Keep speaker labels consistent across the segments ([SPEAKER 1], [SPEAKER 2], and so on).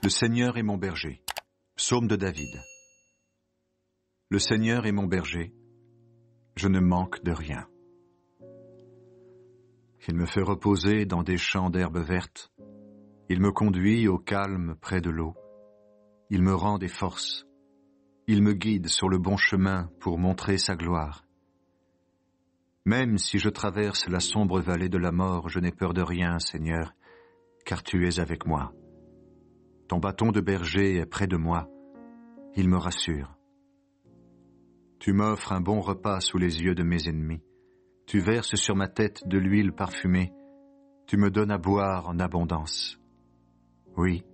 [SPEAKER 1] Le Seigneur est mon berger. Psaume de David. Le Seigneur est mon berger. Je ne manque de rien. Il me fait reposer dans des champs d'herbes vertes. Il me conduit au calme près de l'eau. Il me rend des forces. Il me guide sur le bon chemin pour montrer sa gloire. Même si je traverse la sombre vallée de la mort, je n'ai peur de rien, Seigneur, car tu es avec moi. Ton bâton de berger est près de moi. Il me rassure. Tu m'offres un bon repas sous les yeux de mes ennemis. Tu verses sur ma tête de l'huile parfumée. Tu me donnes à boire en abondance. Oui,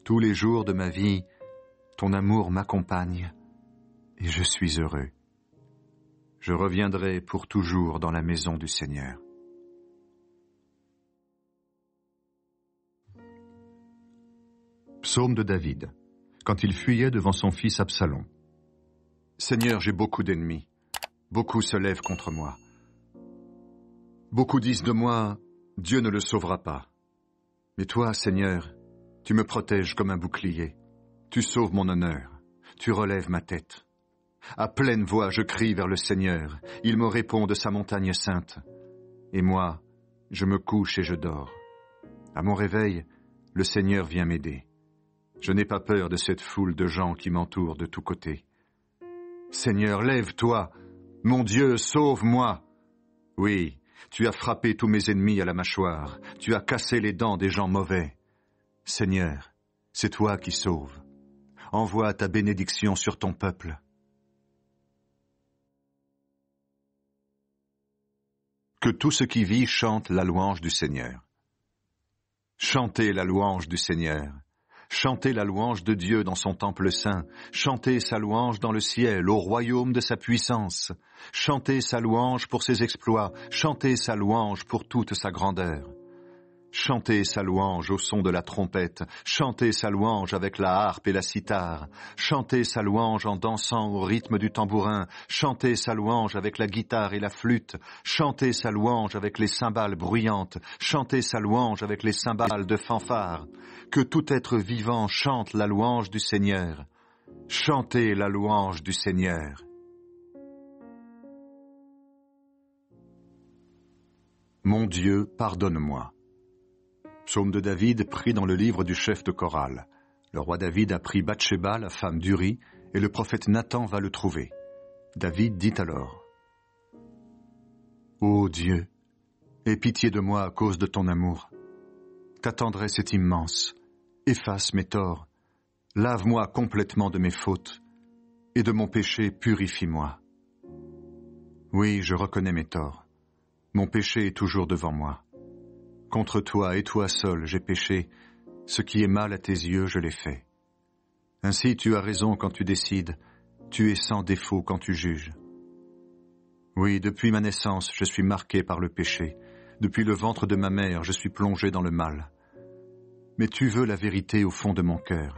[SPEAKER 1] tous les jours de ma vie, ton amour m'accompagne et je suis heureux. Je reviendrai pour toujours dans la maison du Seigneur. Psaume de David, quand il fuyait devant son fils Absalom. Seigneur, j'ai beaucoup d'ennemis. Beaucoup se lèvent contre moi. Beaucoup disent de moi, Dieu ne le sauvera pas. Mais toi, Seigneur, tu me protèges comme un bouclier. Tu sauves mon honneur. Tu relèves ma tête. À pleine voix, je crie vers le Seigneur. Il me répond de sa montagne sainte. Et moi, je me couche et je dors. À mon réveil, le Seigneur vient m'aider. Je n'ai pas peur de cette foule de gens qui m'entourent de tous côtés. Seigneur, lève-toi. Mon Dieu, sauve-moi. Oui, tu as frappé tous mes ennemis à la mâchoire. Tu as cassé les dents des gens mauvais. Seigneur, c'est toi qui sauves. Envoie ta bénédiction sur ton peuple. Que tout ce qui vit chante la louange du Seigneur. Chantez la louange du Seigneur. Chantez la louange de Dieu dans son temple saint. Chantez sa louange dans le ciel, au royaume de sa puissance. Chantez sa louange pour ses exploits. Chantez sa louange pour toute sa grandeur. Chantez sa louange au son de la trompette. Chantez sa louange avec la harpe et la cithare. Chantez sa louange en dansant au rythme du tambourin. Chantez sa louange avec la guitare et la flûte. Chantez sa louange avec les cymbales bruyantes. Chantez sa louange avec les cymbales de fanfare. Que tout être vivant chante la louange du Seigneur. Chantez la louange du Seigneur. Mon Dieu, pardonne-moi. Psaume de David pris dans le livre du chef de chorale. Le roi David a pris Bathsheba, la femme d'Uri, et le prophète Nathan va le trouver. David dit alors, « Ô Dieu, aie pitié de moi à cause de ton amour. Ta tendresse est immense. Efface mes torts. Lave-moi complètement de mes fautes. Et de mon péché, purifie-moi. Oui, je reconnais mes torts. Mon péché est toujours devant moi. Contre toi et toi seul j'ai péché. Ce qui est mal à tes yeux, je l'ai fait. Ainsi tu as raison quand tu décides. Tu es sans défaut quand tu juges. Oui, depuis ma naissance, je suis marqué par le péché. Depuis le ventre de ma mère, je suis plongé dans le mal. Mais tu veux la vérité au fond de mon cœur.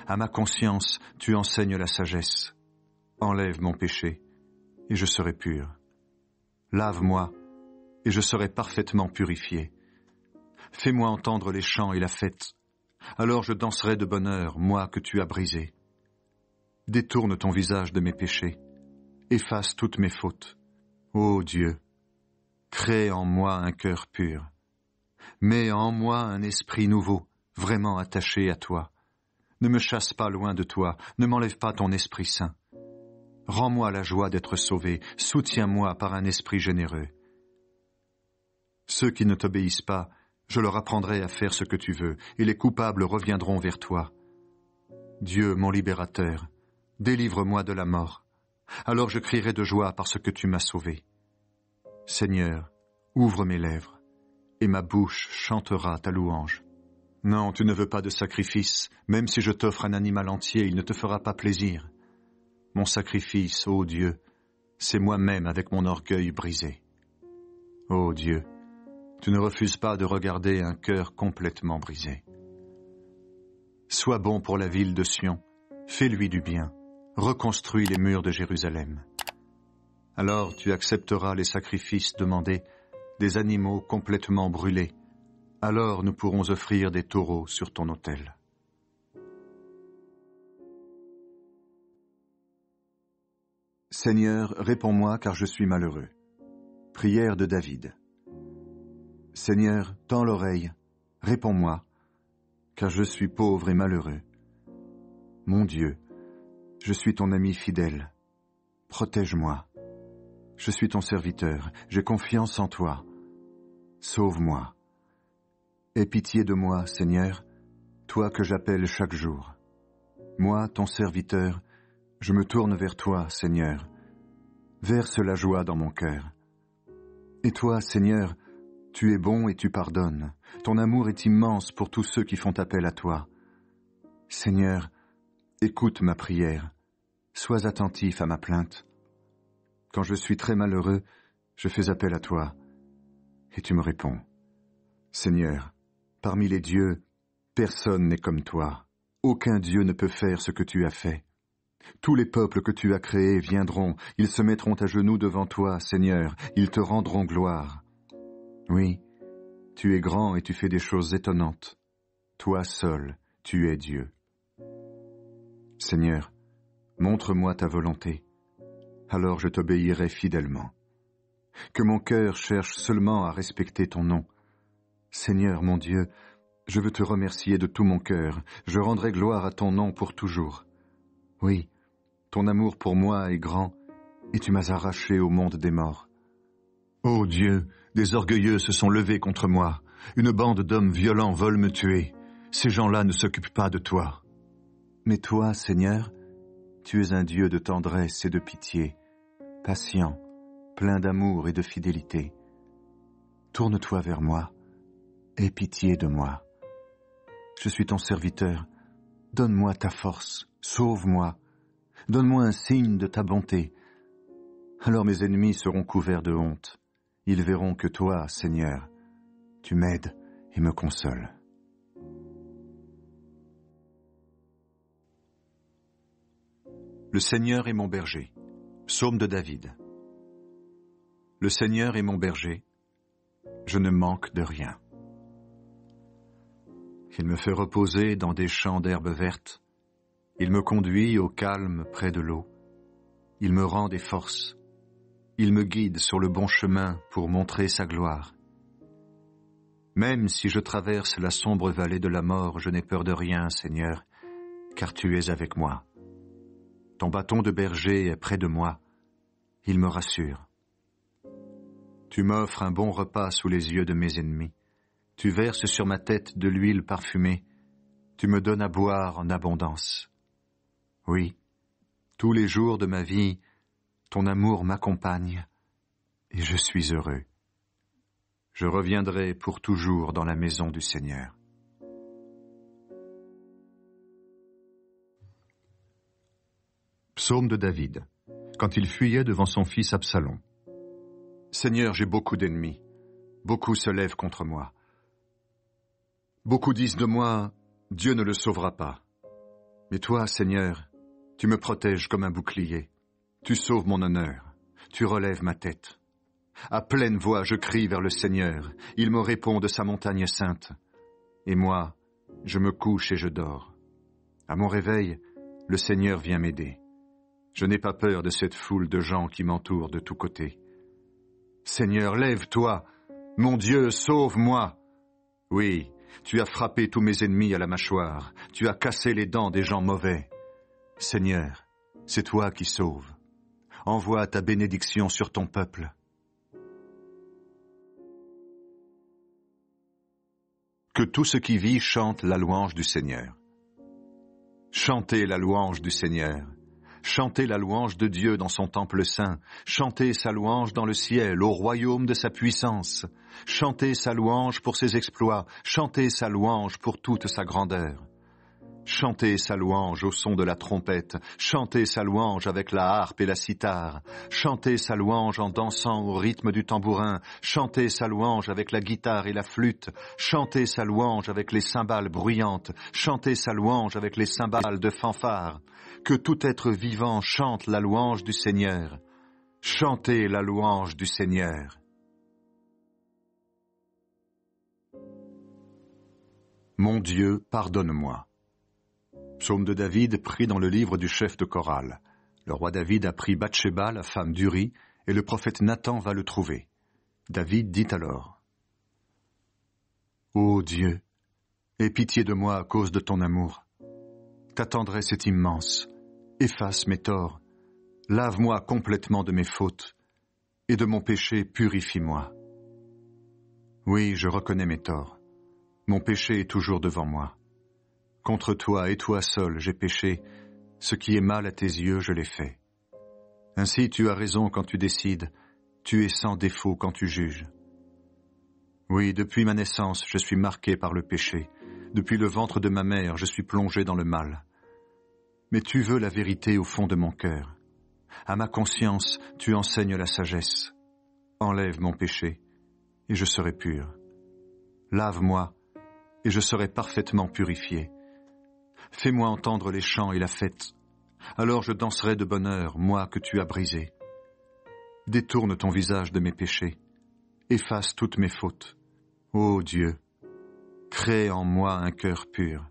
[SPEAKER 1] À ma conscience, tu enseignes la sagesse. Enlève mon péché, et je serai pur. Lave-moi, et je serai parfaitement purifié. Fais-moi entendre les chants et la fête. Alors je danserai de bonheur, moi que tu as brisé. Détourne ton visage de mes péchés. Efface toutes mes fautes. Ô Dieu, crée en moi un cœur pur. Mets en moi un esprit nouveau, vraiment attaché à toi. Ne me chasse pas loin de toi, ne m'enlève pas ton Esprit Saint. Rends-moi la joie d'être sauvé, soutiens-moi par un esprit généreux. Ceux qui ne t'obéissent pas, je leur apprendrai à faire ce que tu veux, et les coupables reviendront vers toi. Dieu, mon libérateur, délivre-moi de la mort. Alors je crierai de joie parce que tu m'as sauvé. Seigneur, ouvre mes lèvres, et ma bouche chantera ta louange. Non, tu ne veux pas de sacrifice, même si je t'offre un animal entier, il ne te fera pas plaisir. Mon sacrifice, ô Dieu, c'est moi-même avec mon orgueil brisé. Ô Dieu, tu ne refuses pas de regarder un cœur complètement brisé. Sois bon pour la ville de Sion, fais-lui du bien, reconstruis les murs de Jérusalem. Alors tu accepteras les sacrifices demandés, des animaux complètement brûlés. Alors nous pourrons offrir des taureaux sur ton autel. Seigneur, réponds-moi car je suis malheureux. Prière de David. Seigneur, tends l'oreille, réponds-moi, car je suis pauvre et malheureux. Mon Dieu, je suis ton ami fidèle. Protège-moi. Je suis ton serviteur, j'ai confiance en toi. Sauve-moi. Aie pitié de moi, Seigneur, toi que j'appelle chaque jour. Moi, ton serviteur, je me tourne vers toi, Seigneur. Verse la joie dans mon cœur. Et toi, Seigneur, tu es bon et tu pardonnes. Ton amour est immense pour tous ceux qui font appel à toi. Seigneur, écoute ma prière. Sois attentif à ma plainte. Quand je suis très malheureux, je fais appel à toi, et tu me réponds. Seigneur, parmi les dieux, personne n'est comme toi. Aucun Dieu ne peut faire ce que tu as fait. Tous les peuples que tu as créés viendront, ils se mettront à genoux devant toi, Seigneur, ils te rendront gloire. Oui, tu es grand et tu fais des choses étonnantes. Toi seul, tu es Dieu. Seigneur, montre-moi ta volonté, alors je t'obéirai fidèlement. Que mon cœur cherche seulement à respecter ton nom. Seigneur mon Dieu, je veux te remercier de tout mon cœur, je rendrai gloire à ton nom pour toujours. Oui, ton amour pour moi est grand, et tu m'as arraché au monde des morts. Ô Dieu, des orgueilleux se sont levés contre moi, une bande d'hommes violents veulent me tuer. Ces gens-là ne s'occupent pas de toi. Mais toi, Seigneur, tu es un Dieu de tendresse et de pitié, patient, plein d'amour et de fidélité. Tourne-toi vers moi, aie pitié de moi. Je suis ton serviteur, donne-moi ta force, sauve-moi, donne-moi un signe de ta bonté. Alors mes ennemis seront couverts de honte. Ils verront que toi, Seigneur, tu m'aides et me consoles. Le Seigneur est mon berger. Psaume de David. Le Seigneur est mon berger. Je ne manque de rien. Il me fait reposer dans des champs d'herbes vertes. Il me conduit au calme près de l'eau. Il me rend des forces. Il me guide sur le bon chemin pour montrer sa gloire. Même si je traverse la sombre vallée de la mort, je n'ai peur de rien, Seigneur, car tu es avec moi. Ton bâton de berger est près de moi. Il me rassure. Tu m'offres un bon repas sous les yeux de mes ennemis. Tu verses sur ma tête de l'huile parfumée. Tu me donnes à boire en abondance. Oui, tous les jours de ma vie, ton amour m'accompagne et je suis heureux. Je reviendrai pour toujours dans la maison du Seigneur. Psaume de David, quand il fuyait devant son fils Absalom. Seigneur, j'ai beaucoup d'ennemis. Beaucoup se lèvent contre moi. Beaucoup disent de moi, Dieu ne le sauvera pas. Mais toi, Seigneur, tu me protèges comme un bouclier. Tu sauves mon honneur. Tu relèves ma tête. À pleine voix, je crie vers le Seigneur. Il me répond de sa montagne sainte. Et moi, je me couche et je dors. À mon réveil, le Seigneur vient m'aider. Je n'ai pas peur de cette foule de gens qui m'entourent de tous côtés. Seigneur, lève-toi. Mon Dieu, sauve-moi. Oui, tu as frappé tous mes ennemis à la mâchoire. Tu as cassé les dents des gens mauvais. Seigneur, c'est toi qui sauves. Envoie ta bénédiction sur ton peuple. Que tout ce qui vit chante la louange du Seigneur. Chantez la louange du Seigneur. Chantez la louange de Dieu dans son temple saint. Chantez sa louange dans le ciel, au royaume de sa puissance. Chantez sa louange pour ses exploits. Chantez sa louange pour toute sa grandeur. Chantez sa louange au son de la trompette. Chantez sa louange avec la harpe et la cithare. Chantez sa louange en dansant au rythme du tambourin. Chantez sa louange avec la guitare et la flûte. Chantez sa louange avec les cymbales bruyantes. Chantez sa louange avec les cymbales de fanfare. Que tout être vivant chante la louange du Seigneur. Chantez la louange du Seigneur. Mon Dieu, pardonne-moi. Psaume de David pris dans le livre du chef de chorale. Le roi David a pris Bathsheba, la femme d'Uri, et le prophète Nathan va le trouver. David dit alors: Ô Dieu, aie pitié de moi à cause de ton amour. Ta tendresse est immense. Efface mes torts. Lave-moi complètement de mes fautes. Et de mon péché, purifie-moi. Oui, je reconnais mes torts. Mon péché est toujours devant moi. Contre toi et toi seul, j'ai péché. Ce qui est mal à tes yeux, je l'ai fait. Ainsi, tu as raison quand tu décides. Tu es sans défaut quand tu juges. Oui, depuis ma naissance, je suis marqué par le péché. Depuis le ventre de ma mère, je suis plongé dans le mal. Mais tu veux la vérité au fond de mon cœur. À ma conscience, tu enseignes la sagesse. Enlève mon péché, et je serai pur. Lave-moi, et je serai parfaitement purifié. Fais-moi entendre les chants et la fête. Alors je danserai de bonheur, moi que tu as brisé. Détourne ton visage de mes péchés. Efface toutes mes fautes. Ô Dieu, crée en moi un cœur pur.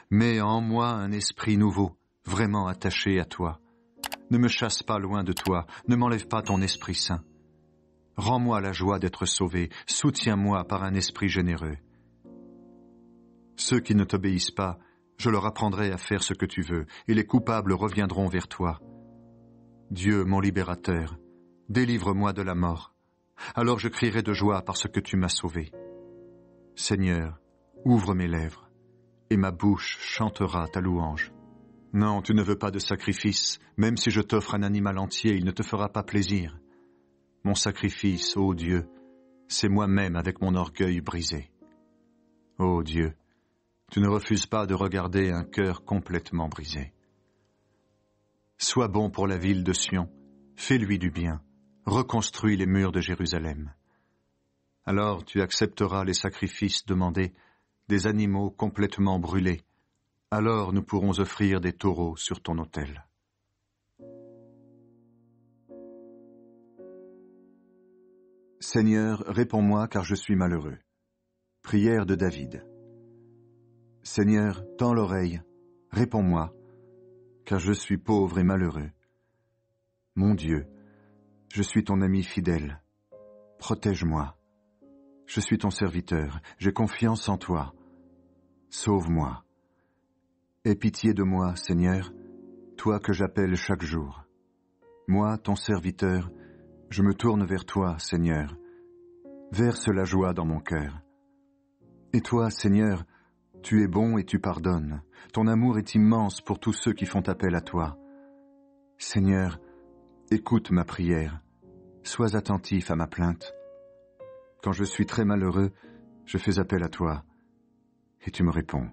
[SPEAKER 1] Mets en moi un esprit nouveau, vraiment attaché à toi. Ne me chasse pas loin de toi, ne m'enlève pas ton Esprit Saint. Rends-moi la joie d'être sauvé, soutiens-moi par un esprit généreux. Ceux qui ne t'obéissent pas, je leur apprendrai à faire ce que tu veux, et les coupables reviendront vers toi. Dieu, mon libérateur, délivre-moi de la mort. Alors je crierai de joie parce que tu m'as sauvé. Seigneur, ouvre mes lèvres, et ma bouche chantera ta louange. Non, tu ne veux pas de sacrifice. Même si je t'offre un animal entier, il ne te fera pas plaisir. Mon sacrifice, ô Dieu, c'est moi-même avec mon orgueil brisé. Ô Dieu, tu ne refuses pas de regarder un cœur complètement brisé. Sois bon pour la ville de Sion, fais-lui du bien, reconstruis les murs de Jérusalem. Alors tu accepteras les sacrifices demandés, des animaux complètement brûlés. Alors nous pourrons offrir des taureaux sur ton autel. Seigneur, réponds-moi car je suis malheureux. Prière de David. Seigneur, tends l'oreille, réponds-moi, car je suis pauvre et malheureux. Mon Dieu, je suis ton ami fidèle. Protège-moi. Je suis ton serviteur, j'ai confiance en toi. Sauve-moi. Aie pitié de moi, Seigneur, toi que j'appelle chaque jour. Moi, ton serviteur, je me tourne vers toi, Seigneur. Verse la joie dans mon cœur. Et toi, Seigneur, tu es bon et tu pardonnes. Ton amour est immense pour tous ceux qui font appel à toi. Seigneur, écoute ma prière. Sois attentif à ma plainte. Quand je suis très malheureux, je fais appel à toi, et tu me réponds.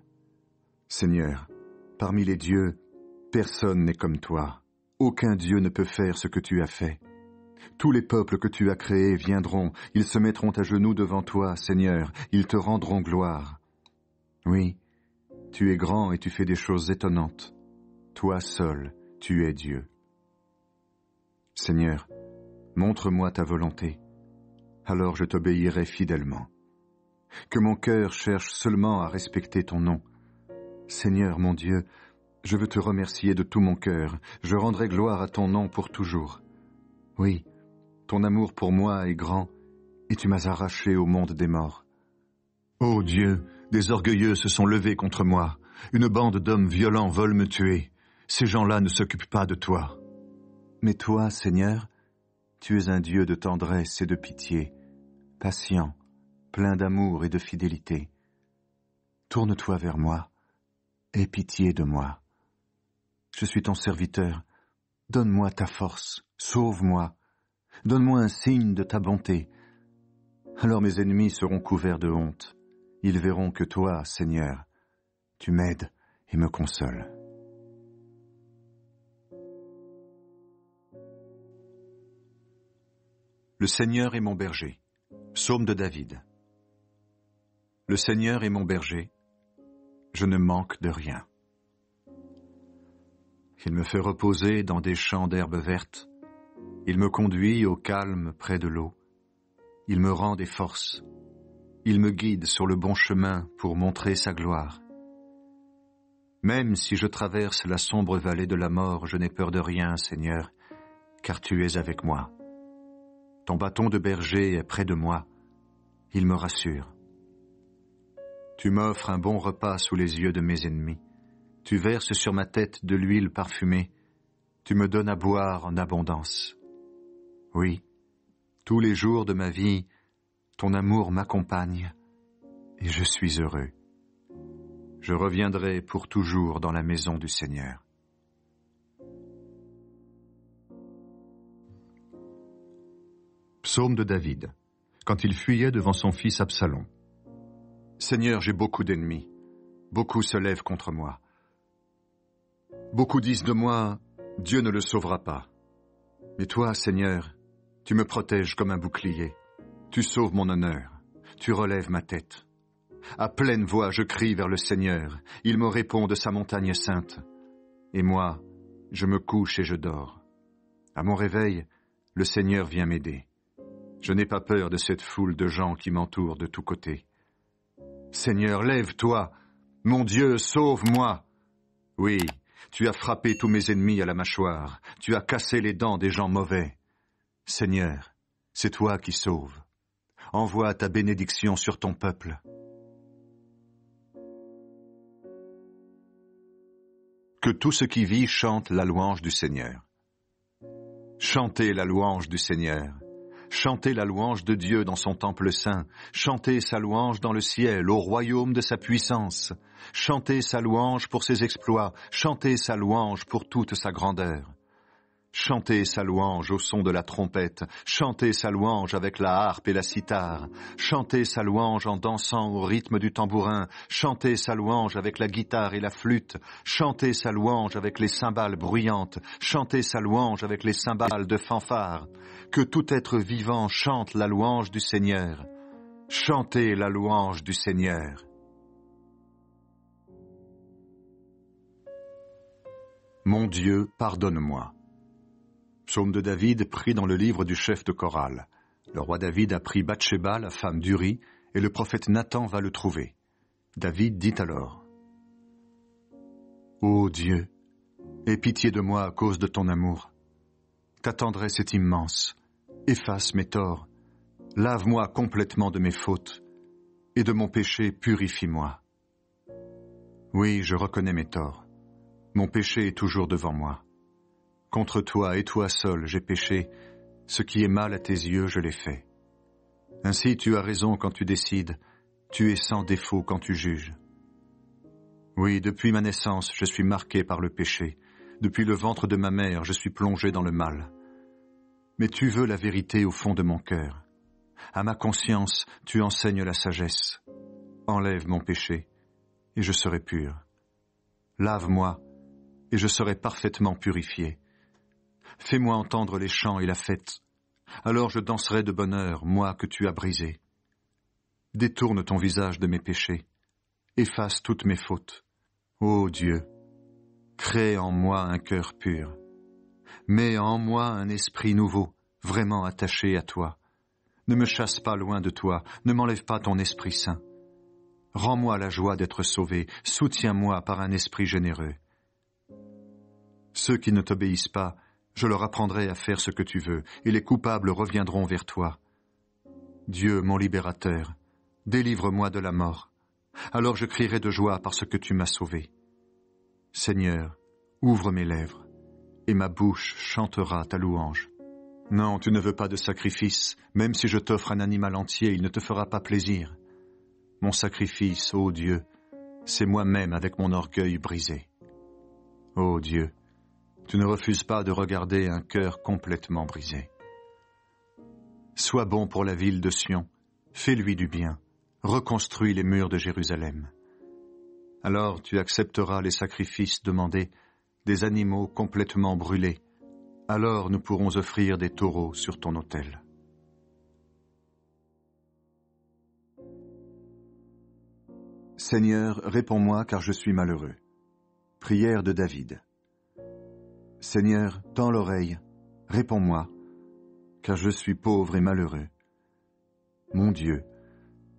[SPEAKER 1] Seigneur, parmi les dieux, personne n'est comme toi. Aucun Dieu ne peut faire ce que tu as fait. Tous les peuples que tu as créés viendront, ils se mettront à genoux devant toi, Seigneur, ils te rendront gloire. Oui, tu es grand et tu fais des choses étonnantes. Toi seul, tu es Dieu. Seigneur, montre-moi ta volonté, alors je t'obéirai fidèlement. Que mon cœur cherche seulement à respecter ton nom. Seigneur mon Dieu, je veux te remercier de tout mon cœur, je rendrai gloire à ton nom pour toujours. Oui, ton amour pour moi est grand, et tu m'as arraché au monde des morts. Ô Dieu, des orgueilleux se sont levés contre moi, une bande d'hommes violents veulent me tuer. Ces gens-là ne s'occupent pas de toi. Mais toi, Seigneur, tu es un Dieu de tendresse et de pitié, patient, plein d'amour et de fidélité. Tourne-toi vers moi, aie pitié de moi. Je suis ton serviteur, donne-moi ta force, sauve-moi, donne-moi un signe de ta bonté. Alors mes ennemis seront couverts de honte. Ils verront que toi, Seigneur, tu m'aides et me consoles. Le Seigneur est mon berger. Psaume de David. Le Seigneur est mon berger. Je ne manque de rien. Il me fait reposer dans des champs d'herbes vertes. Il me conduit au calme près de l'eau. Il me rend des forces. Il me guide sur le bon chemin pour montrer sa gloire. Même si je traverse la sombre vallée de la mort, je n'ai peur de rien, Seigneur, car tu es avec moi. Ton bâton de berger est près de moi, il me rassure. Tu m'offres un bon repas sous les yeux de mes ennemis. Tu verses sur ma tête de l'huile parfumée. Tu me donnes à boire en abondance. Oui, tous les jours de ma vie, ton amour m'accompagne et je suis heureux. Je reviendrai pour toujours dans la maison du Seigneur. Psaume de David, quand il fuyait devant son fils Absalom. Seigneur, j'ai beaucoup d'ennemis. Beaucoup se lèvent contre moi. Beaucoup disent de moi, Dieu ne le sauvera pas. Mais toi, Seigneur, tu me protèges comme un bouclier. Tu sauves mon honneur. Tu relèves ma tête. À pleine voix, je crie vers le Seigneur. Il me répond de sa montagne sainte. Et moi, je me couche et je dors. À mon réveil, le Seigneur vient m'aider. Je n'ai pas peur de cette foule de gens qui m'entourent de tous côtés. Seigneur, lève-toi. Mon Dieu, sauve-moi. Oui, tu as frappé tous mes ennemis à la mâchoire. Tu as cassé les dents des gens mauvais. Seigneur, c'est toi qui sauves. Envoie ta bénédiction sur ton peuple. Que tout ce qui vit chante la louange du Seigneur. Chantez la louange du Seigneur. Chantez la louange de Dieu dans son temple saint. Chantez sa louange dans le ciel, au royaume de sa puissance. Chantez sa louange pour ses exploits. Chantez sa louange pour toute sa grandeur. Chantez sa louange au son de la trompette. Chantez sa louange avec la harpe et la cithare. Chantez sa louange en dansant au rythme du tambourin. Chantez sa louange avec la guitare et la flûte. Chantez sa louange avec les cymbales bruyantes. Chantez sa louange avec les cymbales de fanfare. Que tout être vivant chante la louange du Seigneur. Chantez la louange du Seigneur. Mon Dieu, pardonne-moi. Psaume de David pris dans le livre du chef de chorale. Le roi David a pris Bathsheba, la femme d'Uri, et le prophète Nathan va le trouver. David dit alors, « Ô Dieu, aie pitié de moi à cause de ton amour. Ta tendresse est immense. Efface mes torts. Lave-moi complètement de mes fautes. Et de mon péché, purifie-moi. Oui, je reconnais mes torts. Mon péché est toujours devant moi. Contre toi et toi seul j'ai péché, ce qui est mal à tes yeux je l'ai fait. Ainsi tu as raison quand tu décides, tu es sans défaut quand tu juges. Oui, depuis ma naissance je suis marqué par le péché, depuis le ventre de ma mère je suis plongé dans le mal. Mais tu veux la vérité au fond de mon cœur. À ma conscience tu enseignes la sagesse. Enlève mon péché, et je serai pur. Lave-moi, et je serai parfaitement purifié. Fais-moi entendre les chants et la fête. Alors je danserai de bonheur, moi que tu as brisé. Détourne ton visage de mes péchés. Efface toutes mes fautes. Ô Dieu, crée en moi un cœur pur. Mets en moi un esprit nouveau, vraiment attaché à toi. Ne me chasse pas loin de toi, ne m'enlève pas ton Esprit Saint. Rends-moi la joie d'être sauvé, soutiens-moi par un esprit généreux. Ceux qui ne t'obéissent pas, je leur apprendrai à faire ce que tu veux, et les coupables reviendront vers toi. Dieu, mon libérateur, délivre-moi de la mort. Alors je crierai de joie parce que tu m'as sauvé. Seigneur, ouvre mes lèvres, et ma bouche chantera ta louange. Non, tu ne veux pas de sacrifice, même si je t'offre un animal entier, il ne te fera pas plaisir. Mon sacrifice, ô Dieu, c'est moi-même avec mon orgueil brisé. Ô Dieu, tu ne refuses pas de regarder un cœur complètement brisé. Sois bon pour la ville de Sion, fais-lui du bien, reconstruis les murs de Jérusalem. Alors tu accepteras les sacrifices demandés, des animaux complètement brûlés. Alors nous pourrons offrir des taureaux sur ton autel. Seigneur, réponds-moi car je suis malheureux. Prière de David. Seigneur, tends l'oreille, réponds-moi, car je suis pauvre et malheureux. Mon Dieu,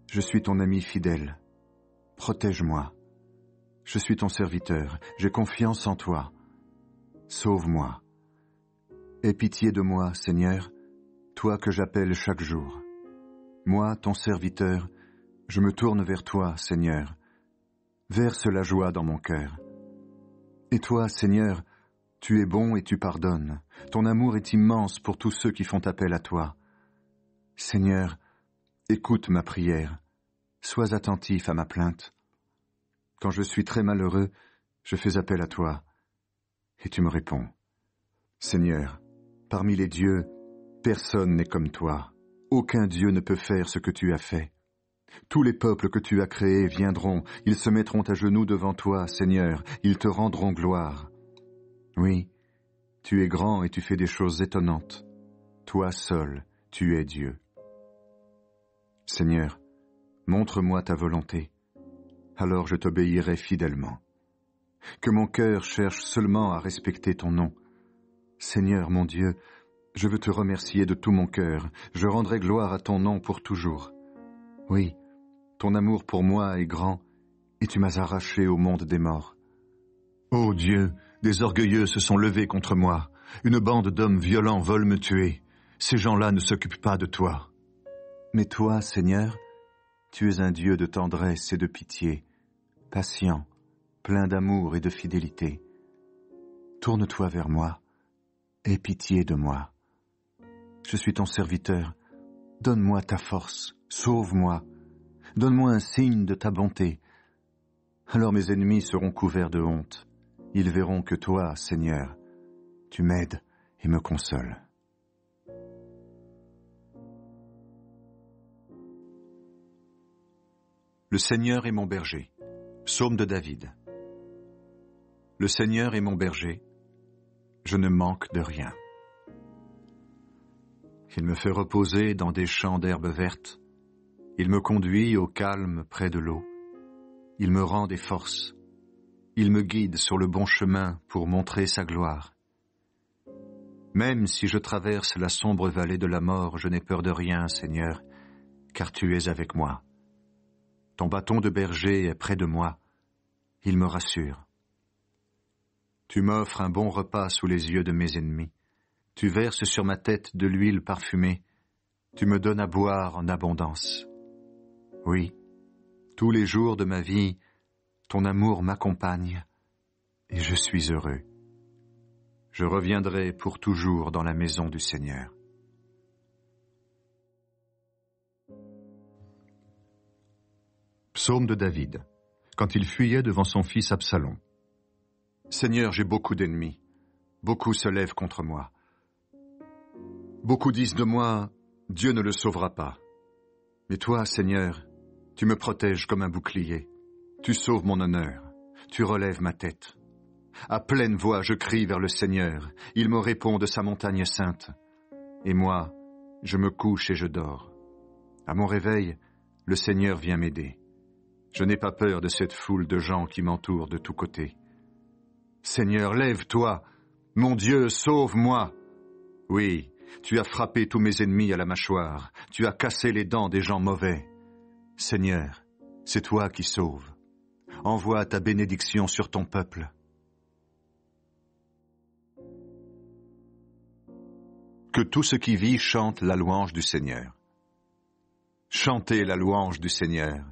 [SPEAKER 1] je suis ton ami fidèle. Protège-moi. Je suis ton serviteur, j'ai confiance en toi. Sauve-moi. Aie pitié de moi, Seigneur, toi que j'appelle chaque jour. Moi, ton serviteur, je me tourne vers toi, Seigneur. Verse la joie dans mon cœur. Et toi, Seigneur, tu es bon et tu pardonnes. Ton amour est immense pour tous ceux qui font appel à toi. Seigneur, écoute ma prière. Sois attentif à ma plainte. Quand je suis très malheureux, je fais appel à toi, et tu me réponds. Seigneur, parmi les dieux, personne n'est comme toi. Aucun Dieu ne peut faire ce que tu as fait. Tous les peuples que tu as créés viendront, ils se mettront à genoux devant toi, Seigneur, ils te rendront gloire. Oui, tu es grand et tu fais des choses étonnantes. Toi seul, tu es Dieu. Seigneur, montre-moi ta volonté, alors je t'obéirai fidèlement. Que mon cœur cherche seulement à respecter ton nom. Seigneur mon Dieu, je veux te remercier de tout mon cœur, je rendrai gloire à ton nom pour toujours. Oui, ton amour pour moi est grand, et tu m'as arraché au monde des morts. Ô Dieu, des orgueilleux se sont levés contre moi, une bande d'hommes violents veulent me tuer. Ces gens-là ne s'occupent pas de toi. Mais toi, Seigneur, tu es un Dieu de tendresse et de pitié, patient, plein d'amour et de fidélité. Tourne-toi vers moi, aie pitié de moi. Je suis ton serviteur, donne-moi ta force, sauve-moi, donne-moi un signe de ta bonté. Alors mes ennemis seront couverts de honte. Ils verront que toi, Seigneur, tu m'aides et me consoles. Le Seigneur est mon berger. Psaume de David. Le Seigneur est mon berger. Je ne manque de rien. Il me fait reposer dans des champs d'herbes vertes. Il me conduit au calme près de l'eau. Il me rend des forces. Il me guide sur le bon chemin pour montrer sa gloire. Même si je traverse la sombre vallée de la mort, je n'ai peur de rien, Seigneur, car tu es avec moi. Ton bâton de berger est près de moi. Il me rassure. Tu m'offres un bon repas sous les yeux de mes ennemis. Tu verses sur ma tête de l'huile parfumée. Tu me donnes à boire en abondance. Oui, tous les jours de ma vie, ton amour m'accompagne et je suis heureux. Je reviendrai pour toujours dans la maison du Seigneur. Psaume de David, quand il fuyait devant son fils Absalom. Seigneur, j'ai beaucoup d'ennemis. Beaucoup se lèvent contre moi. Beaucoup disent de moi, Dieu ne le sauvera pas. Mais toi, Seigneur, tu me protèges comme un bouclier. Tu sauves mon honneur. Tu relèves ma tête. À pleine voix, je crie vers le Seigneur. Il me répond de sa montagne sainte. Et moi, je me couche et je dors. À mon réveil, le Seigneur vient m'aider. Je n'ai pas peur de cette foule de gens qui m'entourent de tous côtés. Seigneur, lève-toi. Mon Dieu, sauve-moi. Oui, tu as frappé tous mes ennemis à la mâchoire. Tu as cassé les dents des gens mauvais. Seigneur, c'est toi qui sauves. Envoie ta bénédiction sur ton peuple. Que tout ce qui vit chante la louange du Seigneur. Chantez la louange du Seigneur.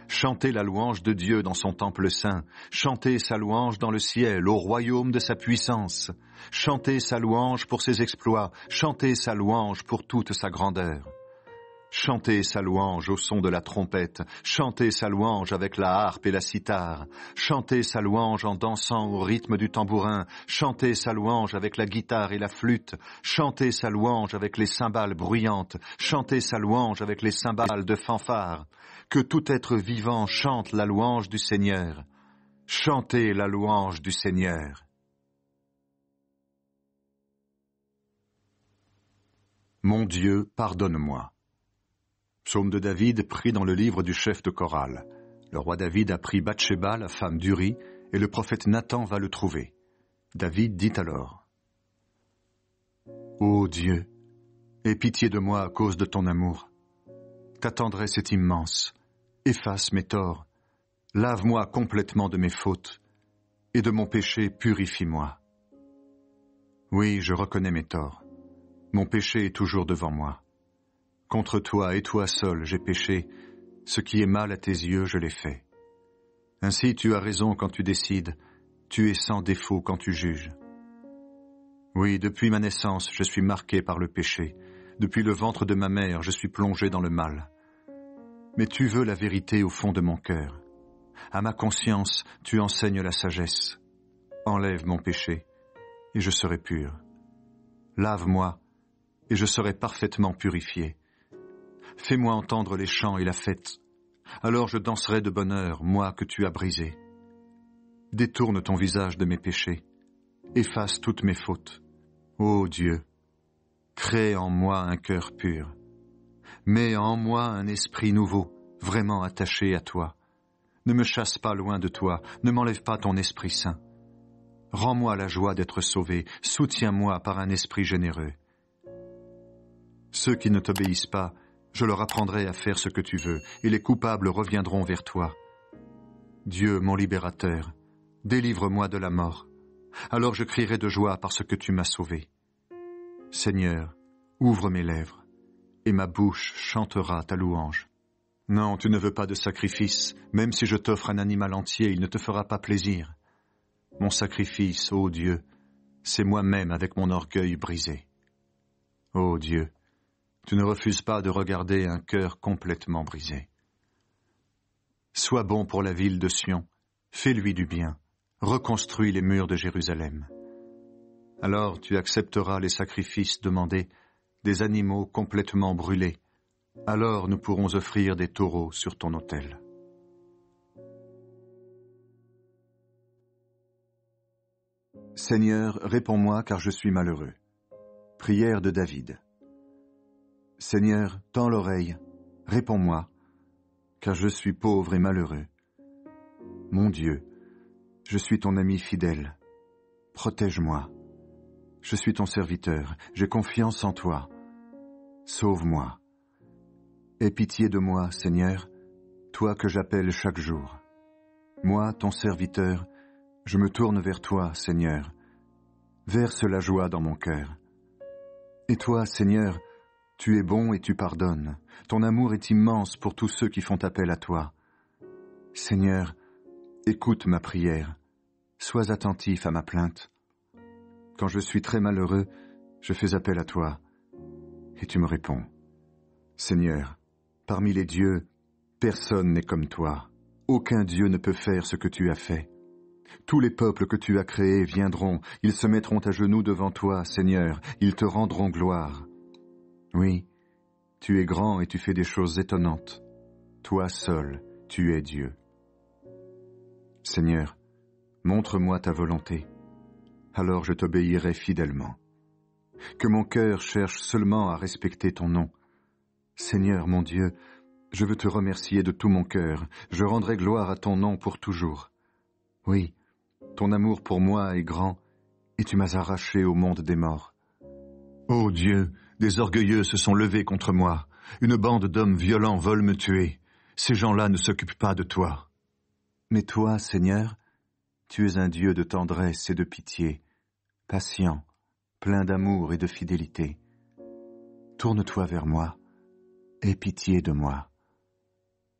[SPEAKER 1] Chantez la louange de Dieu dans son temple saint. Chantez sa louange dans le ciel, au royaume de sa puissance. Chantez sa louange pour ses exploits. Chantez sa louange pour toute sa grandeur. Chantez sa louange au son de la trompette. Chantez sa louange avec la harpe et la cithare. Chantez sa louange en dansant au rythme du tambourin. Chantez sa louange avec la guitare et la flûte. Chantez sa louange avec les cymbales bruyantes. Chantez sa louange avec les cymbales de fanfare. Que tout être vivant chante la louange du Seigneur. Chantez la louange du Seigneur. Mon Dieu, pardonne-moi. Psaume de David pris dans le livre du chef de chorale. Le roi David a pris Bathsheba, la femme d'Uri, et le prophète Nathan va le trouver. David dit alors, « Ô Dieu, aie pitié de moi à cause de ton amour. Ta tendresse est immense. Efface mes torts. Lave-moi complètement de mes fautes, et de mon péché purifie-moi. Oui, je reconnais mes torts. Mon péché est toujours devant moi. Contre toi et toi seul j'ai péché, ce qui est mal à tes yeux je l'ai fait. Ainsi tu as raison quand tu décides, tu es sans défaut quand tu juges. Oui, depuis ma naissance je suis marqué par le péché, depuis le ventre de ma mère je suis plongé dans le mal. Mais tu veux la vérité au fond de mon cœur. À ma conscience tu enseignes la sagesse. Enlève mon péché, et je serai pur. Lave-moi, et je serai parfaitement purifié. Fais-moi entendre les chants et la fête. Alors je danserai de bonheur, moi que tu as brisé. Détourne ton visage de mes péchés. Efface toutes mes fautes. Ô Dieu, crée en moi un cœur pur. Mets en moi un esprit nouveau, vraiment attaché à toi. Ne me chasse pas loin de toi, ne m'enlève pas ton Esprit Saint. Rends-moi la joie d'être sauvé, soutiens-moi par un esprit généreux. Ceux qui ne t'obéissent pas, je leur apprendrai à faire ce que tu veux, et les coupables reviendront vers toi. Dieu, mon libérateur, délivre-moi de la mort. Alors je crierai de joie parce que tu m'as sauvé. Seigneur, ouvre mes lèvres, et ma bouche chantera ta louange. Non, tu ne veux pas de sacrifice, même si je t'offre un animal entier, il ne te fera pas plaisir. Mon sacrifice, ô Dieu, c'est moi-même avec mon orgueil brisé. Ô Dieu, tu ne refuses pas de regarder un cœur complètement brisé. Sois bon pour la ville de Sion, fais-lui du bien, reconstruis les murs de Jérusalem. Alors tu accepteras les sacrifices demandés, des animaux complètement brûlés. Alors nous pourrons offrir des taureaux sur ton autel. Seigneur, réponds-moi car je suis malheureux. Prière de David. Seigneur, tends l'oreille, réponds-moi, car je suis pauvre et malheureux. Mon Dieu, je suis ton ami fidèle. Protège-moi. Je suis ton serviteur, j'ai confiance en toi. Sauve-moi. Aie pitié de moi, Seigneur, toi que j'appelle chaque jour. Moi, ton serviteur, je me tourne vers toi, Seigneur. Verse la joie dans mon cœur. Et toi, Seigneur, tu es bon et tu pardonnes. Ton amour est immense pour tous ceux qui font appel à toi. Seigneur, écoute ma prière. Sois attentif à ma plainte. Quand je suis très malheureux, je fais appel à toi, et tu me réponds. Seigneur, parmi les dieux, personne n'est comme toi. Aucun Dieu ne peut faire ce que tu as fait. Tous les peuples que tu as créés viendront, ils se mettront à genoux devant toi, Seigneur, ils te rendront gloire. Oui, tu es grand et tu fais des choses étonnantes. Toi seul, tu es Dieu. Seigneur, montre-moi ta volonté, alors je t'obéirai fidèlement. Que mon cœur cherche seulement à respecter ton nom. Seigneur mon Dieu, je veux te remercier de tout mon cœur, je rendrai gloire à ton nom pour toujours. Oui, ton amour pour moi est grand, et tu m'as arraché au monde des morts. Ô Dieu, des orgueilleux se sont levés contre moi, une bande d'hommes violents veulent me tuer. Ces gens-là ne s'occupent pas de toi. Mais toi, Seigneur, tu es un Dieu de tendresse et de pitié, patient, plein d'amour et de fidélité. Tourne-toi vers moi, aie pitié de moi.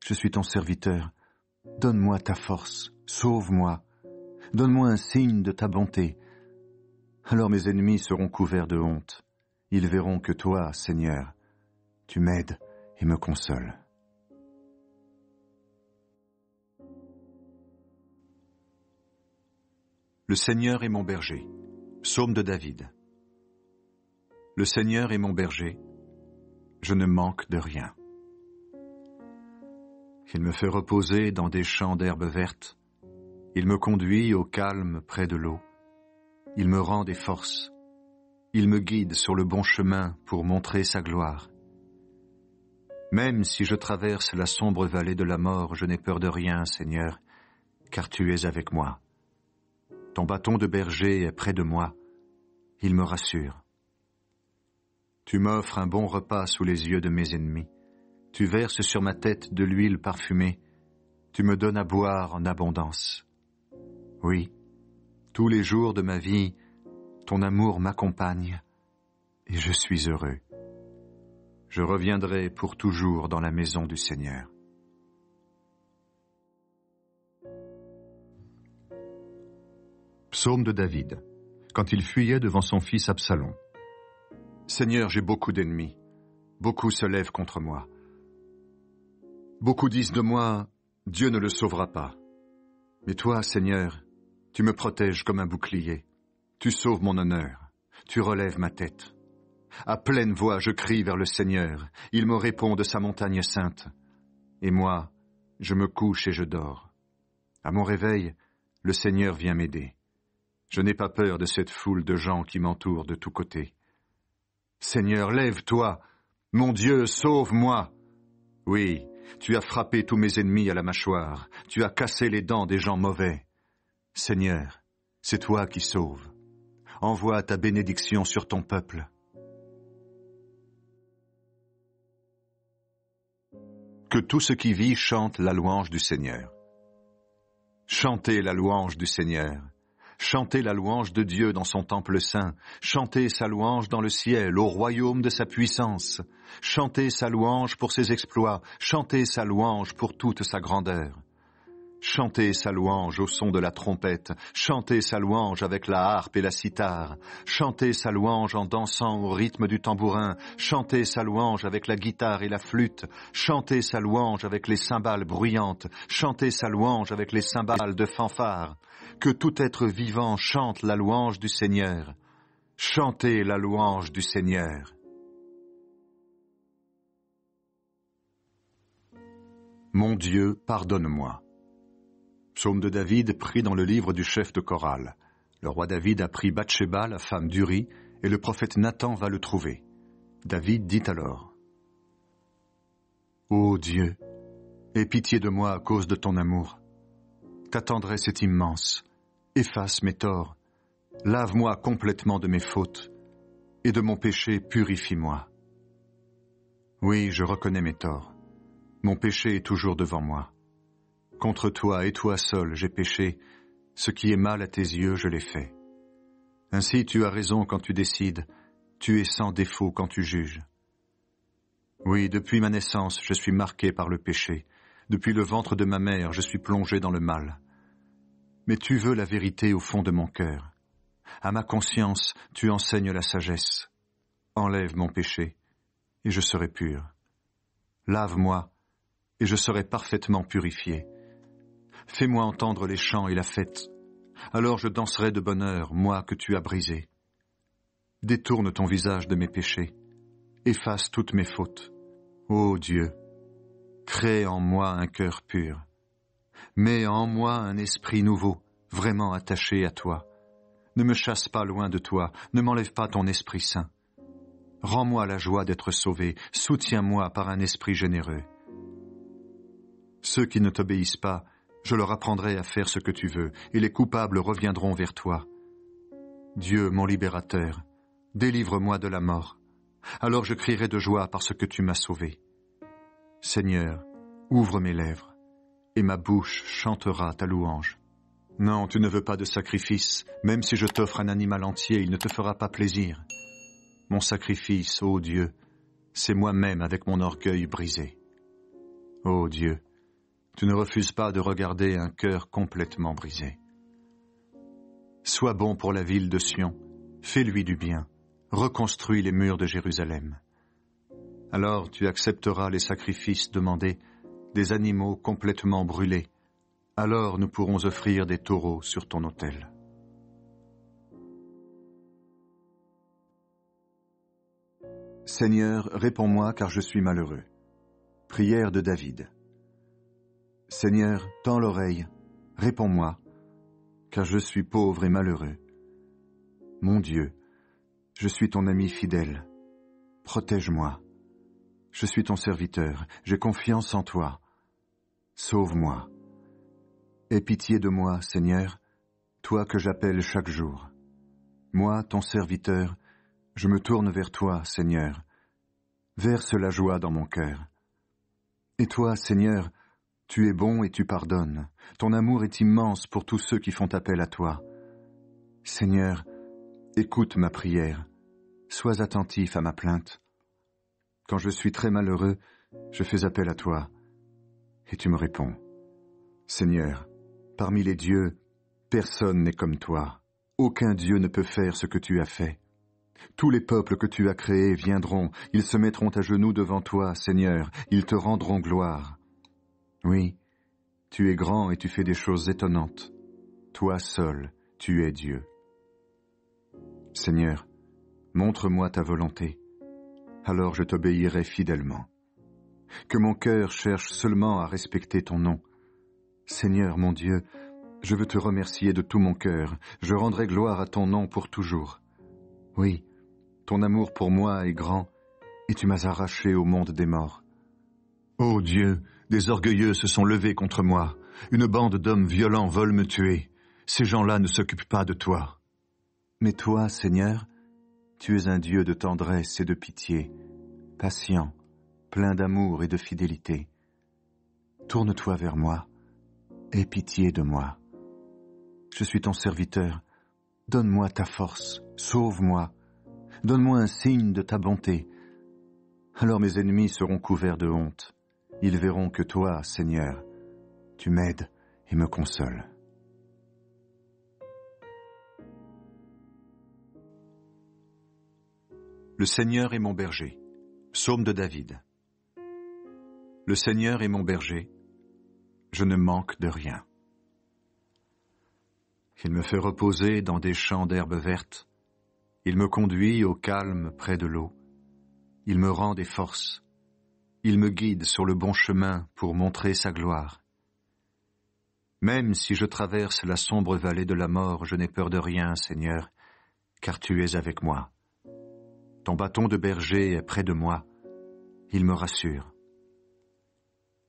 [SPEAKER 1] Je suis ton serviteur, donne-moi ta force, sauve-moi, donne-moi un signe de ta bonté. Alors mes ennemis seront couverts de honte. Ils verront que toi, Seigneur, tu m'aides et me consoles. Le Seigneur est mon berger. Psaume de David. Le Seigneur est mon berger. Je ne manque de rien. Il me fait reposer dans des champs d'herbes vertes. Il me conduit au calme près de l'eau. Il me rend des forces. Il me guide sur le bon chemin pour montrer sa gloire. Même si je traverse la sombre vallée de la mort, je n'ai peur de rien, Seigneur, car tu es avec moi. Ton bâton de berger est près de moi. Il me rassure. Tu m'offres un bon repas sous les yeux de mes ennemis. Tu verses sur ma tête de l'huile parfumée. tu me donnes à boire en abondance. Oui, tous les jours de ma vie, ton amour m'accompagne et je suis heureux. Je reviendrai pour toujours dans la maison du Seigneur. Psaume de David, quand il fuyait devant son fils Absalom. Seigneur, j'ai beaucoup d'ennemis. Beaucoup se lèvent contre moi. Beaucoup disent de moi, Dieu ne le sauvera pas. Mais toi, Seigneur, tu me protèges comme un bouclier. Tu sauves mon honneur. Tu relèves ma tête. À pleine voix, je crie vers le Seigneur. Il me répond de sa montagne sainte. Et moi, je me couche et je dors. À mon réveil, le Seigneur vient m'aider. Je n'ai pas peur de cette foule de gens qui m'entourent de tous côtés. Seigneur, lève-toi. Mon Dieu, sauve-moi. Oui, tu as frappé tous mes ennemis à la mâchoire. Tu as cassé les dents des gens mauvais. Seigneur, c'est toi qui sauves. Envoie ta bénédiction sur ton peuple. Que tout ce qui vit chante la louange du Seigneur. Chantez la louange du Seigneur. Chantez la louange de Dieu dans son temple saint. Chantez sa louange dans le ciel, au royaume de sa puissance. Chantez sa louange pour ses exploits. Chantez sa louange pour toute sa grandeur. Chantez sa louange au son de la trompette. Chantez sa louange avec la harpe et la cithare. Chantez sa louange en dansant au rythme du tambourin. Chantez sa louange avec la guitare et la flûte. Chantez sa louange avec les cymbales bruyantes. Chantez sa louange avec les cymbales de fanfare. Que tout être vivant chante la louange du Seigneur. Chantez la louange du Seigneur. Mon Dieu, pardonne-moi. Psaume de David pris dans le livre du chef de chorale. Le roi David a pris Bathsheba, la femme d'Uri, et le prophète Nathan va le trouver. David dit alors, « Ô Dieu, aie pitié de moi à cause de ton amour. Ta tendresse est immense. Efface mes torts. Lave-moi complètement de mes fautes. Et de mon péché, purifie-moi. Oui, je reconnais mes torts. Mon péché est toujours devant moi. Contre toi et toi seul j'ai péché. Ce qui est mal à tes yeux, je l'ai fait. Ainsi tu as raison quand tu décides. Tu es sans défaut quand tu juges. Oui, depuis ma naissance, je suis marqué par le péché. Depuis le ventre de ma mère, je suis plongé dans le mal. Mais tu veux la vérité au fond de mon cœur. À ma conscience, tu enseignes la sagesse. Enlève mon péché, et je serai pur. Lave-moi, et je serai parfaitement purifié. Fais-moi entendre les chants et la fête. Alors je danserai de bonheur, moi que tu as brisé. Détourne ton visage de mes péchés. Efface toutes mes fautes. Ô Dieu, crée en moi un cœur pur. Mets en moi un esprit nouveau, vraiment attaché à toi. Ne me chasse pas loin de toi, ne m'enlève pas ton Esprit Saint. Rends-moi la joie d'être sauvé, soutiens-moi par un esprit généreux. Ceux qui ne t'obéissent pas, je leur apprendrai à faire ce que tu veux, et les coupables reviendront vers toi. Dieu, mon libérateur, délivre-moi de la mort. Alors je crierai de joie parce que tu m'as sauvé. Seigneur, ouvre mes lèvres, et ma bouche chantera ta louange. Non, tu ne veux pas de sacrifice. Même si je t'offre un animal entier, il ne te fera pas plaisir. Mon sacrifice, ô Dieu, c'est moi-même avec mon orgueil brisé. Ô Dieu, tu ne refuses pas de regarder un cœur complètement brisé. Sois bon pour la ville de Sion, fais-lui du bien, reconstruis les murs de Jérusalem. Alors tu accepteras les sacrifices demandés, des animaux complètement brûlés. Alors nous pourrons offrir des taureaux sur ton autel. Seigneur, réponds-moi car je suis malheureux. Prière de David. Seigneur, tends l'oreille, réponds-moi, car je suis pauvre et malheureux. Mon Dieu, je suis ton ami fidèle. Protège-moi. Je suis ton serviteur, j'ai confiance en toi. Sauve-moi. Aie pitié de moi, Seigneur, toi que j'appelle chaque jour. Moi, ton serviteur, je me tourne vers toi, Seigneur. Verse la joie dans mon cœur. Et toi, Seigneur, Tu es bon et tu pardonnes. Ton amour est immense pour tous ceux qui font appel à toi. Seigneur, écoute ma prière. Sois attentif à ma plainte. Quand je suis très malheureux, je fais appel à toi, et tu me réponds. Seigneur, parmi les dieux, personne n'est comme toi. Aucun Dieu ne peut faire ce que tu as fait. Tous les peuples que tu as créés viendront, ils se mettront à genoux devant toi, Seigneur, ils te rendront gloire. Oui, tu es grand et tu fais des choses étonnantes. Toi seul, tu es Dieu. Seigneur, montre-moi ta volonté, alors je t'obéirai fidèlement. Que mon cœur cherche seulement à respecter ton nom. Seigneur mon Dieu, je veux te remercier de tout mon cœur, je rendrai gloire à ton nom pour toujours. Oui, ton amour pour moi est grand, et tu m'as arraché au monde des morts. Ô Dieu, des orgueilleux se sont levés contre moi, une bande d'hommes violents veulent me tuer. Ces gens-là ne s'occupent pas de toi. Mais toi, Seigneur, tu es un Dieu de tendresse et de pitié, patient, plein d'amour et de fidélité. Tourne-toi vers moi, aie pitié de moi. Je suis ton serviteur, donne-moi ta force, sauve-moi, donne-moi un signe de ta bonté. Alors mes ennemis seront couverts de honte. Ils verront que toi, Seigneur, tu m'aides et me consoles. Le Seigneur est mon berger. Psaume de David. Le Seigneur est mon berger. Je ne manque de rien. Il me fait reposer dans des champs d'herbes vertes. Il me conduit au calme près de l'eau. Il me rend des forces. Il me guide sur le bon chemin pour montrer sa gloire. Même si je traverse la sombre vallée de la mort, je n'ai peur de rien, Seigneur, car tu es avec moi. Ton bâton de berger est près de moi. Il me rassure.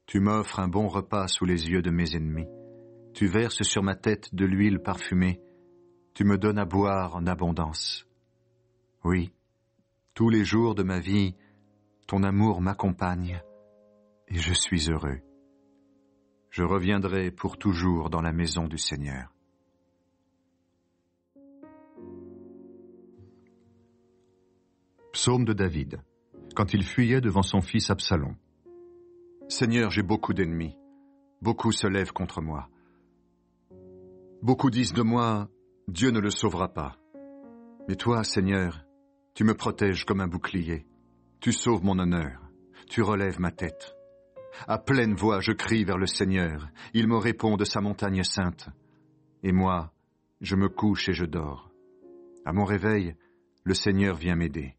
[SPEAKER 1] Tu m'offres un bon repas sous les yeux de mes ennemis. Tu verses sur ma tête de l'huile parfumée. Tu me donnes à boire en abondance. Oui, tous les jours de ma vie, ton amour m'accompagne et je suis heureux. Je reviendrai pour toujours dans la maison du Seigneur. Psaume de David, quand il fuyait devant son fils Absalom. Seigneur, j'ai beaucoup d'ennemis. Beaucoup se lèvent contre moi. Beaucoup disent de moi, Dieu ne le sauvera pas. Mais toi, Seigneur, tu me protèges comme un bouclier. Tu sauves mon honneur. Tu relèves ma tête. À pleine voix, je crie vers le Seigneur. Il me répond de sa montagne sainte. Et moi, je me couche et je dors. À mon réveil, le Seigneur vient m'aider.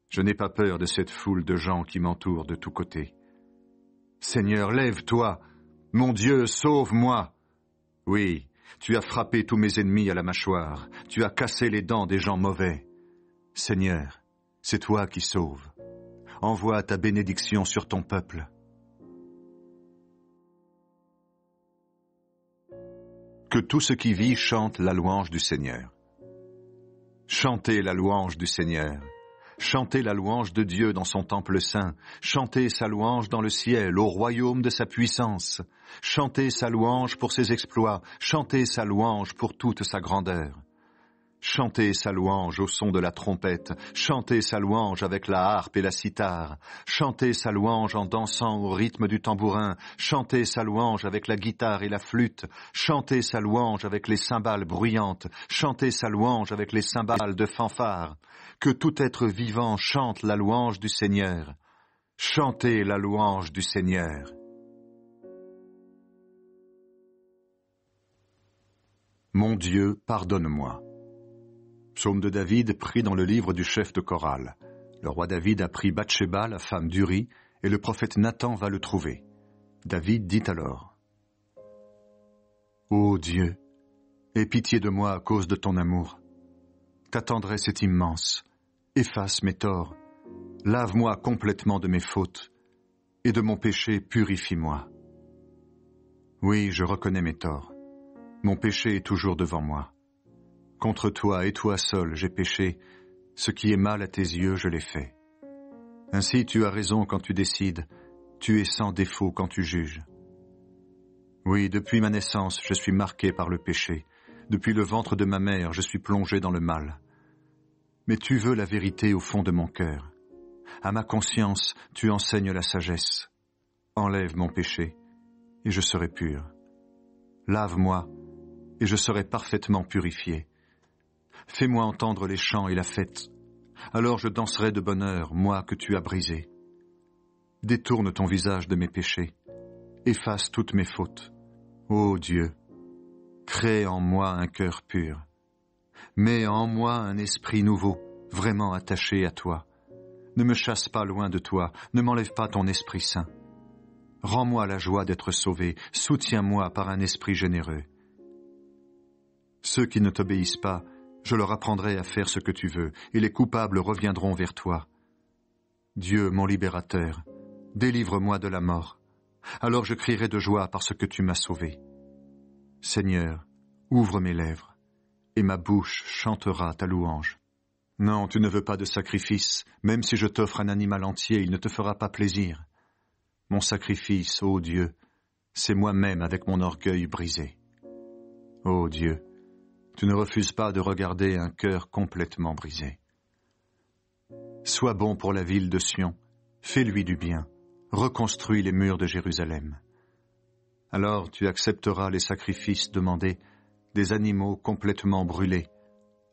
[SPEAKER 1] Je n'ai pas peur de cette foule de gens qui m'entourent de tous côtés. Seigneur, lève-toi. Mon Dieu, sauve-moi. Oui, tu as frappé tous mes ennemis à la mâchoire. Tu as cassé les dents des gens mauvais. Seigneur, c'est toi qui sauves. Envoie ta bénédiction sur ton peuple. Que tout ce qui vit chante la louange du Seigneur. Chantez la louange du Seigneur. Chantez la louange de Dieu dans son temple saint. Chantez sa louange dans le ciel, au royaume de sa puissance. Chantez sa louange pour ses exploits. Chantez sa louange pour toute sa grandeur. Chantez sa louange au son de la trompette. Chantez sa louange avec la harpe et la cithare. Chantez sa louange en dansant au rythme du tambourin. Chantez sa louange avec la guitare et la flûte. Chantez sa louange avec les cymbales bruyantes. Chantez sa louange avec les cymbales de fanfare. Que tout être vivant chante la louange du Seigneur. Chantez la louange du Seigneur. Mon Dieu, pardonne-moi. Psaume de David pris dans le livre du chef de chorale. Le roi David a pris Bathsheba, la femme d'Uri, et le prophète Nathan va le trouver. David dit alors, « Ô Dieu, aie pitié de moi à cause de ton amour. Ta tendresse est immense. Efface mes torts. Lave-moi complètement de mes fautes. Et de mon péché, purifie-moi. Oui, je reconnais mes torts. Mon péché est toujours devant moi. Contre toi et toi seul j'ai péché. Ce qui est mal à tes yeux, je l'ai fait. Ainsi tu as raison quand tu décides. Tu es sans défaut quand tu juges. Oui, depuis ma naissance, je suis marqué par le péché. Depuis le ventre de ma mère, je suis plongé dans le mal. Mais tu veux la vérité au fond de mon cœur. À ma conscience, tu enseignes la sagesse. Enlève mon péché, et je serai pur. Lave-moi, et je serai parfaitement purifié. Fais-moi entendre les chants et la fête. Alors je danserai de bonheur, moi que tu as brisé. Détourne ton visage de mes péchés. Efface toutes mes fautes. Ô Dieu, crée en moi un cœur pur. Mets en moi un esprit nouveau, vraiment attaché à toi. Ne me chasse pas loin de toi, ne m'enlève pas ton Esprit Saint. Rends-moi la joie d'être sauvé, soutiens-moi par un esprit généreux. Ceux qui ne t'obéissent pas, je leur apprendrai à faire ce que tu veux, et les coupables reviendront vers toi. Dieu, mon libérateur, délivre-moi de la mort. Alors je crierai de joie parce que tu m'as sauvé. Seigneur, ouvre mes lèvres, et ma bouche chantera ta louange. Non, tu ne veux pas de sacrifice, même si je t'offre un animal entier, il ne te fera pas plaisir. Mon sacrifice, ô Dieu, c'est moi-même avec mon orgueil brisé. Ô Dieu, tu ne refuses pas de regarder un cœur complètement brisé. Sois bon pour la ville de Sion, fais-lui du bien, reconstruis les murs de Jérusalem. Alors tu accepteras les sacrifices demandés, des animaux complètement brûlés.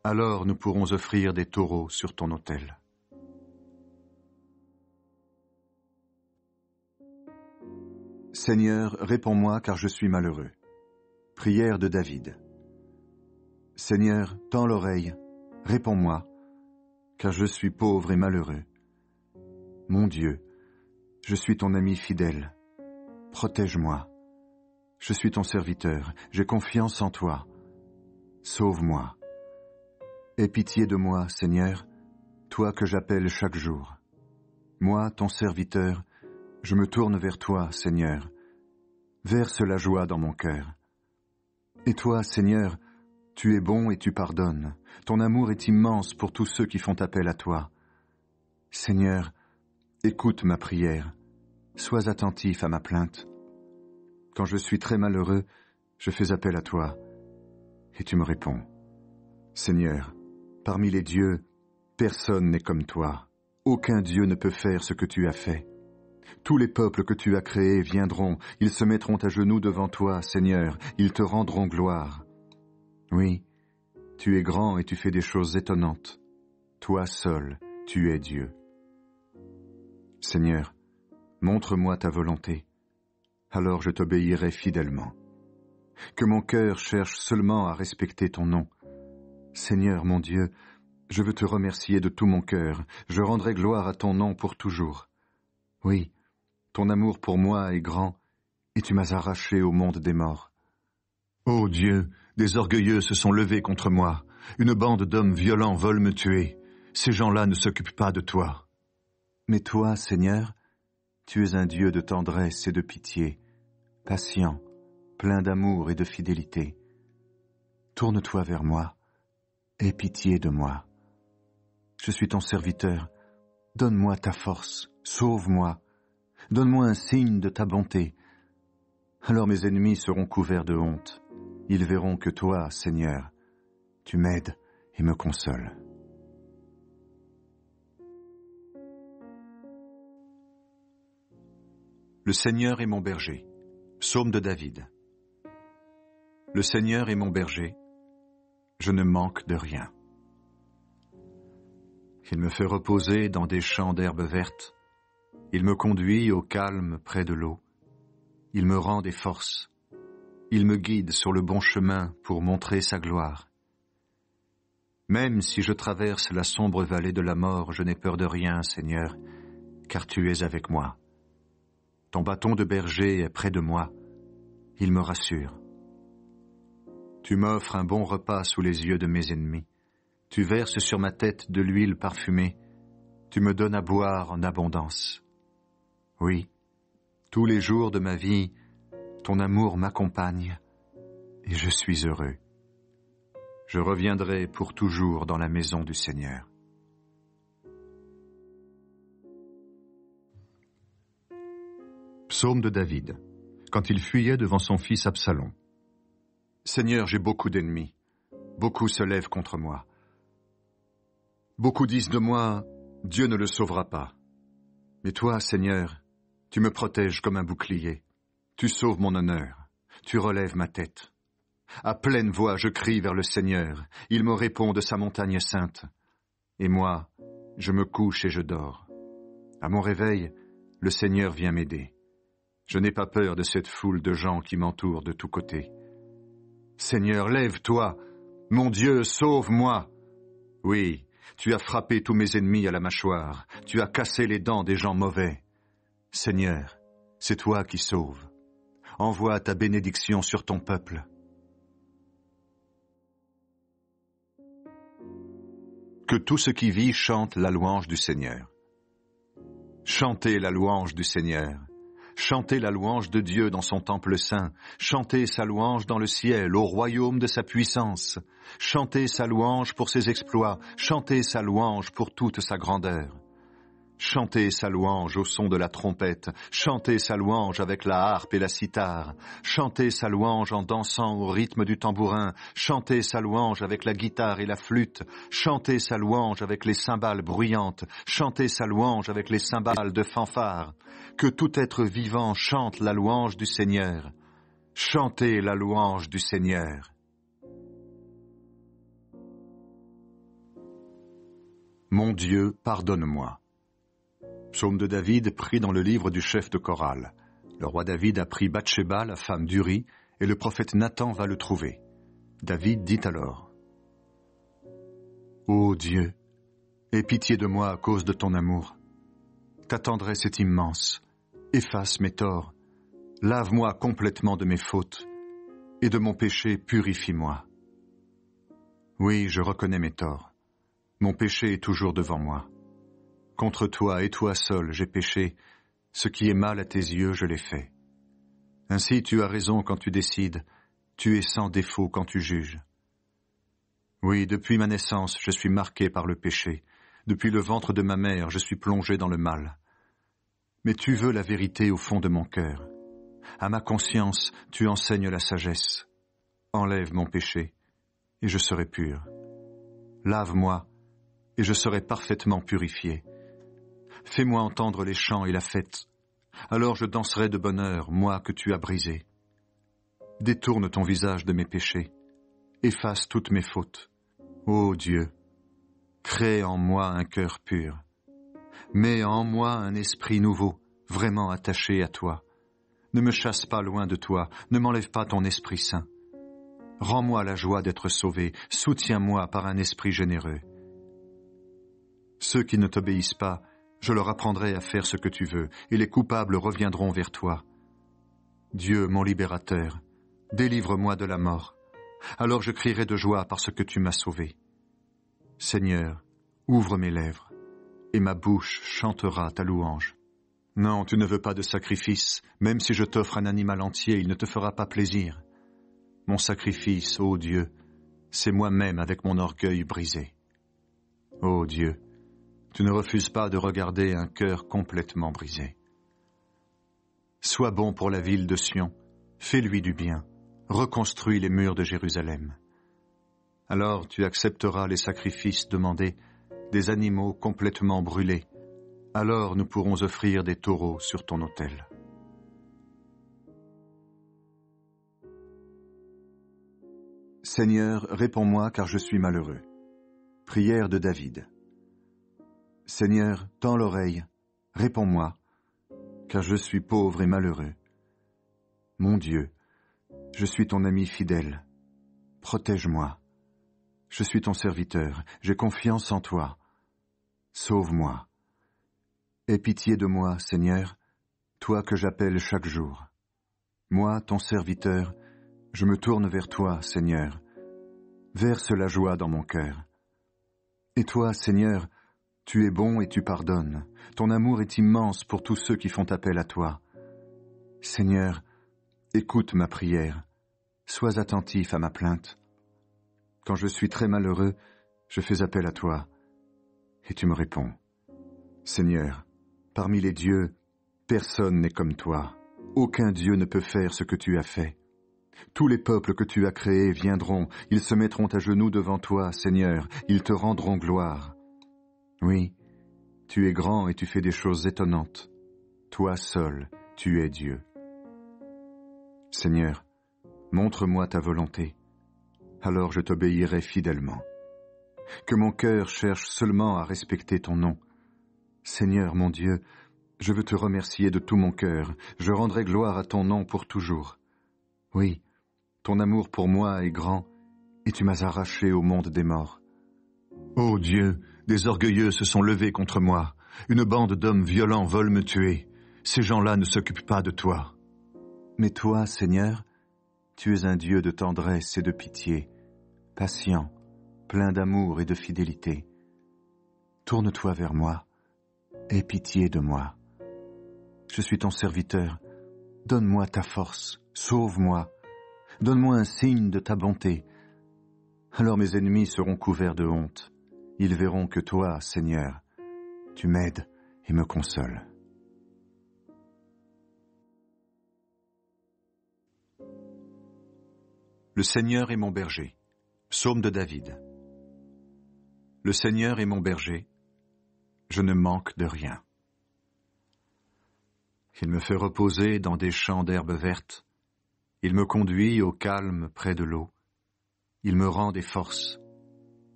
[SPEAKER 1] Alors nous pourrons offrir des taureaux sur ton autel. Seigneur, réponds-moi car je suis malheureux. Prière de David. Seigneur, tends l'oreille, réponds-moi, car je suis pauvre et malheureux. Mon Dieu, je suis ton ami fidèle. Protège-moi. Je suis ton serviteur, j'ai confiance en toi. Sauve-moi. Aie pitié de moi, Seigneur, toi que j'appelle chaque jour. Moi, ton serviteur, je me tourne vers toi, Seigneur. Verse la joie dans mon cœur. Et toi, Seigneur, tu es bon et tu pardonnes. Ton amour est immense pour tous ceux qui font appel à toi. Seigneur, écoute ma prière. Sois attentif à ma plainte. Quand je suis très malheureux, je fais appel à toi, et tu me réponds. Seigneur, parmi les dieux, personne n'est comme toi. Aucun Dieu ne peut faire ce que tu as fait. Tous les peuples que tu as créés viendront, ils se mettront à genoux devant toi, Seigneur, ils te rendront gloire. Oui, tu es grand et tu fais des choses étonnantes. Toi seul, tu es Dieu. Seigneur, montre-moi ta volonté, alors je t'obéirai fidèlement. Que mon cœur cherche seulement à respecter ton nom. Seigneur mon Dieu, je veux te remercier de tout mon cœur, je rendrai gloire à ton nom pour toujours. Oui, ton amour pour moi est grand, et tu m'as arraché au monde des morts. Ô Dieu, des orgueilleux se sont levés contre moi, une bande d'hommes violents veulent me tuer, ces gens-là ne s'occupent pas de toi. Mais toi, Seigneur, tu es un Dieu de tendresse et de pitié, patient, plein d'amour et de fidélité. Tourne-toi vers moi, aie pitié de moi. Je suis ton serviteur, donne-moi ta force, sauve-moi, donne-moi un signe de ta bonté. Alors mes ennemis seront couverts de honte. Ils verront que toi, Seigneur, tu m'aides et me consoles. Le Seigneur est mon berger. Psaume de David. Le Seigneur est mon berger. Je ne manque de rien. Il me fait reposer dans des champs d'herbes vertes. Il me conduit au calme près de l'eau. Il me rend des forces. Il me guide sur le bon chemin pour montrer sa gloire. Même si je traverse la sombre vallée de la mort, je n'ai peur de rien, Seigneur, car tu es avec moi. Ton bâton de berger est près de moi. Il me rassure. Tu m'offres un bon repas sous les yeux de mes ennemis. Tu verses sur ma tête de l'huile parfumée. Tu me donnes à boire en abondance. Oui, tous les jours de ma vie, ton amour m'accompagne et je suis heureux. Je reviendrai pour toujours dans la maison du Seigneur. Psaume de David. quand il fuyait devant son fils Absalom. Seigneur, j'ai beaucoup d'ennemis. Beaucoup se lèvent contre moi. Beaucoup disent de moi, Dieu ne le sauvera pas. Mais toi, Seigneur, tu me protèges comme un bouclier. Tu sauves mon honneur. Tu relèves ma tête. À pleine voix, je crie vers le Seigneur. Il me répond de sa montagne sainte. Et moi, je me couche et je dors. À mon réveil, le Seigneur vient m'aider. Je n'ai pas peur de cette foule de gens qui m'entourent de tous côtés. Seigneur, lève-toi. Mon Dieu, sauve-moi. Oui, tu as frappé tous mes ennemis à la mâchoire. Tu as cassé les dents des gens mauvais. Seigneur, c'est toi qui sauves. Envoie ta bénédiction sur ton peuple. Que tout ce qui vit chante la louange du Seigneur. Chantez la louange du Seigneur. Chantez la louange de Dieu dans son temple saint. Chantez sa louange dans le ciel, au royaume de sa puissance. Chantez sa louange pour ses exploits. Chantez sa louange pour toute sa grandeur. Chantez sa louange au son de la trompette. Chantez sa louange avec la harpe et la cithare. Chantez sa louange en dansant au rythme du tambourin. Chantez sa louange avec la guitare et la flûte. Chantez sa louange avec les cymbales bruyantes. Chantez sa louange avec les cymbales de fanfare. Que tout être vivant chante la louange du Seigneur. Chantez la louange du Seigneur. Mon Dieu, pardonne-moi. Psaume de David pris dans le livre du chef de chorale. Le roi David a pris Bathsheba, la femme d'Uri, et le prophète Nathan va le trouver. David dit alors, « Ô Dieu, aie pitié de moi à cause de ton amour. Ta tendresse est immense. Efface mes torts. Lave-moi complètement de mes fautes, et de mon péché purifie-moi. Oui, je reconnais mes torts. Mon péché est toujours devant moi. Contre toi et toi seul j'ai péché, ce qui est mal à tes yeux je l'ai fait. Ainsi tu as raison quand tu décides, tu es sans défaut quand tu juges. Oui, depuis ma naissance je suis marqué par le péché, depuis le ventre de ma mère je suis plongé dans le mal. Mais tu veux la vérité au fond de mon cœur. À ma conscience tu enseignes la sagesse. Enlève mon péché, et je serai pur. Lave-moi, et je serai parfaitement purifié. Fais-moi entendre les chants et la fête. Alors je danserai de bonheur, moi que tu as brisé. Détourne ton visage de mes péchés. Efface toutes mes fautes. Ô Dieu, crée en moi un cœur pur. Mets en moi un esprit nouveau, vraiment attaché à toi. Ne me chasse pas loin de toi, ne m'enlève pas ton Esprit Saint. Rends-moi la joie d'être sauvé, soutiens-moi par un esprit généreux. Ceux qui ne t'obéissent pas, je leur apprendrai à faire ce que tu veux, et les coupables reviendront vers toi. Dieu, mon libérateur, délivre-moi de la mort. Alors je crierai de joie parce que tu m'as sauvé. Seigneur, ouvre mes lèvres, et ma bouche chantera ta louange. Non, tu ne veux pas de sacrifice, même si je t'offre un animal entier, il ne te fera pas plaisir. Mon sacrifice, ô Dieu, c'est moi-même avec mon orgueil brisé. Ô Dieu, tu ne refuses pas de regarder un cœur complètement brisé. Sois bon pour la ville de Sion, fais-lui du bien, reconstruis les murs de Jérusalem. Alors tu accepteras les sacrifices demandés, des animaux complètement brûlés. Alors nous pourrons offrir des taureaux sur ton autel. Seigneur, réponds-moi car je suis malheureux. Prière de David. Seigneur, tends l'oreille, réponds-moi, car je suis pauvre et malheureux. Mon Dieu, je suis ton ami fidèle. Protège-moi. Je suis ton serviteur, j'ai confiance en toi. Sauve-moi. Aie pitié de moi, Seigneur, toi que j'appelle chaque jour. Moi, ton serviteur, je me tourne vers toi, Seigneur. Verse la joie dans mon cœur. Et toi, Seigneur, tu es bon et tu pardonnes. Ton amour est immense pour tous ceux qui font appel à toi. Seigneur, écoute ma prière. Sois attentif à ma plainte. Quand je suis très malheureux, je fais appel à toi, et tu me réponds. Seigneur, parmi les dieux, personne n'est comme toi. Aucun Dieu ne peut faire ce que tu as fait. Tous les peuples que tu as créés viendront, ils se mettront à genoux devant toi, Seigneur, ils te rendront gloire. Oui, tu es grand et tu fais des choses étonnantes. Toi seul, tu es Dieu. Seigneur, montre-moi ta volonté, alors je t'obéirai fidèlement. Que mon cœur cherche seulement à respecter ton nom. Seigneur mon Dieu, je veux te remercier de tout mon cœur, je rendrai gloire à ton nom pour toujours. Oui, ton amour pour moi est grand, et tu m'as arraché au monde des morts. Ô Dieu, des orgueilleux se sont levés contre moi, une bande d'hommes violents veulent me tuer, ces gens-là ne s'occupent pas de toi. Mais toi, Seigneur, tu es un Dieu de tendresse et de pitié, patient, plein d'amour et de fidélité. Tourne-toi vers moi, aie pitié de moi. Je suis ton serviteur, donne-moi ta force, sauve-moi, donne-moi un signe de ta bonté. Alors mes ennemis seront couverts de honte. Ils verront que toi, Seigneur, tu m'aides et me consoles. Le Seigneur est mon berger. Psaume de David. Le Seigneur est mon berger. Je ne manque de rien. Il me fait reposer dans des champs d'herbes vertes. Il me conduit au calme près de l'eau. Il me rend des forces.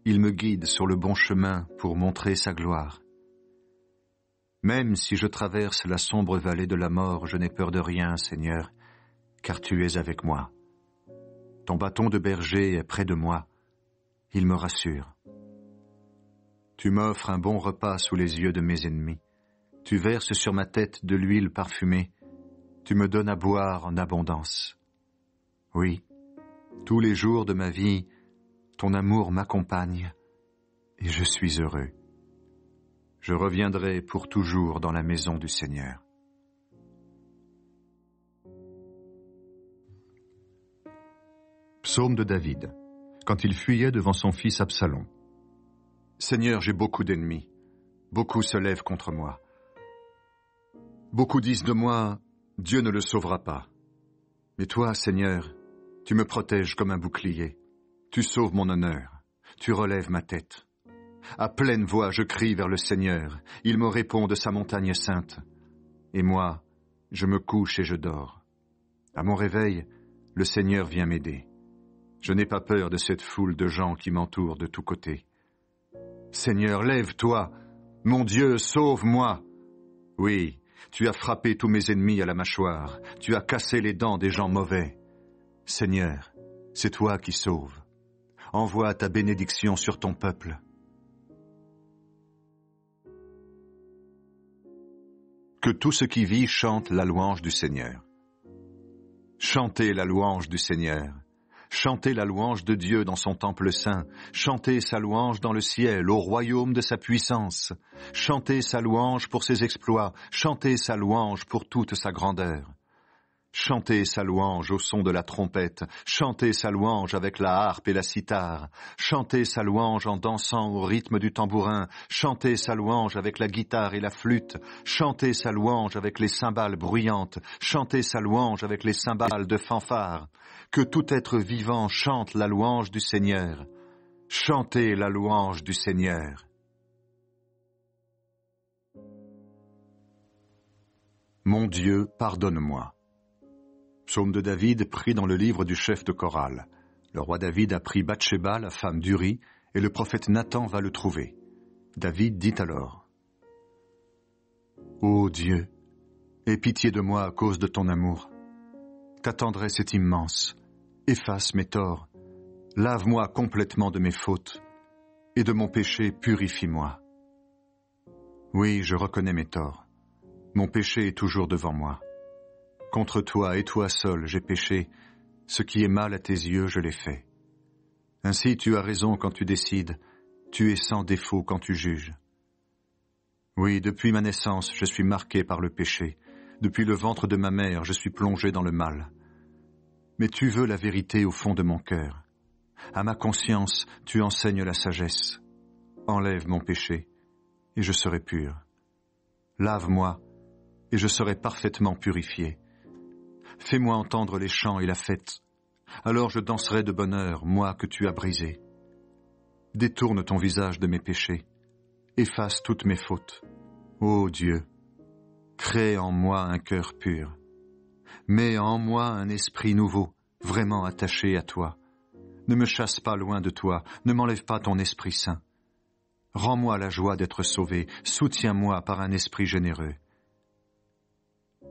[SPEAKER 1] Il me guide sur le bon chemin pour montrer sa gloire. Même si je traverse la sombre vallée de la mort, je n'ai peur de rien, Seigneur, car tu es avec moi. Ton bâton de berger est près de moi. Il me rassure. Tu m'offres un bon repas sous les yeux de mes ennemis. Tu verses sur ma tête de l'huile parfumée. Tu me donnes à boire en abondance. Oui, tous les jours de ma vie, ton amour m'accompagne et je suis heureux. Je reviendrai pour toujours dans la maison du Seigneur. Psaume de David, quand il fuyait devant son fils Absalom. Seigneur, j'ai beaucoup d'ennemis. Beaucoup se lèvent contre moi. Beaucoup disent de moi, Dieu ne le sauvera pas. Mais toi, Seigneur, tu me protèges comme un bouclier. Tu sauves mon honneur. Tu relèves ma tête. À pleine voix, je crie vers le Seigneur. Il me répond de sa montagne sainte. Et moi, je me couche et je dors. À mon réveil, le Seigneur vient m'aider. Je n'ai pas peur de cette foule de gens qui m'entourent de tous côtés. Seigneur, lève-toi. Mon Dieu, sauve-moi. Oui, tu as frappé tous mes ennemis à la mâchoire. Tu as cassé les dents des gens mauvais. Seigneur, c'est toi qui sauves. Envoie ta bénédiction sur ton peuple. Que tout ce qui vit chante la louange du Seigneur. Chantez la louange du Seigneur. Chantez la louange de Dieu dans son temple saint. Chantez sa louange dans le ciel, au royaume de sa puissance. Chantez sa louange pour ses exploits. Chantez sa louange pour toute sa grandeur. Chantez sa louange au son de la trompette. Chantez sa louange avec la harpe et la cithare. Chantez sa louange en dansant au rythme du tambourin. Chantez sa louange avec la guitare et la flûte. Chantez sa louange avec les cymbales bruyantes. Chantez sa louange avec les cymbales de fanfare. Que tout être vivant chante la louange du Seigneur. Chantez la louange du Seigneur. Mon Dieu, pardonne-moi. Psaume de David pris dans le livre du chef de chorale. Le roi David a pris Bathsheba, la femme d'Uri, et le prophète Nathan va le trouver. David dit alors, « Ô Dieu, aie pitié de moi à cause de ton amour. Ta tendresse est immense. Efface mes torts. Lave-moi complètement de mes fautes, et de mon péché purifie-moi. Oui, je reconnais mes torts. Mon péché est toujours devant moi. Contre toi et toi seul j'ai péché. Ce qui est mal à tes yeux, je l'ai fait. Ainsi tu as raison quand tu décides. Tu es sans défaut quand tu juges. Oui, depuis ma naissance, je suis marqué par le péché. Depuis le ventre de ma mère, je suis plongé dans le mal. Mais tu veux la vérité au fond de mon cœur. À ma conscience, tu enseignes la sagesse. Enlève mon péché, et je serai pur. Lave-moi, et je serai parfaitement purifié. fais-moi entendre les chants et la fête. Alors je danserai de bonheur, moi que tu as brisé. Détourne ton visage de mes péchés, efface toutes mes fautes. Ô Dieu, crée en moi un cœur pur. Mets en moi un esprit nouveau, vraiment attaché à toi. Ne me chasse pas loin de toi, ne m'enlève pas ton Esprit Saint. Rends-moi la joie d'être sauvé, soutiens-moi par un esprit généreux.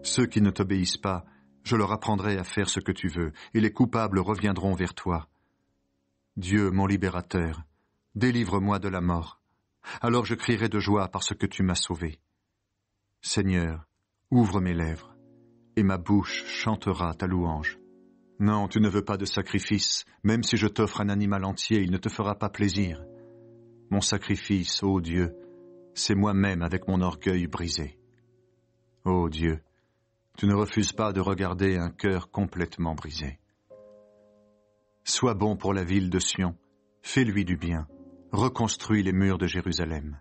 [SPEAKER 1] Ceux qui ne t'obéissent pas, je leur apprendrai à faire ce que tu veux, et les coupables reviendront vers toi. Dieu, mon libérateur, délivre-moi de la mort. Alors je crierai de joie parce que tu m'as sauvé. Seigneur, ouvre mes lèvres, et ma bouche chantera ta louange. Non, tu ne veux pas de sacrifice, même si je t'offre un animal entier, il ne te fera pas plaisir. Mon sacrifice, ô Dieu, c'est moi-même avec mon orgueil brisé. Ô Dieu, tu ne refuses pas de regarder un cœur complètement brisé. Sois bon pour la ville de Sion, fais-lui du bien, reconstruis les murs de Jérusalem.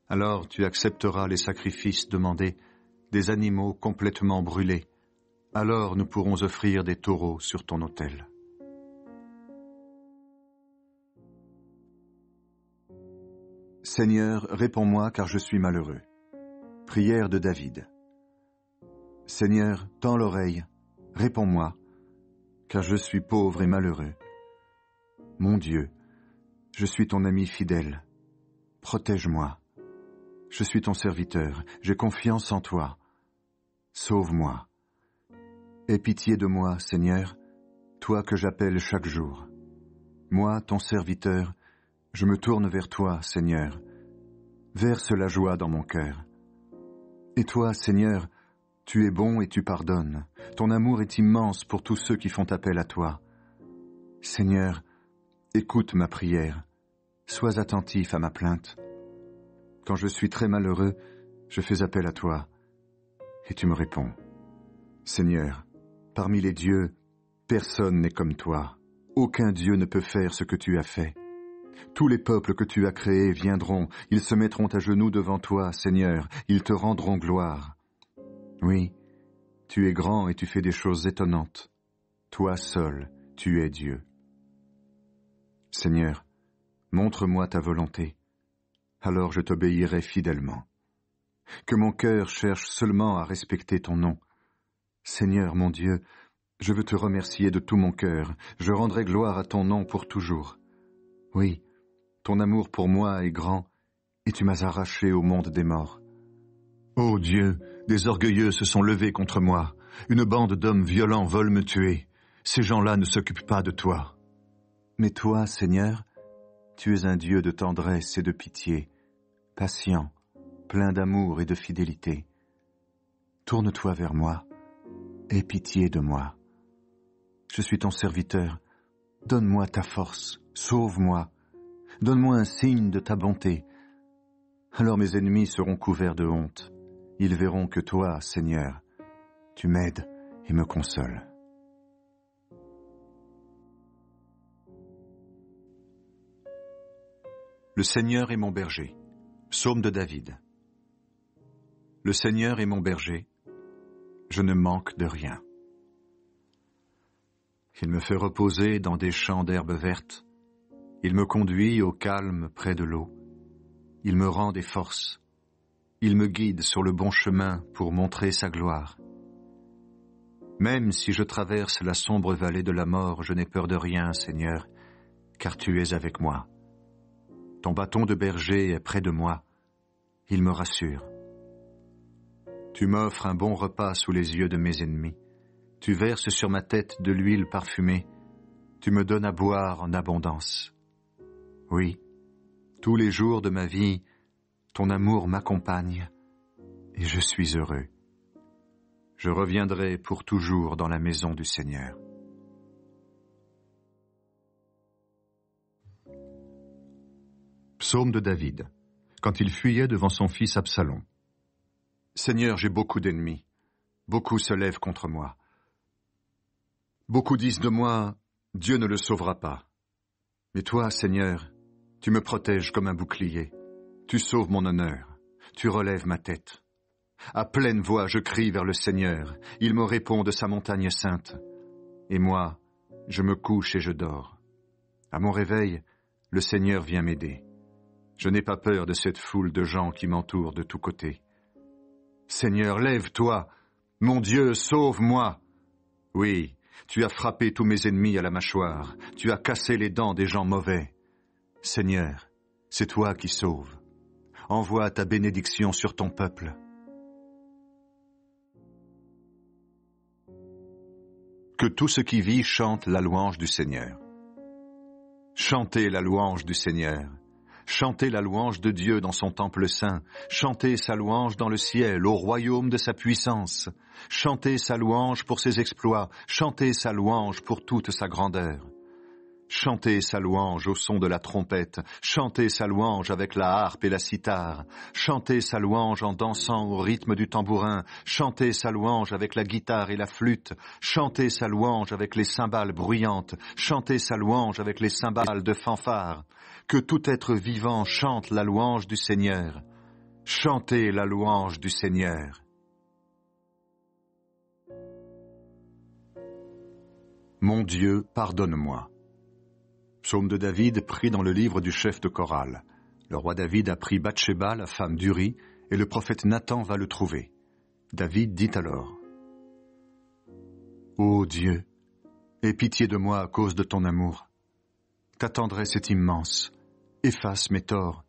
[SPEAKER 1] Alors tu accepteras les sacrifices demandés, des animaux complètement brûlés. Alors nous pourrons offrir des taureaux sur ton autel. Seigneur, réponds-moi car je suis malheureux. Prière de David. Seigneur, tends l'oreille, réponds-moi, car je suis pauvre et malheureux. Mon Dieu, je suis ton ami fidèle. Protège-moi. Je suis ton serviteur, j'ai confiance en toi. Sauve-moi. Aie pitié de moi, Seigneur, toi que j'appelle chaque jour. Moi, ton serviteur, je me tourne vers toi, Seigneur. Verse la joie dans mon cœur. Et toi, Seigneur, tu es bon et tu pardonnes. Ton amour est immense pour tous ceux qui font appel à toi. Seigneur, écoute ma prière. Sois attentif à ma plainte. Quand je suis très malheureux, je fais appel à toi, et tu me réponds. Seigneur, parmi les dieux, personne n'est comme toi. Aucun Dieu ne peut faire ce que tu as fait. Tous les peuples que tu as créés viendront, ils se mettront à genoux devant toi, Seigneur, ils te rendront gloire. Oui, tu es grand et tu fais des choses étonnantes. Toi seul, tu es Dieu. Seigneur, montre-moi ta volonté, alors je t'obéirai fidèlement. Que mon cœur cherche seulement à respecter ton nom. Seigneur mon Dieu, je veux te remercier de tout mon cœur, je rendrai gloire à ton nom pour toujours. Oui, ton amour pour moi est grand, et tu m'as arraché au monde des morts. Ô Dieu, des orgueilleux se sont levés contre moi, une bande d'hommes violents veulent me tuer, ces gens-là ne s'occupent pas de toi. Mais toi, Seigneur, tu es un Dieu de tendresse et de pitié, patient, plein d'amour et de fidélité. Tourne-toi vers moi, aie pitié de moi. Je suis ton serviteur, donne-moi ta force, sauve-moi, donne-moi un signe de ta bonté. Alors mes ennemis seront couverts de honte. Ils verront que toi, Seigneur, tu m'aides et me consoles. Le Seigneur est mon berger. Psaume de David. Le Seigneur est mon berger. Je ne manque de rien. Il me fait reposer dans des champs d'herbes vertes. Il me conduit au calme près de l'eau. Il me rend des forces. Il me guide sur le bon chemin pour montrer sa gloire. Même si je traverse la sombre vallée de la mort, je n'ai peur de rien, Seigneur, car tu es avec moi. Ton bâton de berger est près de moi. Il me rassure. Tu m'offres un bon repas sous les yeux de mes ennemis. Tu verses sur ma tête de l'huile parfumée. Tu me donnes à boire en abondance. Oui, tous les jours de ma vie, ton amour m'accompagne et je suis heureux. Je reviendrai pour toujours dans la maison du Seigneur. Psaume de David, quand il fuyait devant son fils Absalom. Seigneur, j'ai beaucoup d'ennemis. Beaucoup se lèvent contre moi. Beaucoup disent de moi, Dieu ne le sauvera pas. Mais toi, Seigneur, tu me protèges comme un bouclier. Tu sauves mon honneur. Tu relèves ma tête. À pleine voix, je crie vers le Seigneur. Il me répond de sa montagne sainte. Et moi, je me couche et je dors. À mon réveil, le Seigneur vient m'aider. Je n'ai pas peur de cette foule de gens qui m'entourent de tous côtés. Seigneur, lève-toi. Mon Dieu, sauve-moi. Oui, tu as frappé tous mes ennemis à la mâchoire. Tu as cassé les dents des gens mauvais. Seigneur, c'est toi qui sauves. Envoie ta bénédiction sur ton peuple. Que tout ce qui vit chante la louange du Seigneur. Chantez la louange du Seigneur. Chantez la louange de Dieu dans son temple saint. Chantez sa louange dans le ciel, au royaume de sa puissance. Chantez sa louange pour ses exploits. Chantez sa louange pour toute sa grandeur. Chantez sa louange au son de la trompette. Chantez sa louange avec la harpe et la cithare. Chantez sa louange en dansant au rythme du tambourin. Chantez sa louange avec la guitare et la flûte. Chantez sa louange avec les cymbales bruyantes. Chantez sa louange avec les cymbales de fanfare. Que tout être vivant chante la louange du Seigneur. Chantez la louange du Seigneur. Mon Dieu, pardonne-moi. Psaume de David pris dans le livre du chef de chorale. Le roi David a pris Bathsheba, la femme d'Uri, et le prophète Nathan va le trouver. David dit alors: Ô Dieu, aie pitié de moi à cause de ton amour. Ta tendresse est immense. Efface mes torts.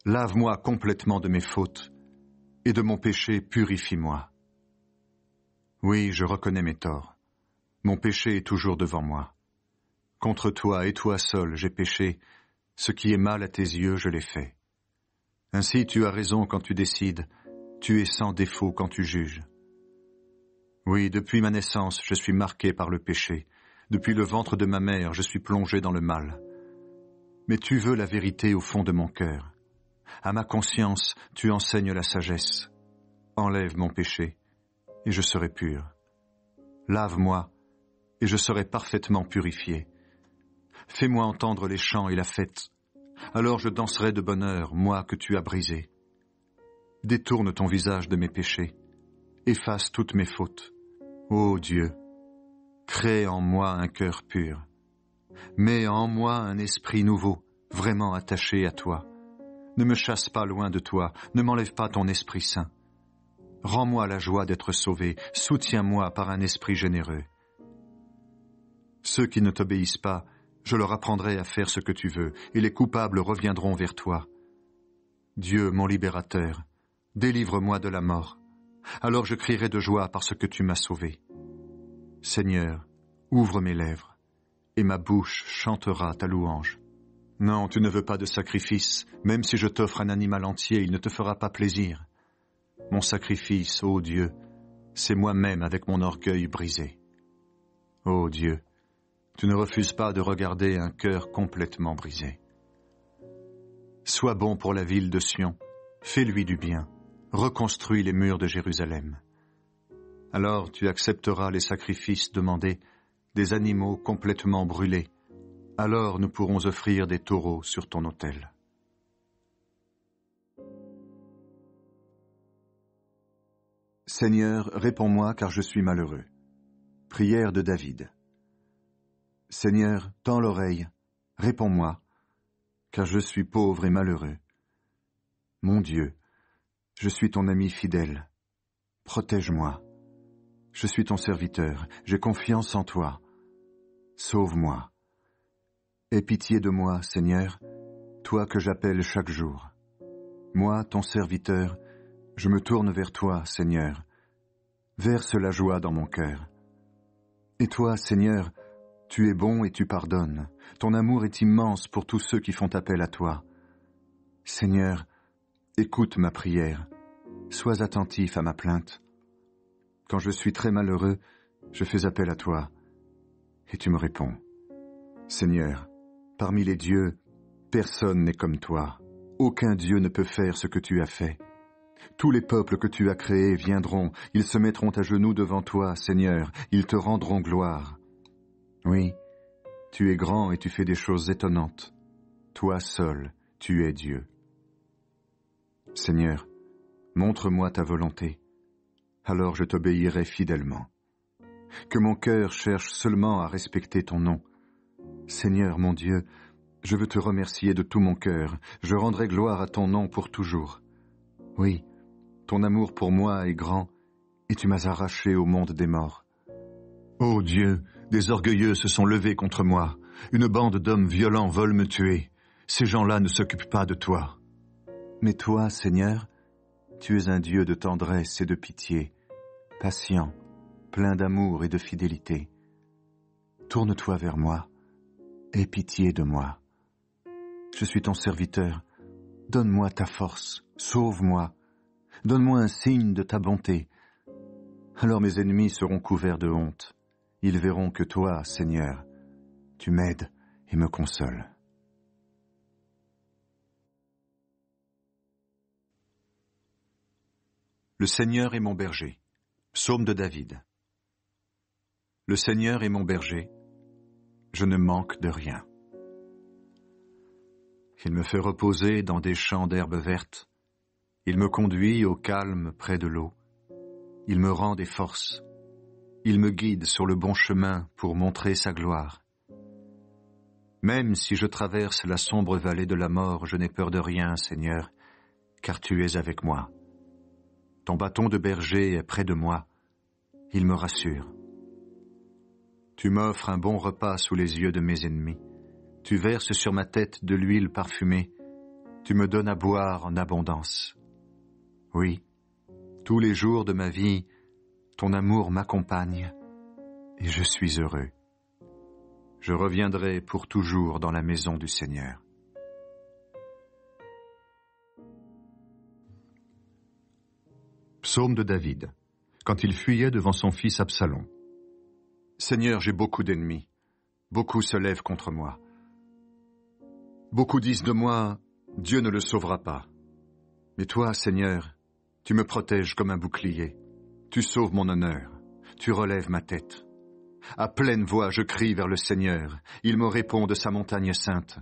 [SPEAKER 1] Lave-moi complètement de mes fautes, et de mon péché purifie-moi. Oui, je reconnais mes torts. Mon péché est toujours devant moi. Contre toi et toi seul j'ai péché, ce qui est mal à tes yeux je l'ai fait. Ainsi tu as raison quand tu décides, tu es sans défaut quand tu juges. Oui, depuis ma naissance je suis marqué par le péché, depuis le ventre de ma mère je suis plongé dans le mal. Mais tu veux la vérité au fond de mon cœur. À ma conscience tu enseignes la sagesse. Enlève mon péché, et je serai pur. Lave-moi, et je serai parfaitement purifié. Fais-moi entendre les chants et la fête. Alors je danserai de bonheur, moi que tu as brisé. Détourne ton visage de mes péchés. Efface toutes mes fautes. Ô Dieu, crée en moi un cœur pur. Mets en moi un esprit nouveau, vraiment attaché à toi. Ne me chasse pas loin de toi, ne m'enlève pas ton Esprit Saint. Rends-moi la joie d'être sauvé, soutiens-moi par un esprit généreux. Ceux qui ne t'obéissent pas, je leur apprendrai à faire ce que tu veux, et les coupables reviendront vers toi. Dieu, mon libérateur, délivre-moi de la mort. Alors je crierai de joie parce que tu m'as sauvé. Seigneur, ouvre mes lèvres, et ma bouche chantera ta louange. Non, tu ne veux pas de sacrifice, même si je t'offre un animal entier, il ne te fera pas plaisir. Mon sacrifice, ô Dieu, c'est moi-même avec mon orgueil brisé. Ô Dieu, tu ne refuses pas de regarder un cœur complètement brisé. Sois bon pour la ville de Sion, fais-lui du bien, reconstruis les murs de Jérusalem. Alors tu accepteras les sacrifices demandés, des animaux complètement brûlés. Alors nous pourrons offrir des taureaux sur ton autel. Seigneur, réponds-moi car je suis malheureux. Prière de David. Seigneur, tends l'oreille, réponds-moi, car je suis pauvre et malheureux. Mon Dieu, je suis ton ami fidèle. Protège-moi. Je suis ton serviteur, j'ai confiance en toi. Sauve-moi. Aie pitié de moi, Seigneur, toi que j'appelle chaque jour. Moi, ton serviteur, je me tourne vers toi, Seigneur. Verse la joie dans mon cœur. Et toi, Seigneur, tu es bon et tu pardonnes. Ton amour est immense pour tous ceux qui font appel à toi. Seigneur, écoute ma prière. Sois attentif à ma plainte. Quand je suis très malheureux, je fais appel à toi, et tu me réponds. Seigneur, parmi les dieux, personne n'est comme toi. Aucun Dieu ne peut faire ce que tu as fait. Tous les peuples que tu as créés viendront, ils se mettront à genoux devant toi, Seigneur, ils te rendront gloire. Oui, tu es grand et tu fais des choses étonnantes. Toi seul, tu es Dieu. Seigneur, montre-moi ta volonté. alors je t'obéirai fidèlement. Que mon cœur cherche seulement à respecter ton nom. Seigneur mon Dieu, je veux te remercier de tout mon cœur, je rendrai gloire à ton nom pour toujours. Oui, ton amour pour moi est grand, et tu m'as arraché au monde des morts. Ô Dieu, des orgueilleux se sont levés contre moi, une bande d'hommes violents veulent me tuer. Ces gens-là ne s'occupent pas de toi. Mais toi, Seigneur, tu es un Dieu de tendresse et de pitié, patient, plein d'amour et de fidélité. Tourne-toi vers moi, aie pitié de moi. Je suis ton serviteur, donne-moi ta force, sauve-moi, donne-moi un signe de ta bonté. Alors mes ennemis seront couverts de honte. Ils verront que toi, Seigneur, tu m'aides et me consoles. Le Seigneur est mon berger. Psaume de David. Le Seigneur est mon berger. Je ne manque de rien. Il me fait reposer dans des champs d'herbes vertes. Il me conduit au calme près de l'eau. Il me rend des forces. Il me guide sur le bon chemin pour montrer sa gloire. Même si je traverse la sombre vallée de la mort, je n'ai peur de rien, Seigneur, car tu es avec moi. Ton bâton de berger est près de moi. Il me rassure. Tu m'offres un bon repas sous les yeux de mes ennemis. Tu verses sur ma tête de l'huile parfumée. Tu me donnes à boire en abondance. Oui, tous les jours de ma vie, ton amour m'accompagne et je suis heureux. Je reviendrai pour toujours dans la maison du Seigneur. Psaume de David, quand il fuyait devant son fils Absalom. Seigneur, j'ai beaucoup d'ennemis. Beaucoup se lèvent contre moi. Beaucoup disent de moi, Dieu ne le sauvera pas. Mais toi, Seigneur, tu me protèges comme un bouclier. Tu sauves mon honneur. Tu relèves ma tête. À pleine voix, je crie vers le Seigneur. Il me répond de sa montagne sainte.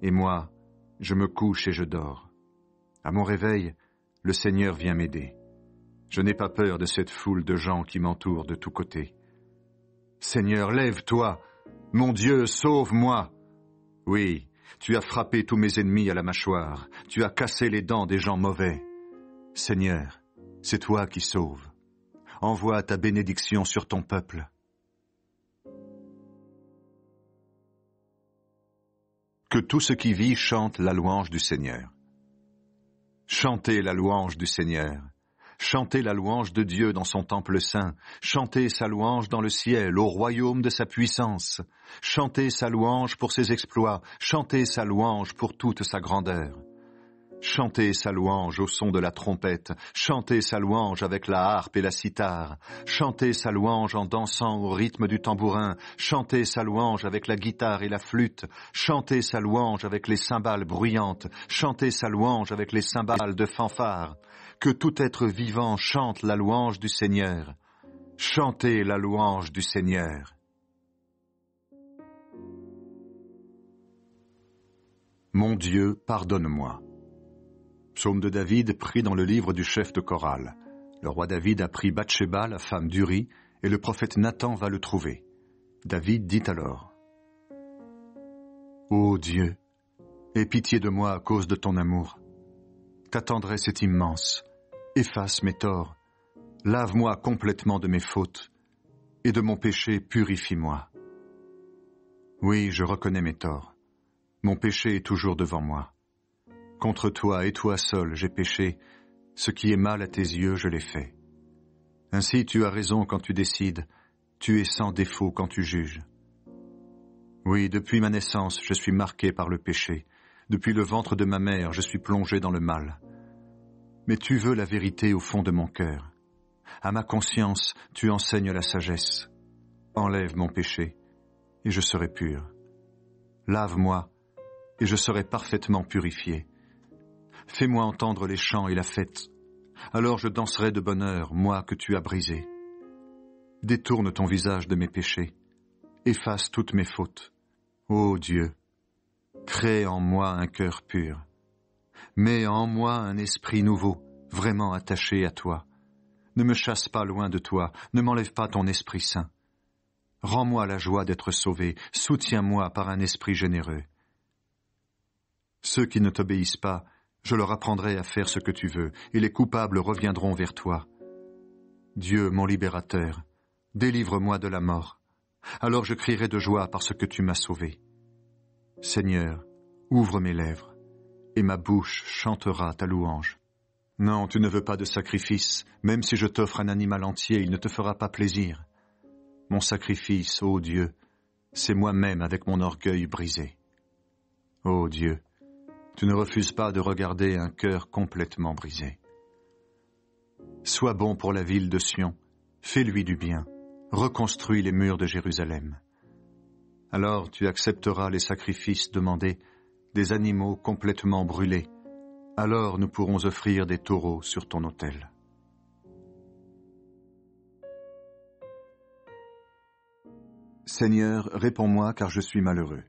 [SPEAKER 1] Et moi, je me couche et je dors. À mon réveil, le Seigneur vient m'aider. Je n'ai pas peur de cette foule de gens qui m'entourent de tous côtés. Seigneur, lève-toi. Mon Dieu, sauve-moi. Oui, tu as frappé tous mes ennemis à la mâchoire. Tu as cassé les dents des gens mauvais. Seigneur, c'est toi qui sauves. Envoie ta bénédiction sur ton peuple. Que tout ce qui vit chante la louange du Seigneur. Chantez la louange du Seigneur. Chantez la louange de Dieu dans son temple saint. Chantez sa louange dans le ciel, au royaume de sa puissance. Chantez sa louange pour ses exploits. Chantez sa louange pour toute sa grandeur. Chantez sa louange au son de la trompette. Chantez sa louange avec la harpe et la cithare. Chantez sa louange en dansant au rythme du tambourin. Chantez sa louange avec la guitare et la flûte. Chantez sa louange avec les cymbales bruyantes. Chantez sa louange avec les cymbales de fanfare. Que tout être vivant chante la louange du Seigneur. Chantez la louange du Seigneur. Mon Dieu, pardonne-moi. Psaume de David pris dans le livre du chef de chorale. Le roi David a pris Bathsheba, la femme d'Uri, et le prophète Nathan va le trouver. David dit alors, « Ô Dieu, aie pitié de moi à cause de ton amour. Ta tendresse est immense. Efface mes torts. Lave-moi complètement de mes fautes. Et de mon péché, purifie-moi. Oui, je reconnais mes torts. Mon péché est toujours devant moi. Contre toi et toi seul j'ai péché, ce qui est mal à tes yeux je l'ai fait. Ainsi tu as raison quand tu décides, tu es sans défaut quand tu juges. Oui, depuis ma naissance je suis marqué par le péché, depuis le ventre de ma mère je suis plongé dans le mal. Mais tu veux la vérité au fond de mon cœur. À ma conscience tu enseignes la sagesse. Enlève mon péché, et je serai pur. Lave-moi, et je serai parfaitement purifié. Fais-moi entendre les chants et la fête. Alors je danserai de bonheur, moi que tu as brisé. Détourne ton visage de mes péchés. Efface toutes mes fautes. Ô Dieu, crée en moi un cœur pur. Mets en moi un esprit nouveau, vraiment attaché à toi. Ne me chasse pas loin de toi, ne m'enlève pas ton Esprit Saint. Rends-moi la joie d'être sauvé, soutiens-moi par un esprit généreux. Ceux qui ne t'obéissent pas, je leur apprendrai à faire ce que tu veux, et les coupables reviendront vers toi. Dieu, mon libérateur, délivre-moi de la mort. Alors je crierai de joie parce que tu m'as sauvé. Seigneur, ouvre mes lèvres, et ma bouche chantera ta louange. Non, tu ne veux pas de sacrifice, même si je t'offre un animal entier, il ne te fera pas plaisir. Mon sacrifice, ô Dieu, c'est moi-même avec mon orgueil brisé. Ô Dieu, tu ne refuses pas de regarder un cœur complètement brisé. Sois bon pour la ville de Sion, fais-lui du bien, reconstruis les murs de Jérusalem. Alors tu accepteras les sacrifices demandés, des animaux complètement brûlés. Alors nous pourrons offrir des taureaux sur ton autel. Seigneur, réponds-moi car je suis malheureux.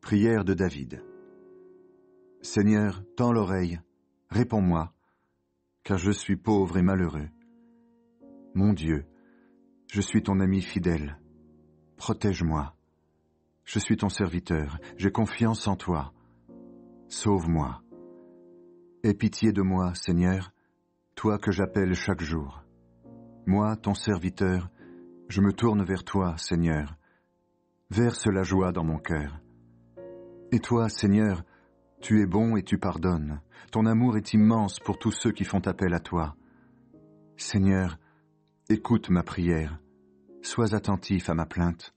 [SPEAKER 1] Prière de David. Seigneur, tends l'oreille, réponds-moi, car je suis pauvre et malheureux. Mon Dieu, je suis ton ami fidèle. Protège-moi. Je suis ton serviteur, j'ai confiance en toi. Sauve-moi. Aie pitié de moi, Seigneur, toi que j'appelle chaque jour. Moi, ton serviteur, je me tourne vers toi, Seigneur. Verse la joie dans mon cœur. Et toi, Seigneur, tu es bon et tu pardonnes. Ton amour est immense pour tous ceux qui font appel à toi. Seigneur, écoute ma prière. Sois attentif à ma plainte.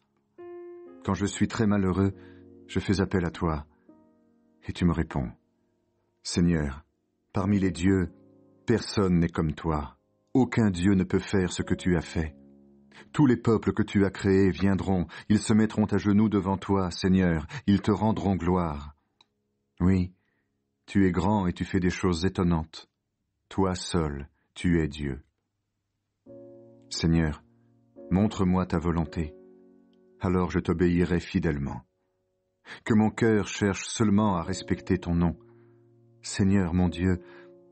[SPEAKER 1] Quand je suis très malheureux, je fais appel à toi, et tu me réponds. Seigneur, parmi les dieux, personne n'est comme toi. Aucun Dieu ne peut faire ce que tu as fait. Tous les peuples que tu as créés viendront, ils se mettront à genoux devant toi, Seigneur, ils te rendront gloire. Oui, tu es grand et tu fais des choses étonnantes. Toi seul, tu es Dieu. Seigneur, montre-moi ta volonté, alors je t'obéirai fidèlement. Que mon cœur cherche seulement à respecter ton nom. Seigneur mon Dieu,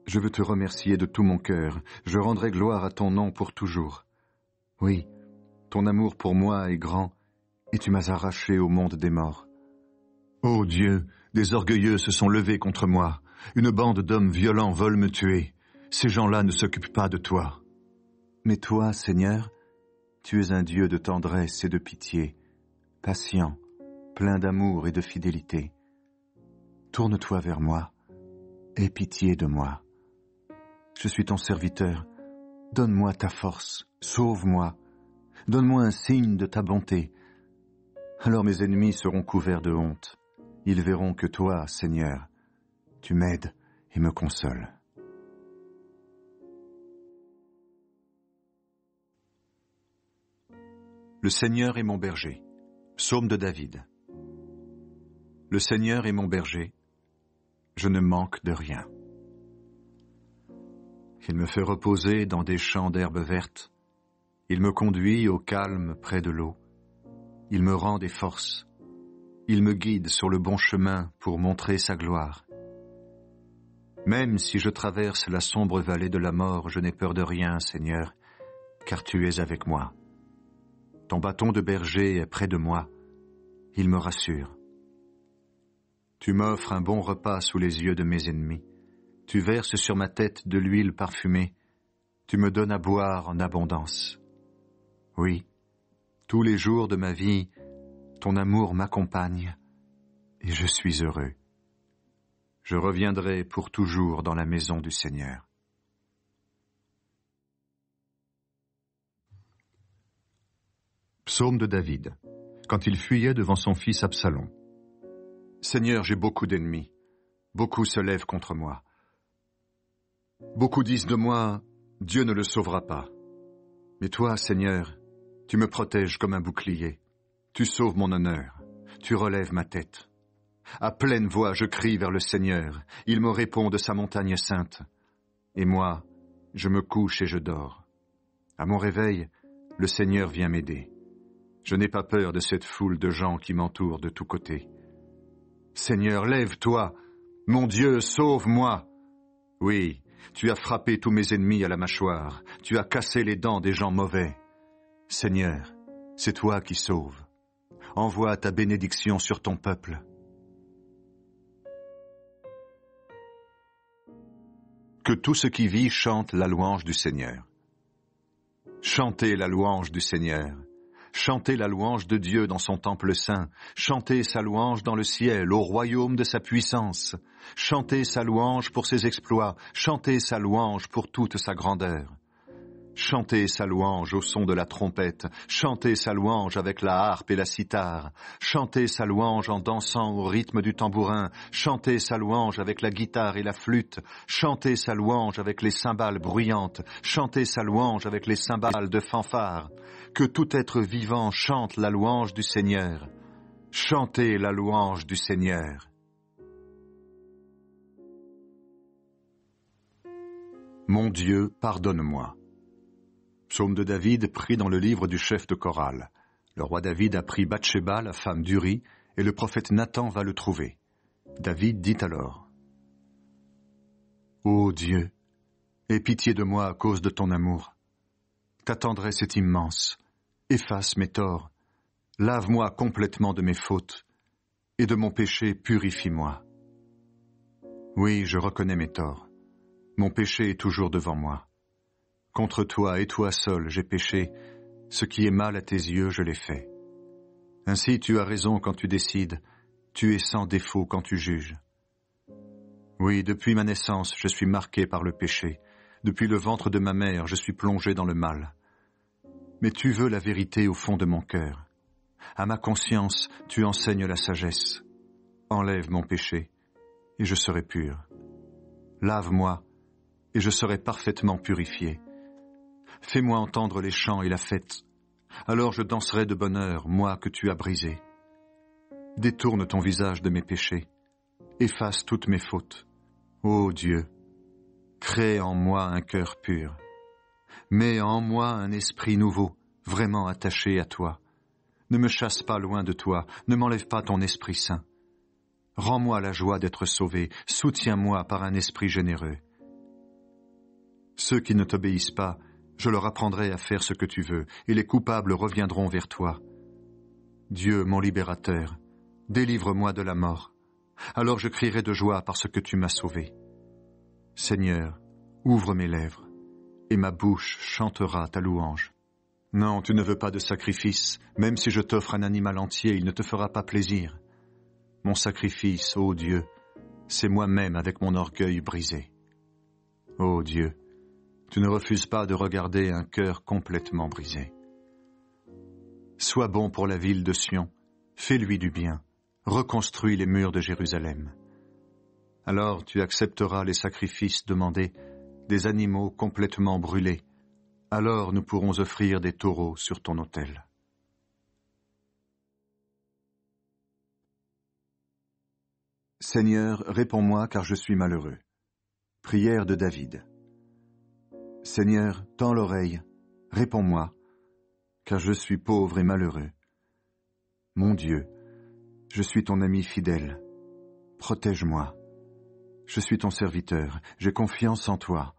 [SPEAKER 1] je veux te remercier de tout mon cœur, je rendrai gloire à ton nom pour toujours. Oui, ton amour pour moi est grand, et tu m'as arraché au monde des morts. Ô Dieu, des orgueilleux se sont levés contre moi, une bande d'hommes violents veulent me tuer. Ces gens-là ne s'occupent pas de toi. Mais toi, Seigneur, tu es un Dieu de tendresse et de pitié, patient, plein d'amour et de fidélité. Tourne-toi vers moi, aie pitié de moi. Je suis ton serviteur, donne-moi ta force, sauve-moi, donne-moi un signe de ta bonté. Alors mes ennemis seront couverts de honte. Ils verront que toi, Seigneur, tu m'aides et me consoles. Le Seigneur est mon berger. Psaume de David. Le Seigneur est mon berger. Je ne manque de rien. Il me fait reposer dans des champs d'herbes vertes. Il me conduit au calme près de l'eau. Il me rend des forces. Il me guide sur le bon chemin pour montrer sa gloire. Même si je traverse la sombre vallée de la mort, je n'ai peur de rien, Seigneur, car tu es avec moi. Ton bâton de berger est près de moi. Il me rassure. Tu m'offres un bon repas sous les yeux de mes ennemis. Tu verses sur ma tête de l'huile parfumée. Tu me donnes à boire en abondance. Oui, tous les jours de ma vie, ton amour m'accompagne et je suis heureux. Je reviendrai pour toujours dans la maison du Seigneur. Psaume de David, quand il fuyait devant son fils Absalom. Seigneur, j'ai beaucoup d'ennemis. Beaucoup se lèvent contre moi. Beaucoup disent de moi, Dieu ne le sauvera pas. Mais toi, Seigneur, tu me protèges comme un bouclier. Tu sauves mon honneur. Tu relèves ma tête. À pleine voix, je crie vers le Seigneur. Il me répond de sa montagne sainte. Et moi, je me couche et je dors. À mon réveil, le Seigneur vient m'aider. Je n'ai pas peur de cette foule de gens qui m'entourent de tous côtés. Seigneur, lève-toi. Mon Dieu, sauve-moi. Oui, Tu as frappé tous mes ennemis à la mâchoire. Tu as cassé les dents des gens mauvais. Seigneur, c'est toi qui sauves. Envoie ta bénédiction sur ton peuple. Que tout ce qui vit chante la louange du Seigneur. Chantez la louange du Seigneur. Chantez la louange de Dieu dans son temple saint. Chantez sa louange dans le ciel, au royaume de sa puissance. Chantez sa louange pour ses exploits. Chantez sa louange pour toute sa grandeur. Chantez sa louange au son de la trompette. Chantez sa louange avec la harpe et la cithare. Chantez sa louange en dansant au rythme du tambourin. Chantez sa louange avec la guitare et la flûte. Chantez sa louange avec les cymbales bruyantes. Chantez sa louange avec les cymbales de fanfare. Que tout être vivant chante la louange du Seigneur. Chantez la louange du Seigneur. Mon Dieu, pardonne-moi. Psaume de David pris dans le livre du chef de chorale. Le roi David a pris Bathsheba, la femme d'Uri, et le prophète Nathan va le trouver. David dit alors: Ô Dieu, aie pitié de moi à cause de ton amour. Ta tendresse est immense. Efface mes torts. Lave-moi complètement de mes fautes, et de mon péché purifie-moi. Oui, je reconnais mes torts. Mon péché est toujours devant moi. Contre toi et toi seul j'ai péché, ce qui est mal à tes yeux je l'ai fait. Ainsi tu as raison quand tu décides, tu es sans défaut quand tu juges. Oui, depuis ma naissance je suis marqué par le péché, depuis le ventre de ma mère je suis plongé dans le mal. Mais tu veux la vérité au fond de mon cœur. À ma conscience tu enseignes la sagesse. Enlève mon péché, et je serai pur. Lave-moi, et je serai parfaitement purifié. Fais-moi entendre les chants et la fête. Alors je danserai de bonheur, moi que tu as brisé. Détourne ton visage de mes péchés. Efface toutes mes fautes. Ô Dieu, crée en moi un cœur pur. Mets en moi un esprit nouveau, vraiment attaché à toi. Ne me chasse pas loin de toi, ne m'enlève pas ton Esprit Saint. Rends-moi la joie d'être sauvé, soutiens-moi par un esprit généreux. Ceux qui ne t'obéissent pas, je leur apprendrai à faire ce que tu veux, et les coupables reviendront vers toi. Dieu, mon libérateur, délivre-moi de la mort. Alors je crierai de joie parce que tu m'as sauvé. Seigneur, ouvre mes lèvres, et ma bouche chantera ta louange. Non, tu ne veux pas de sacrifice, même si je t'offre un animal entier, il ne te fera pas plaisir. Mon sacrifice, ô Dieu, c'est moi-même avec mon orgueil brisé. Ô Dieu, tu ne refuses pas de regarder un cœur complètement brisé. Sois bon pour la ville de Sion, fais-lui du bien, reconstruis les murs de Jérusalem. Alors tu accepteras les sacrifices demandés, des animaux complètement brûlés. Alors nous pourrons offrir des taureaux sur ton autel. Seigneur, réponds-moi car je suis malheureux. Prière de David. Seigneur, tends l'oreille, réponds-moi, car je suis pauvre et malheureux. Mon Dieu, je suis ton ami fidèle. Protège-moi. Je suis ton serviteur, j'ai confiance en toi.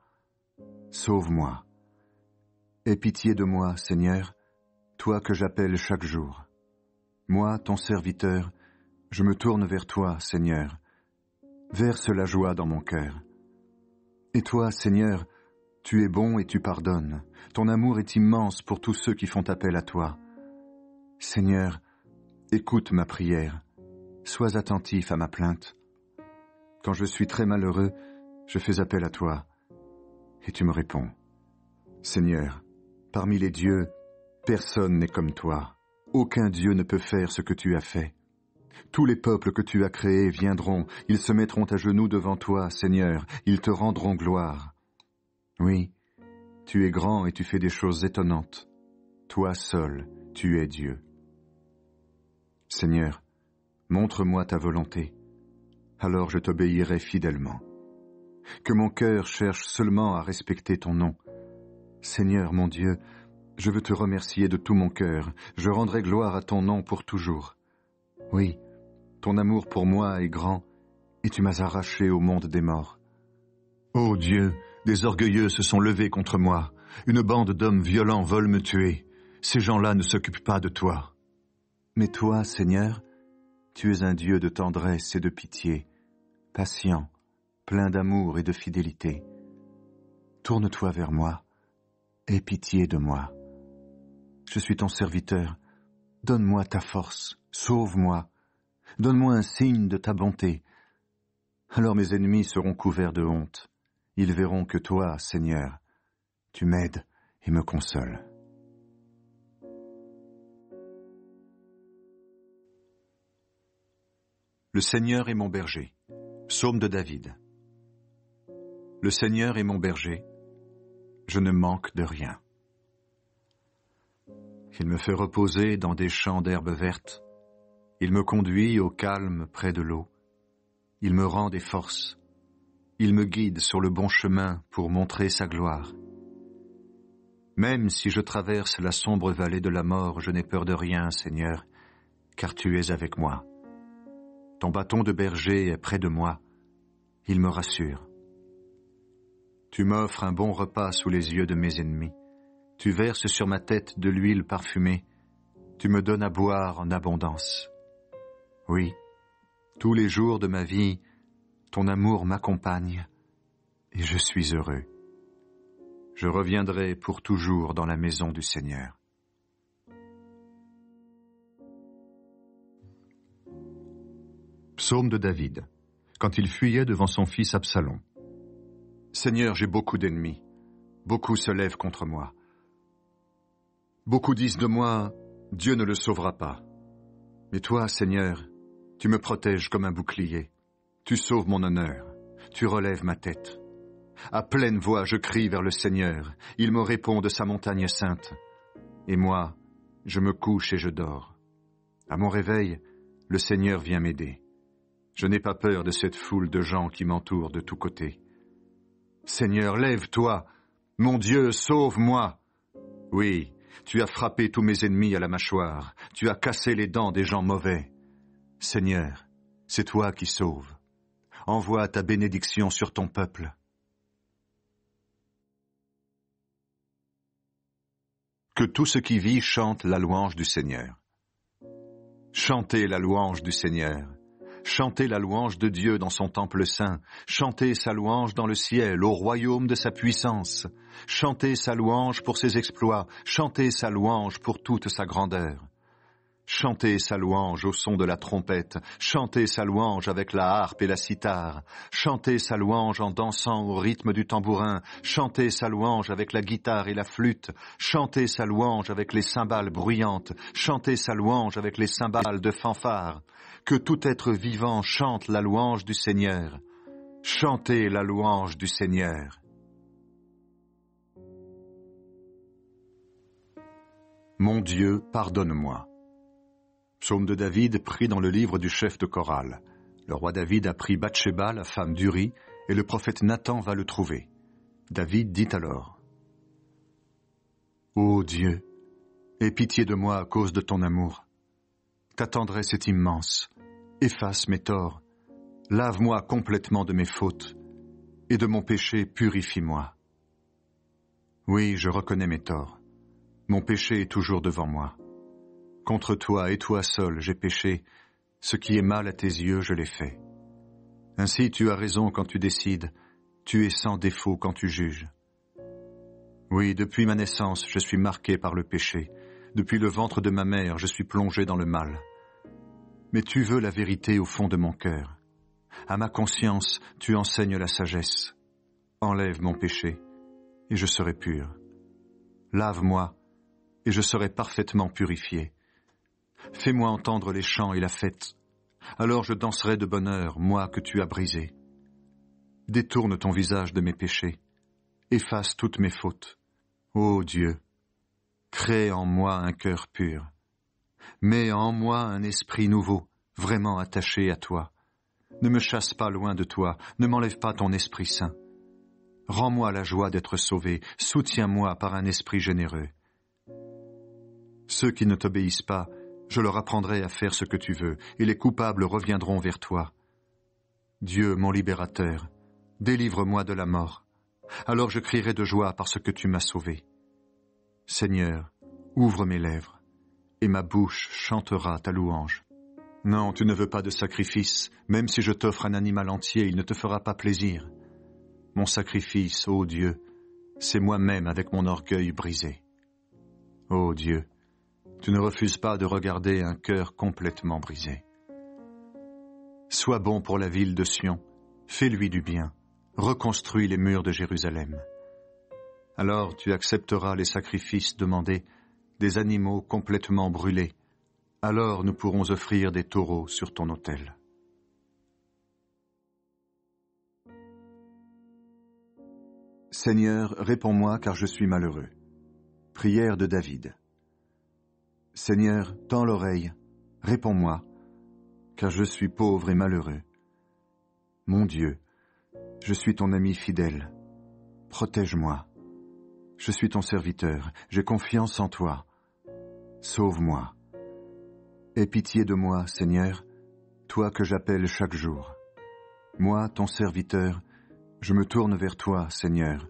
[SPEAKER 1] Sauve-moi. Aie pitié de moi, Seigneur, toi que j'appelle chaque jour. Moi, ton serviteur, je me tourne vers toi, Seigneur. Verse la joie dans mon cœur. Et toi, Seigneur, tu es bon et tu pardonnes. Ton amour est immense pour tous ceux qui font appel à toi. Seigneur, écoute ma prière. Sois attentif à ma plainte. Quand je suis très malheureux, je fais appel à toi, et tu me réponds. Seigneur, parmi les dieux, personne n'est comme toi. Aucun Dieu ne peut faire ce que tu as fait. Tous les peuples que tu as créés viendront, ils se mettront à genoux devant toi, Seigneur, ils te rendront gloire. Oui, tu es grand et tu fais des choses étonnantes. Toi seul, tu es Dieu. Seigneur, montre-moi ta volonté, alors je t'obéirai fidèlement. Que mon cœur cherche seulement à respecter ton nom. Seigneur mon Dieu, je veux te remercier de tout mon cœur, je rendrai gloire à ton nom pour toujours. Oui, ton amour pour moi est grand, et tu m'as arraché au monde des morts. Ô Dieu, Des orgueilleux se sont levés contre moi. Une bande d'hommes violents veulent me tuer. Ces gens-là ne s'occupent pas de toi. Mais toi, Seigneur, tu es un Dieu de tendresse et de pitié, patient, plein d'amour et de fidélité. Tourne-toi vers moi, aie pitié de moi. Je suis ton serviteur, donne-moi ta force, sauve-moi, donne-moi un signe de ta bonté. Alors mes ennemis seront couverts de honte. Ils verront que toi, Seigneur, tu m'aides et me consoles. Le Seigneur est mon berger. Psaume de David. Le Seigneur est mon berger. Je ne manque de rien. Il me fait reposer dans des champs d'herbes vertes. Il me conduit au calme près de l'eau. Il me rend des forces. Il me guide sur le bon chemin pour montrer sa gloire. Même si je traverse la sombre vallée de la mort, je n'ai peur de rien, Seigneur, car tu es avec moi. Ton bâton de berger est près de moi. Il me rassure. Tu m'offres un bon repas sous les yeux de mes ennemis. Tu verses sur ma tête de l'huile parfumée. Tu me donnes à boire en abondance. Oui, tous les jours de ma vie, ton amour m'accompagne et je suis heureux. Je reviendrai pour toujours dans la maison du Seigneur. Psaume de David, quand il fuyait devant son fils Absalom. Seigneur, j'ai beaucoup d'ennemis. Beaucoup se lèvent contre moi. Beaucoup disent de moi, Dieu ne le sauvera pas. Mais toi, Seigneur, tu me protèges comme un bouclier. Tu sauves mon honneur. Tu relèves ma tête. À pleine voix, je crie vers le Seigneur. Il me répond de sa montagne sainte. Et moi, je me couche et je dors. À mon réveil, le Seigneur vient m'aider. Je n'ai pas peur de cette foule de gens qui m'entourent de tous côtés. Seigneur, lève-toi. Mon Dieu, sauve-moi. Oui, tu as frappé tous mes ennemis à la mâchoire. Tu as cassé les dents des gens mauvais. Seigneur, c'est toi qui sauves. Envoie ta bénédiction sur ton peuple. Que tout ce qui vit chante la louange du Seigneur. Chantez la louange du Seigneur. Chantez la louange de Dieu dans son temple saint. Chantez sa louange dans le ciel, au royaume de sa puissance. Chantez sa louange pour ses exploits. Chantez sa louange pour toute sa grandeur. Chantez sa louange au son de la trompette. Chantez sa louange avec la harpe et la cithare. Chantez sa louange en dansant au rythme du tambourin. Chantez sa louange avec la guitare et la flûte. Chantez sa louange avec les cymbales bruyantes. Chantez sa louange avec les cymbales de fanfare. Que tout être vivant chante la louange du Seigneur. Chantez la louange du Seigneur. Mon Dieu, pardonne-moi. Psaume de David pris dans le livre du chef de chorale. Le roi David a pris Bathsheba, la femme d'Uri, et le prophète Nathan va le trouver. David dit alors, « Ô Dieu, aie pitié de moi à cause de ton amour. Ta tendresse est immense. Efface mes torts. Lave-moi complètement de mes fautes, et de mon péché purifie-moi. Oui, je reconnais mes torts. Mon péché est toujours devant moi. Contre toi et toi seul j'ai péché. Ce qui est mal à tes yeux, je l'ai fait. Ainsi tu as raison quand tu décides. Tu es sans défaut quand tu juges. Oui, depuis ma naissance, je suis marqué par le péché. Depuis le ventre de ma mère, je suis plongé dans le mal. Mais tu veux la vérité au fond de mon cœur. À ma conscience, tu enseignes la sagesse. Enlève mon péché, et je serai pur. Lave-moi, et je serai parfaitement purifié. Fais-moi entendre les chants et la fête. Alors je danserai de bonheur, moi que tu as brisé. Détourne ton visage de mes péchés. Efface toutes mes fautes. Ô Dieu, crée en moi un cœur pur. Mets en moi un esprit nouveau, vraiment attaché à toi. Ne me chasse pas loin de toi, ne m'enlève pas ton Esprit Saint. Rends-moi la joie d'être sauvé, soutiens-moi par un esprit généreux. Ceux qui ne t'obéissent pas, je leur apprendrai à faire ce que tu veux, et les coupables reviendront vers toi. Dieu, mon libérateur, délivre-moi de la mort. Alors je crierai de joie parce que tu m'as sauvé. Seigneur, ouvre mes lèvres, et ma bouche chantera ta louange. Non, tu ne veux pas de sacrifice, même si je t'offre un animal entier, il ne te fera pas plaisir. Mon sacrifice, ô Dieu, c'est moi-même avec mon orgueil brisé. Ô Dieu, tu ne refuses pas de regarder un cœur complètement brisé. Sois bon pour la ville de Sion, fais-lui du bien, reconstruis les murs de Jérusalem. Alors tu accepteras les sacrifices demandés, des animaux complètement brûlés. Alors nous pourrons offrir des taureaux sur ton autel. Seigneur, réponds-moi car je suis malheureux. Prière de David. Seigneur, tends l'oreille, réponds-moi, car je suis pauvre et malheureux. Mon Dieu, je suis ton ami fidèle. Protège-moi. Je suis ton serviteur, j'ai confiance en toi. Sauve-moi. Aie pitié de moi, Seigneur, toi que j'appelle chaque jour. Moi, ton serviteur, je me tourne vers toi, Seigneur.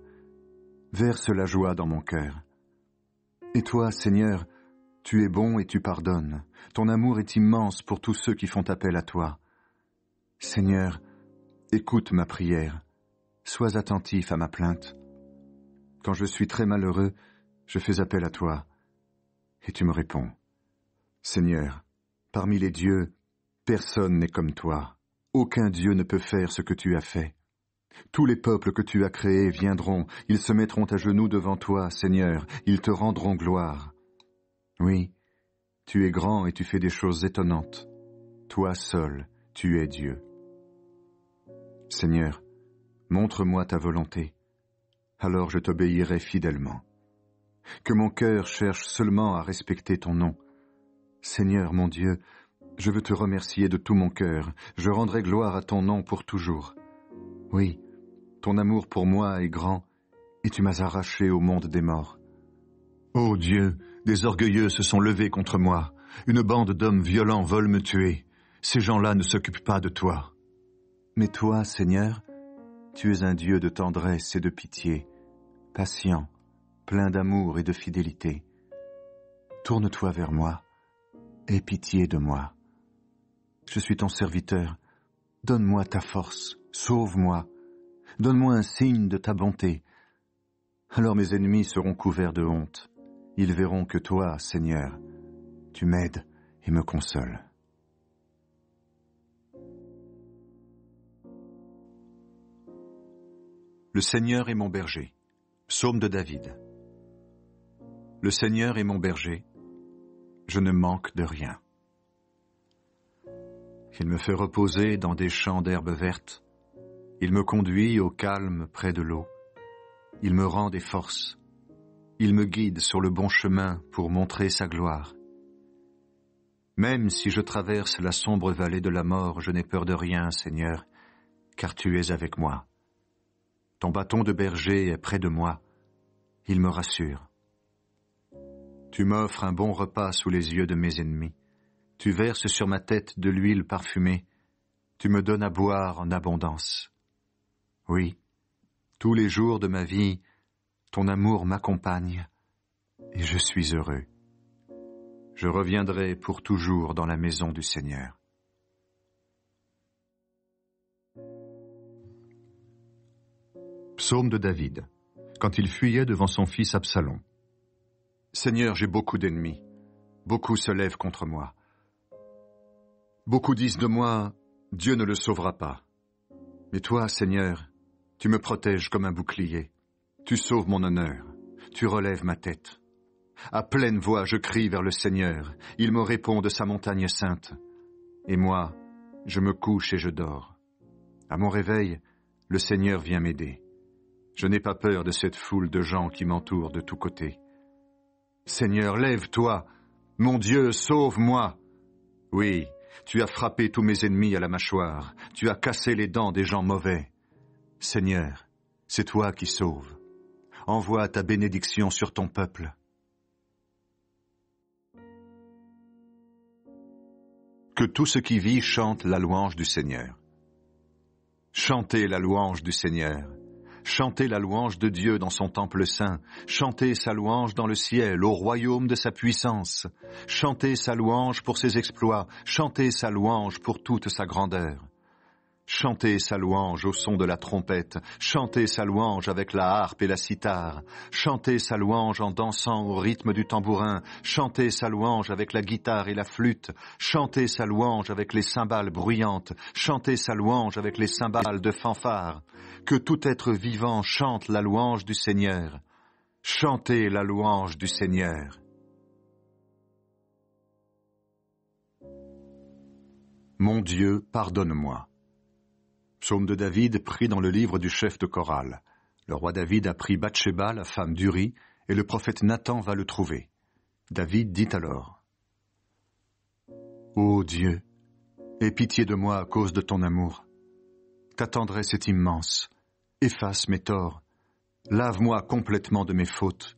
[SPEAKER 1] Verse la joie dans mon cœur. Et toi, Seigneur, tu es bon et tu pardonnes. Ton amour est immense pour tous ceux qui font appel à toi. Seigneur, écoute ma prière. Sois attentif à ma plainte. Quand je suis très malheureux, je fais appel à toi, et tu me réponds. Seigneur, parmi les dieux, personne n'est comme toi. Aucun Dieu ne peut faire ce que tu as fait. Tous les peuples que tu as créés viendront, ils se mettront à genoux devant toi, Seigneur, ils te rendront gloire. Oui, tu es grand et tu fais des choses étonnantes. Toi seul, tu es Dieu. Seigneur, montre-moi ta volonté, alors je t'obéirai fidèlement. Que mon cœur cherche seulement à respecter ton nom. Seigneur mon Dieu, je veux te remercier de tout mon cœur, je rendrai gloire à ton nom pour toujours. Oui, ton amour pour moi est grand, et tu m'as arraché au monde des morts. Ô Dieu, des orgueilleux se sont levés contre moi, une bande d'hommes violents veulent me tuer, ces gens-là ne s'occupent pas de toi. Mais toi, Seigneur, tu es un Dieu de tendresse et de pitié, patient, plein d'amour et de fidélité. Tourne-toi vers moi, aie pitié de moi. Je suis ton serviteur, donne-moi ta force, sauve-moi, donne-moi un signe de ta bonté. Alors mes ennemis seront couverts de honte. Ils verront que toi, Seigneur, tu m'aides et me consoles. Le Seigneur est mon berger. Psaume de David. Le Seigneur est mon berger. Je ne manque de rien. Il me fait reposer dans des champs d'herbes vertes. Il me conduit au calme près de l'eau. Il me rend des forces. Il me guide sur le bon chemin pour montrer sa gloire. Même si je traverse la sombre vallée de la mort, je n'ai peur de rien, Seigneur, car tu es avec moi. Ton bâton de berger est près de moi. Il me rassure. Tu m'offres un bon repas sous les yeux de mes ennemis. Tu verses sur ma tête de l'huile parfumée. Tu me donnes à boire en abondance. Oui, tous les jours de ma vie, ton amour m'accompagne et je suis heureux. Je reviendrai pour toujours dans la maison du Seigneur. Psaume de David, quand il fuyait devant son fils Absalom. Seigneur, j'ai beaucoup d'ennemis. Beaucoup se lèvent contre moi. Beaucoup disent de moi, Dieu ne le sauvera pas. Mais toi, Seigneur, tu me protèges comme un bouclier. Tu sauves mon honneur. Tu relèves ma tête. À pleine voix, je crie vers le Seigneur. Il me répond de sa montagne sainte. Et moi, je me couche et je dors. À mon réveil, le Seigneur vient m'aider. Je n'ai pas peur de cette foule de gens qui m'entourent de tous côtés. Seigneur, lève-toi. Mon Dieu, sauve-moi. Oui, tu as frappé tous mes ennemis à la mâchoire. Tu as cassé les dents des gens mauvais. Seigneur, c'est toi qui sauves. Envoie ta bénédiction sur ton peuple. Que tout ce qui vit chante la louange du Seigneur. Chantez la louange du Seigneur. Chantez la louange de Dieu dans son temple saint. Chantez sa louange dans le ciel, au royaume de sa puissance. Chantez sa louange pour ses exploits. Chantez sa louange pour toute sa grandeur. Chantez sa louange au son de la trompette. Chantez sa louange avec la harpe et la cithare. Chantez sa louange en dansant au rythme du tambourin. Chantez sa louange avec la guitare et la flûte. Chantez sa louange avec les cymbales bruyantes. Chantez sa louange avec les cymbales de fanfare. Que tout être vivant chante la louange du Seigneur. Chantez la louange du Seigneur. Mon Dieu, pardonne-moi. Psaume de David pris dans le livre du chef de chorale. Le roi David a pris Bathsheba, la femme d'Uri, et le prophète Nathan va le trouver. David dit alors: Ô Dieu, aie pitié de moi à cause de ton amour. Ta tendresse est immense. Efface mes torts. Lave-moi complètement de mes fautes,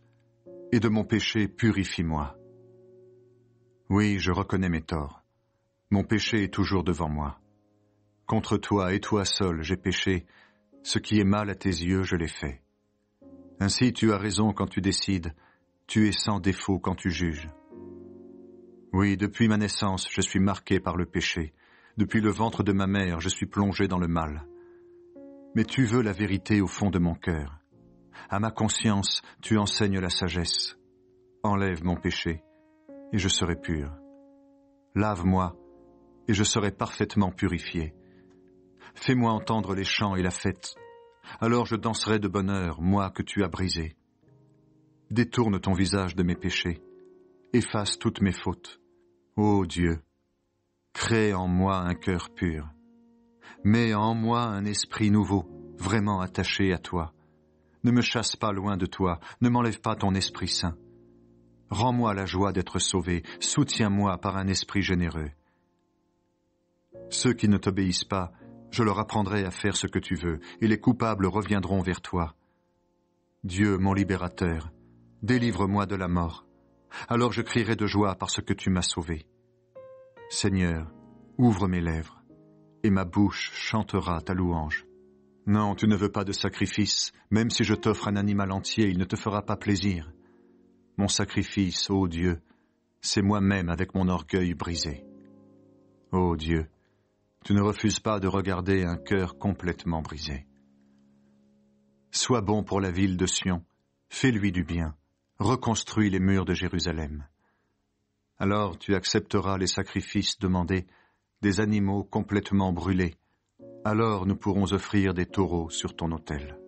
[SPEAKER 1] et de mon péché purifie-moi. Oui, je reconnais mes torts. Mon péché est toujours devant moi. Contre toi et toi seul j'ai péché. Ce qui est mal à tes yeux, je l'ai fait. Ainsi tu as raison quand tu décides. Tu es sans défaut quand tu juges. Oui, depuis ma naissance, je suis marqué par le péché. Depuis le ventre de ma mère, je suis plongé dans le mal. Mais tu veux la vérité au fond de mon cœur. À ma conscience, tu enseignes la sagesse. Enlève mon péché, et je serai pur. Lave-moi, et je serai parfaitement purifié. Fais-moi entendre les chants et la fête. Alors je danserai de bonheur, moi que tu as brisé. Détourne ton visage de mes péchés. Efface toutes mes fautes. Ô Dieu, crée en moi un cœur pur. Mets en moi un esprit nouveau, vraiment attaché à toi. Ne me chasse pas loin de toi, ne m'enlève pas ton Esprit Saint. Rends-moi la joie d'être sauvé, soutiens-moi par un esprit généreux. Ceux qui ne t'obéissent pas, je leur apprendrai à faire ce que tu veux, et les coupables reviendront vers toi. Dieu, mon libérateur, délivre-moi de la mort. Alors je crierai de joie parce que tu m'as sauvé. Seigneur, ouvre mes lèvres, et ma bouche chantera ta louange. Non, tu ne veux pas de sacrifice, même si je t'offre un animal entier, il ne te fera pas plaisir. Mon sacrifice, ô Dieu, c'est moi-même avec mon orgueil brisé. Ô Dieu, tu ne refuses pas de regarder un cœur complètement brisé. Sois bon pour la ville de Sion, fais-lui du bien, reconstruis les murs de Jérusalem. Alors tu accepteras les sacrifices demandés, des animaux complètement brûlés. Alors nous pourrons offrir des taureaux sur ton autel.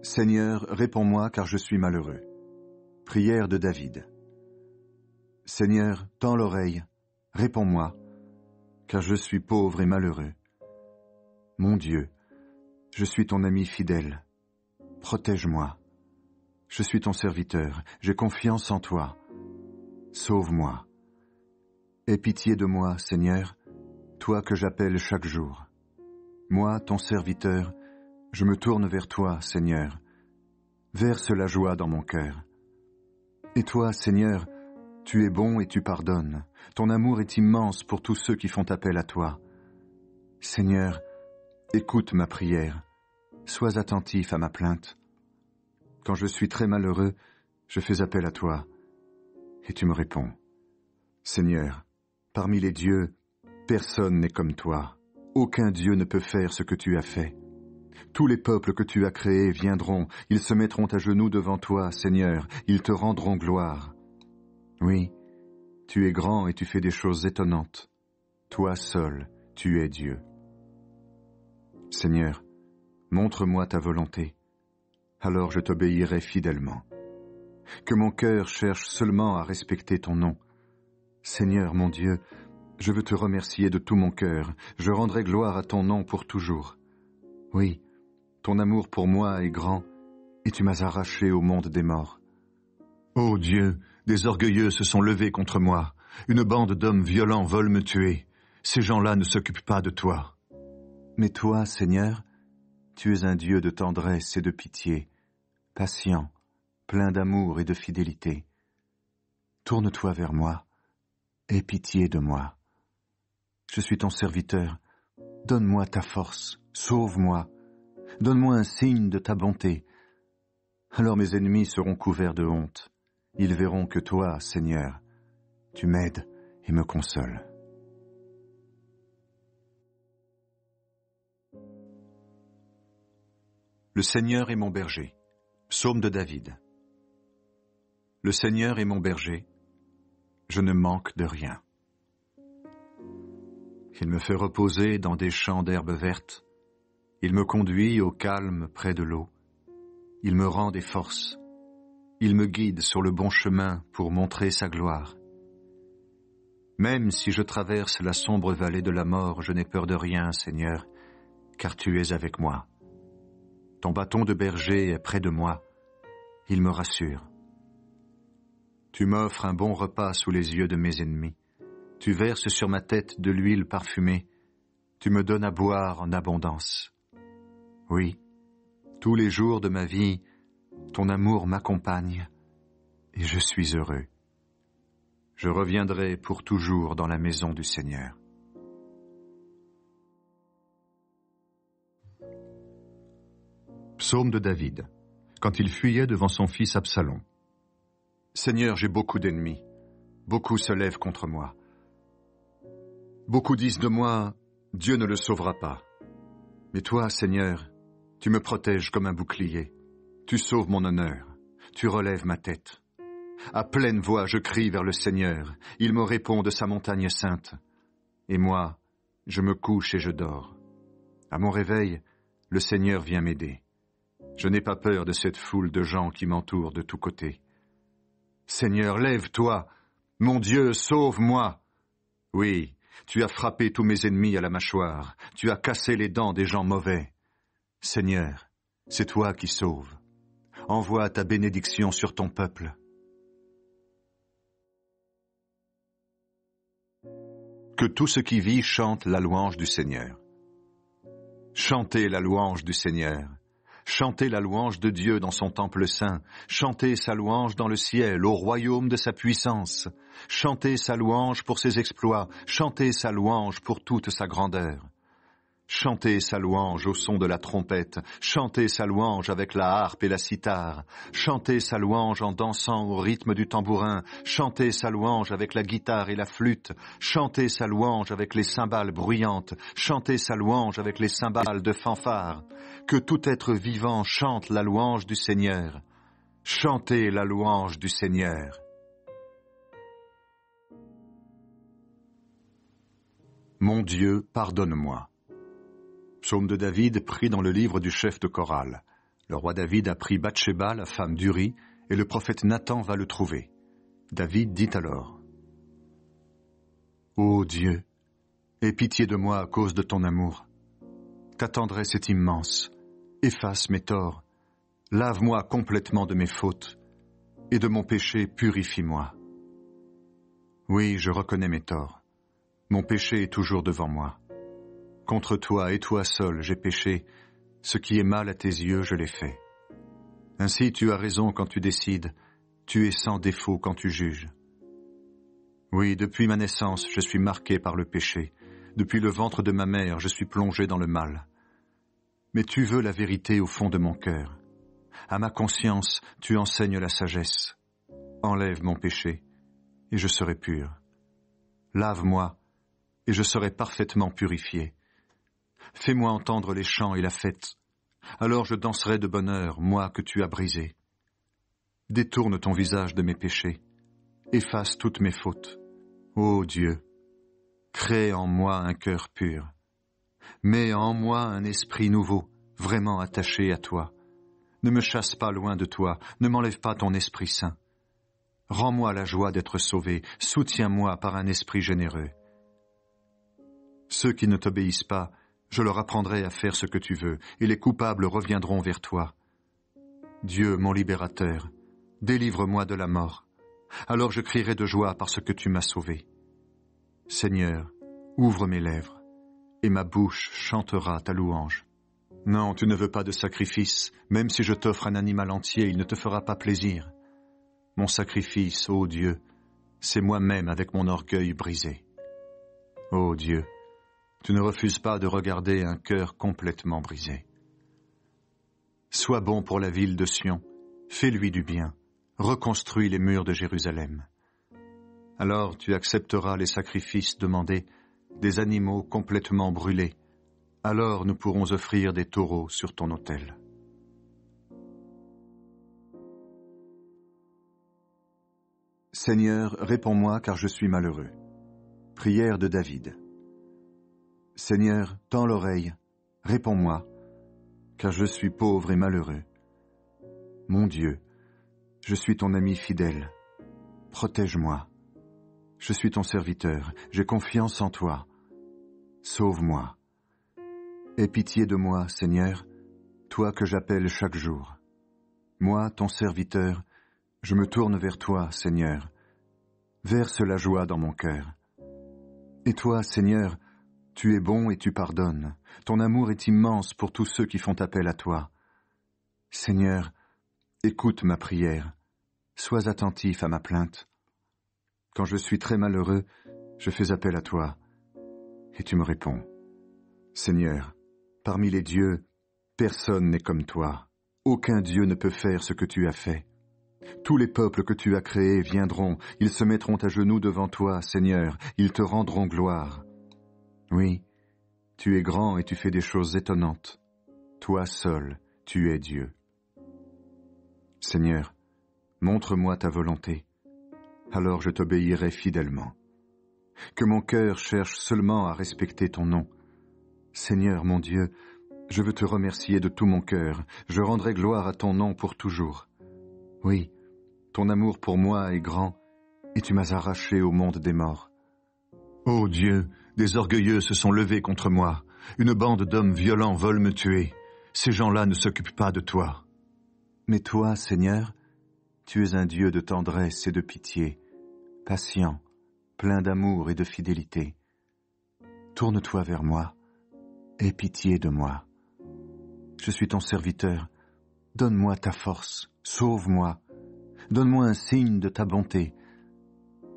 [SPEAKER 1] Seigneur, réponds-moi car je suis malheureux. Prière de David. Seigneur, tends l'oreille, réponds-moi, car je suis pauvre et malheureux. Mon Dieu, je suis ton ami fidèle. Protège-moi. Je suis ton serviteur, j'ai confiance en toi. Sauve-moi. Aie pitié de moi, Seigneur, toi que j'appelle chaque jour. Moi, ton serviteur, je me tourne vers toi, Seigneur. Verse la joie dans mon cœur. Et toi, Seigneur, tu es bon et tu pardonnes. Ton amour est immense pour tous ceux qui font appel à toi. Seigneur, écoute ma prière. Sois attentif à ma plainte. Quand je suis très malheureux, je fais appel à toi, et tu me réponds. Seigneur, parmi les dieux, personne n'est comme toi. Aucun Dieu ne peut faire ce que tu as fait. Tous les peuples que tu as créés viendront, ils se mettront à genoux devant toi, Seigneur, ils te rendront gloire. Oui, tu es grand et tu fais des choses étonnantes. Toi seul, tu es Dieu. Seigneur, montre-moi ta volonté, alors je t'obéirai fidèlement. Que mon cœur cherche seulement à respecter ton nom. Seigneur mon Dieu, je veux te remercier de tout mon cœur, je rendrai gloire à ton nom pour toujours. Oui, ton amour pour moi est grand, et tu m'as arraché au monde des morts. Ô Dieu, des orgueilleux se sont levés contre moi. Une bande d'hommes violents veulent me tuer. Ces gens-là ne s'occupent pas de toi. Mais toi, Seigneur, tu es un Dieu de tendresse et de pitié, patient, plein d'amour et de fidélité. Tourne-toi vers moi, aie pitié de moi. Je suis ton serviteur, Donne-moi ta force, sauve-moi, donne-moi un signe de ta bonté. Alors mes ennemis seront couverts de honte. Ils verront que toi, Seigneur, tu m'aides et me consoles. Le Seigneur est mon berger. Psaume de David. Le Seigneur est mon berger. Je ne manque de rien. Il me fait reposer dans des champs d'herbes vertes. Il me conduit au calme près de l'eau. Il me rend des forces. Il me guide sur le bon chemin pour montrer sa gloire. Même si je traverse la sombre vallée de la mort, je n'ai peur de rien, Seigneur, car tu es avec moi. Ton bâton de berger est près de moi. Il me rassure. Tu m'offres un bon repas sous les yeux de mes ennemis. Tu verses sur ma tête de l'huile parfumée. Tu me donnes à boire en abondance. Oui, tous les jours de ma vie, ton amour m'accompagne et je suis heureux. Je reviendrai pour toujours dans la maison du Seigneur. Psaume de David, quand il fuyait devant son fils Absalom. Seigneur, j'ai beaucoup d'ennemis. Beaucoup se lèvent contre moi. Beaucoup disent de moi, Dieu ne le sauvera pas. Mais toi, Seigneur, tu me protèges comme un bouclier. Tu sauves mon honneur. Tu relèves ma tête. À pleine voix, je crie vers le Seigneur. Il me répond de sa montagne sainte. Et moi, je me couche et je dors. À mon réveil, le Seigneur vient m'aider. Je n'ai pas peur de cette foule de gens qui m'entourent de tous côtés. Seigneur, lève-toi. Mon Dieu, sauve-moi. Oui, tu as frappé tous mes ennemis à la mâchoire. Tu as cassé les dents des gens mauvais. Seigneur, c'est toi qui sauves. Envoie ta bénédiction sur ton peuple. Que tout ce qui vit chante la louange du Seigneur. Chantez la louange du Seigneur. Chantez la louange de Dieu dans son temple saint. Chantez sa louange dans le ciel, au royaume de sa puissance. Chantez sa louange pour ses exploits. Chantez sa louange pour toute sa grandeur. Chantez sa louange au son de la trompette, chantez sa louange avec la harpe et la cithare, chantez sa louange en dansant au rythme du tambourin, chantez sa louange avec la guitare et la flûte, chantez sa louange avec les cymbales bruyantes, chantez sa louange avec les cymbales de fanfare. Que tout être vivant chante la louange du Seigneur. Chantez la louange du Seigneur. Mon Dieu, pardonne-moi. Psaume de David pris dans le livre du chef de chorale. Le roi David a pris Bathsheba, la femme d'Uri, et le prophète Nathan va le trouver. David dit alors, « Ô Dieu, aie pitié de moi à cause de ton amour. Ta tendresse est immense. Efface mes torts. Lave-moi complètement de mes fautes, et de mon péché purifie-moi. Oui, je reconnais mes torts. Mon péché est toujours devant moi. Contre toi et toi seul j'ai péché, ce qui est mal à tes yeux je l'ai fait. Ainsi tu as raison quand tu décides, tu es sans défaut quand tu juges. Oui, depuis ma naissance je suis marqué par le péché, depuis le ventre de ma mère je suis plongé dans le mal. Mais tu veux la vérité au fond de mon cœur. À ma conscience tu enseignes la sagesse. Enlève mon péché, et je serai pur. Lave-moi, et je serai parfaitement purifié. Fais-moi entendre les chants et la fête. Alors je danserai de bonheur, moi que tu as brisé. Détourne ton visage de mes péchés. Efface toutes mes fautes. Ô Dieu, crée en moi un cœur pur. Mets en moi un esprit nouveau, vraiment attaché à toi. Ne me chasse pas loin de toi, ne m'enlève pas ton Esprit Saint. Rends-moi la joie d'être sauvé, soutiens-moi par un esprit généreux. Ceux qui ne t'obéissent pas, je leur apprendrai à faire ce que tu veux, et les coupables reviendront vers toi. Dieu, mon libérateur, délivre-moi de la mort. Alors je crierai de joie parce que tu m'as sauvé. Seigneur, ouvre mes lèvres, et ma bouche chantera ta louange. Non, tu ne veux pas de sacrifice, même si je t'offre un animal entier, il ne te fera pas plaisir. Mon sacrifice, ô Dieu, c'est moi-même avec mon orgueil brisé. Ô Dieu, Tu ne refuses pas de regarder un cœur complètement brisé. Sois bon pour la ville de Sion, fais-lui du bien, reconstruis les murs de Jérusalem. Alors tu accepteras les sacrifices demandés, des animaux complètement brûlés. Alors nous pourrons offrir des taureaux sur ton autel. Seigneur, réponds-moi car je suis malheureux. Prière de David. Seigneur, tends l'oreille, réponds-moi, car je suis pauvre et malheureux. Mon Dieu, je suis ton ami fidèle. Protège-moi. Je suis ton serviteur, j'ai confiance en toi. Sauve-moi. Aie pitié de moi, Seigneur, toi que j'appelle chaque jour. Moi, ton serviteur, je me tourne vers toi, Seigneur. Verse la joie dans mon cœur. Et toi, Seigneur, tu es bon et tu pardonnes. Ton amour est immense pour tous ceux qui font appel à toi. Seigneur, écoute ma prière. Sois attentif à ma plainte. Quand je suis très malheureux, je fais appel à toi, et tu me réponds. Seigneur, parmi les dieux, personne n'est comme toi. Aucun Dieu ne peut faire ce que tu as fait. Tous les peuples que tu as créés viendront, ils se mettront à genoux devant toi, Seigneur, ils te rendront gloire. Oui, tu es grand et tu fais des choses étonnantes. Toi seul, tu es Dieu. Seigneur, montre-moi ta volonté, alors je t'obéirai fidèlement. Que mon cœur cherche seulement à respecter ton nom. Seigneur mon Dieu, je veux te remercier de tout mon cœur, je rendrai gloire à ton nom pour toujours. Oui, ton amour pour moi est grand, et tu m'as arraché au monde des morts. Ô Dieu, des orgueilleux se sont levés contre moi, une bande d'hommes violents veulent me tuer. Ces gens-là ne s'occupent pas de toi. Mais toi, Seigneur, tu es un Dieu de tendresse et de pitié, patient, plein d'amour et de fidélité. Tourne-toi vers moi, aie pitié de moi. Je suis ton serviteur, donne-moi ta force, sauve-moi, donne-moi un signe de ta bonté.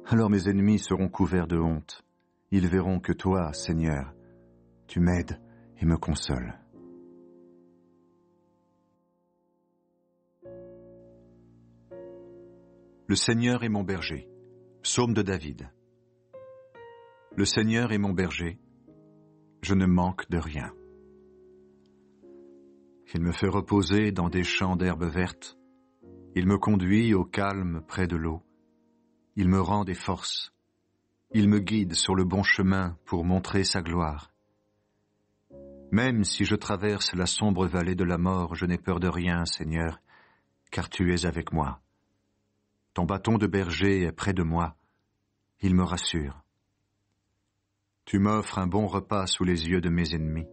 [SPEAKER 1] Alors mes ennemis seront couverts de honte. Ils verront que toi, Seigneur, tu m'aides et me consoles. Le Seigneur est mon berger. Psaume de David. Le Seigneur est mon berger. Je ne manque de rien. Il me fait reposer dans des champs d'herbes vertes. Il me conduit au calme près de l'eau. Il me rend des forces. Il me guide sur le bon chemin pour montrer sa gloire. Même si je traverse la sombre vallée de la mort, je n'ai peur de rien, Seigneur, car tu es avec moi. Ton bâton de berger est près de moi. Il me rassure. Tu m'offres un bon repas sous les yeux de mes ennemis.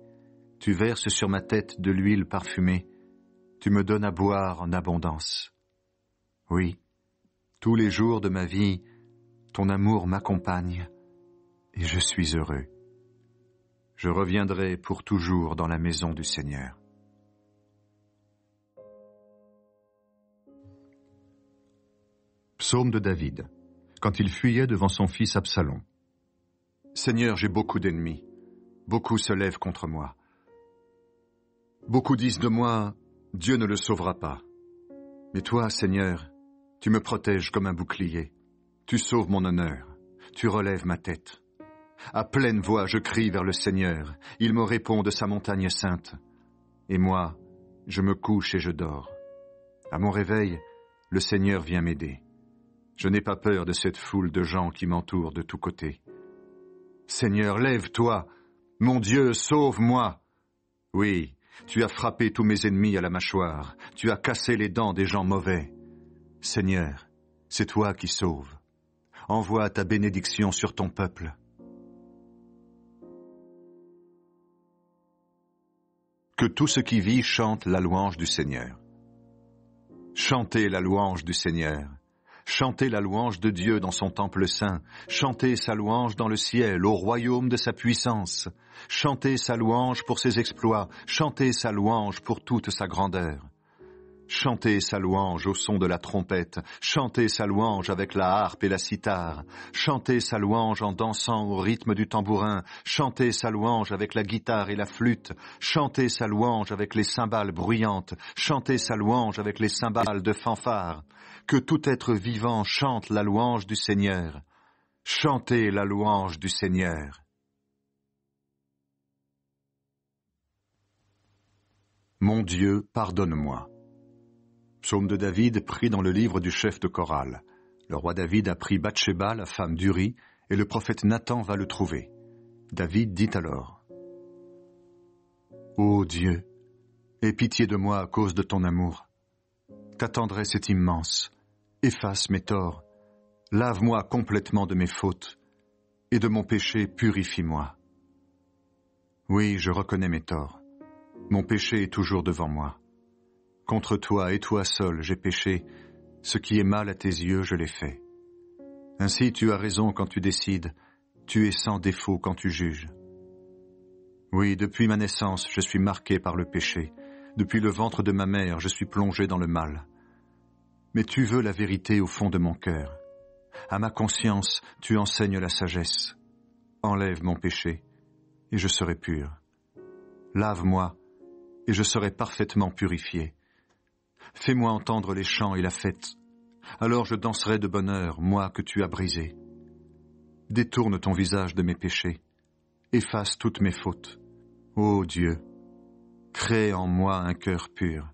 [SPEAKER 1] Tu verses sur ma tête de l'huile parfumée. Tu me donnes à boire en abondance. Oui, tous les jours de ma vie, ton amour m'accompagne et je suis heureux. Je reviendrai pour toujours dans la maison du Seigneur. Psaume de David, quand il fuyait devant son fils Absalom. Seigneur, j'ai beaucoup d'ennemis. Beaucoup se lèvent contre moi. Beaucoup disent de moi, Dieu ne le sauvera pas. Mais toi, Seigneur, tu me protèges comme un bouclier. Tu sauves mon honneur. Tu relèves ma tête. À pleine voix, je crie vers le Seigneur. Il me répond de sa montagne sainte. Et moi, je me couche et je dors. À mon réveil, le Seigneur vient m'aider. Je n'ai pas peur de cette foule de gens qui m'entourent de tous côtés. Seigneur, lève-toi. Mon Dieu, sauve-moi. Oui, tu as frappé tous mes ennemis à la mâchoire. Tu as cassé les dents des gens mauvais. Seigneur, c'est toi qui sauves. Envoie ta bénédiction sur ton peuple. Que tout ce qui vit chante la louange du Seigneur. Chantez la louange du Seigneur. Chantez la louange de Dieu dans son temple saint. Chantez sa louange dans le ciel, au royaume de sa puissance. Chantez sa louange pour ses exploits. Chantez sa louange pour toute sa grandeur. Chantez sa louange au son de la trompette, chantez sa louange avec la harpe et la cithare, chantez sa louange en dansant au rythme du tambourin, chantez sa louange avec la guitare et la flûte, chantez sa louange avec les cymbales bruyantes, chantez sa louange avec les cymbales de fanfare. Que tout être vivant chante la louange du Seigneur. Chantez la louange du Seigneur. Mon Dieu, pardonne-moi. Psaume de David pris dans le livre du chef de chorale. Le roi David a pris Bathsheba, la femme d'Uri, et le prophète Nathan va le trouver. David dit alors: Ô Dieu, aie pitié de moi à cause de ton amour. Ta tendresse est immense. Efface mes torts. Lave-moi complètement de mes fautes, et de mon péché purifie-moi. Oui, je reconnais mes torts. Mon péché est toujours devant moi. Contre toi et toi seul j'ai péché, ce qui est mal à tes yeux je l'ai fait. Ainsi tu as raison quand tu décides, tu es sans défaut quand tu juges. Oui, depuis ma naissance je suis marqué par le péché, depuis le ventre de ma mère je suis plongé dans le mal. Mais tu veux la vérité au fond de mon cœur. À ma conscience tu enseignes la sagesse. Enlève mon péché, et je serai pur. Lave-moi, et je serai parfaitement purifié. Fais-moi entendre les chants et la fête. Alors je danserai de bonheur, moi que tu as brisé. Détourne ton visage de mes péchés. Efface toutes mes fautes. Ô Dieu, crée en moi un cœur pur.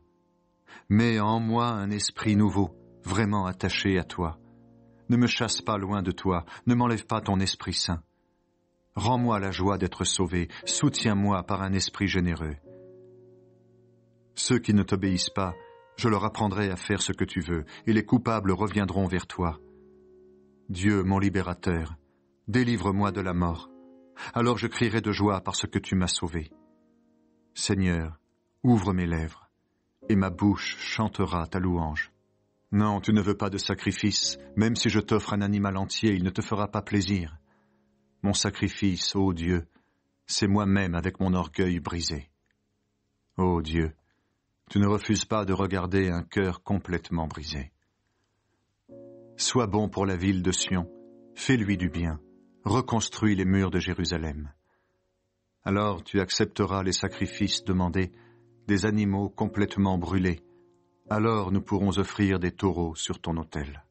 [SPEAKER 1] Mets en moi un esprit nouveau, vraiment attaché à toi. Ne me chasse pas loin de toi, ne m'enlève pas ton Esprit Saint. Rends-moi la joie d'être sauvé, soutiens-moi par un esprit généreux. Ceux qui ne t'obéissent pas, je leur apprendrai à faire ce que tu veux, et les coupables reviendront vers toi. Dieu, mon libérateur, délivre-moi de la mort. Alors je crierai de joie parce que tu m'as sauvé. Seigneur, ouvre mes lèvres, et ma bouche chantera ta louange. Non, tu ne veux pas de sacrifice, même si je t'offre un animal entier, il ne te fera pas plaisir. Mon sacrifice, ô Dieu, c'est moi-même avec mon orgueil brisé. Ô Dieu, tu ne refuses pas de regarder un cœur complètement brisé. Sois bon pour la ville de Sion, fais-lui du bien, reconstruis les murs de Jérusalem. Alors tu accepteras les sacrifices demandés, des animaux complètement brûlés. Alors nous pourrons offrir des taureaux sur ton autel.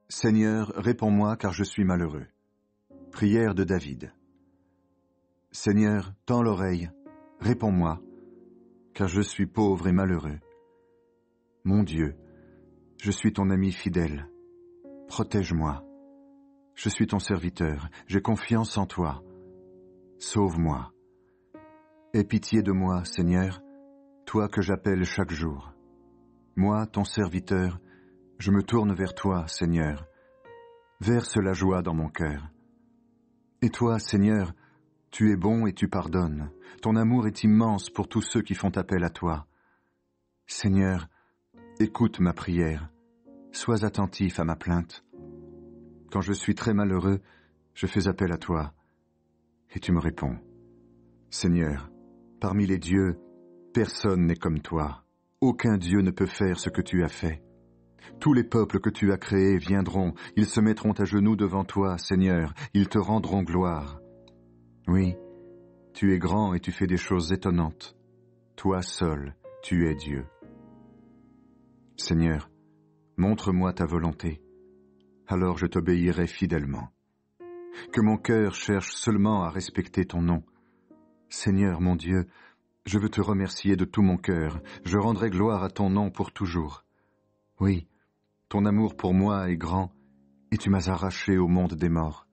[SPEAKER 1] Seigneur, réponds-moi car je suis malheureux. Prière de David. Seigneur, tends l'oreille, réponds-moi, car je suis pauvre et malheureux. Mon Dieu, je suis ton ami fidèle. Protège-moi. Je suis ton serviteur, j'ai confiance en toi. Sauve-moi. Aie pitié de moi, Seigneur, toi que j'appelle chaque jour. Moi, ton serviteur, je me tourne vers toi, Seigneur. Verse la joie dans mon cœur. Et toi, Seigneur, tu es bon et tu pardonnes. Ton amour est immense pour tous ceux qui font appel à toi. Seigneur, écoute ma prière. Sois attentif à ma plainte. Quand je suis très malheureux, je fais appel à toi, et tu me réponds. Seigneur, parmi les dieux, personne n'est comme toi. Aucun Dieu ne peut faire ce que tu as fait. Tous les peuples que tu as créés viendront, ils se mettront à genoux devant toi, Seigneur, ils te rendront gloire. Oui, tu es grand et tu fais des choses étonnantes. Toi seul, tu es Dieu. Seigneur, montre-moi ta volonté, alors je t'obéirai fidèlement. Que mon cœur cherche seulement à respecter ton nom. Seigneur mon Dieu, je veux te remercier de tout mon cœur, je rendrai gloire à ton nom pour toujours. Oui, ton amour pour moi est grand, et tu m'as arraché au monde des morts.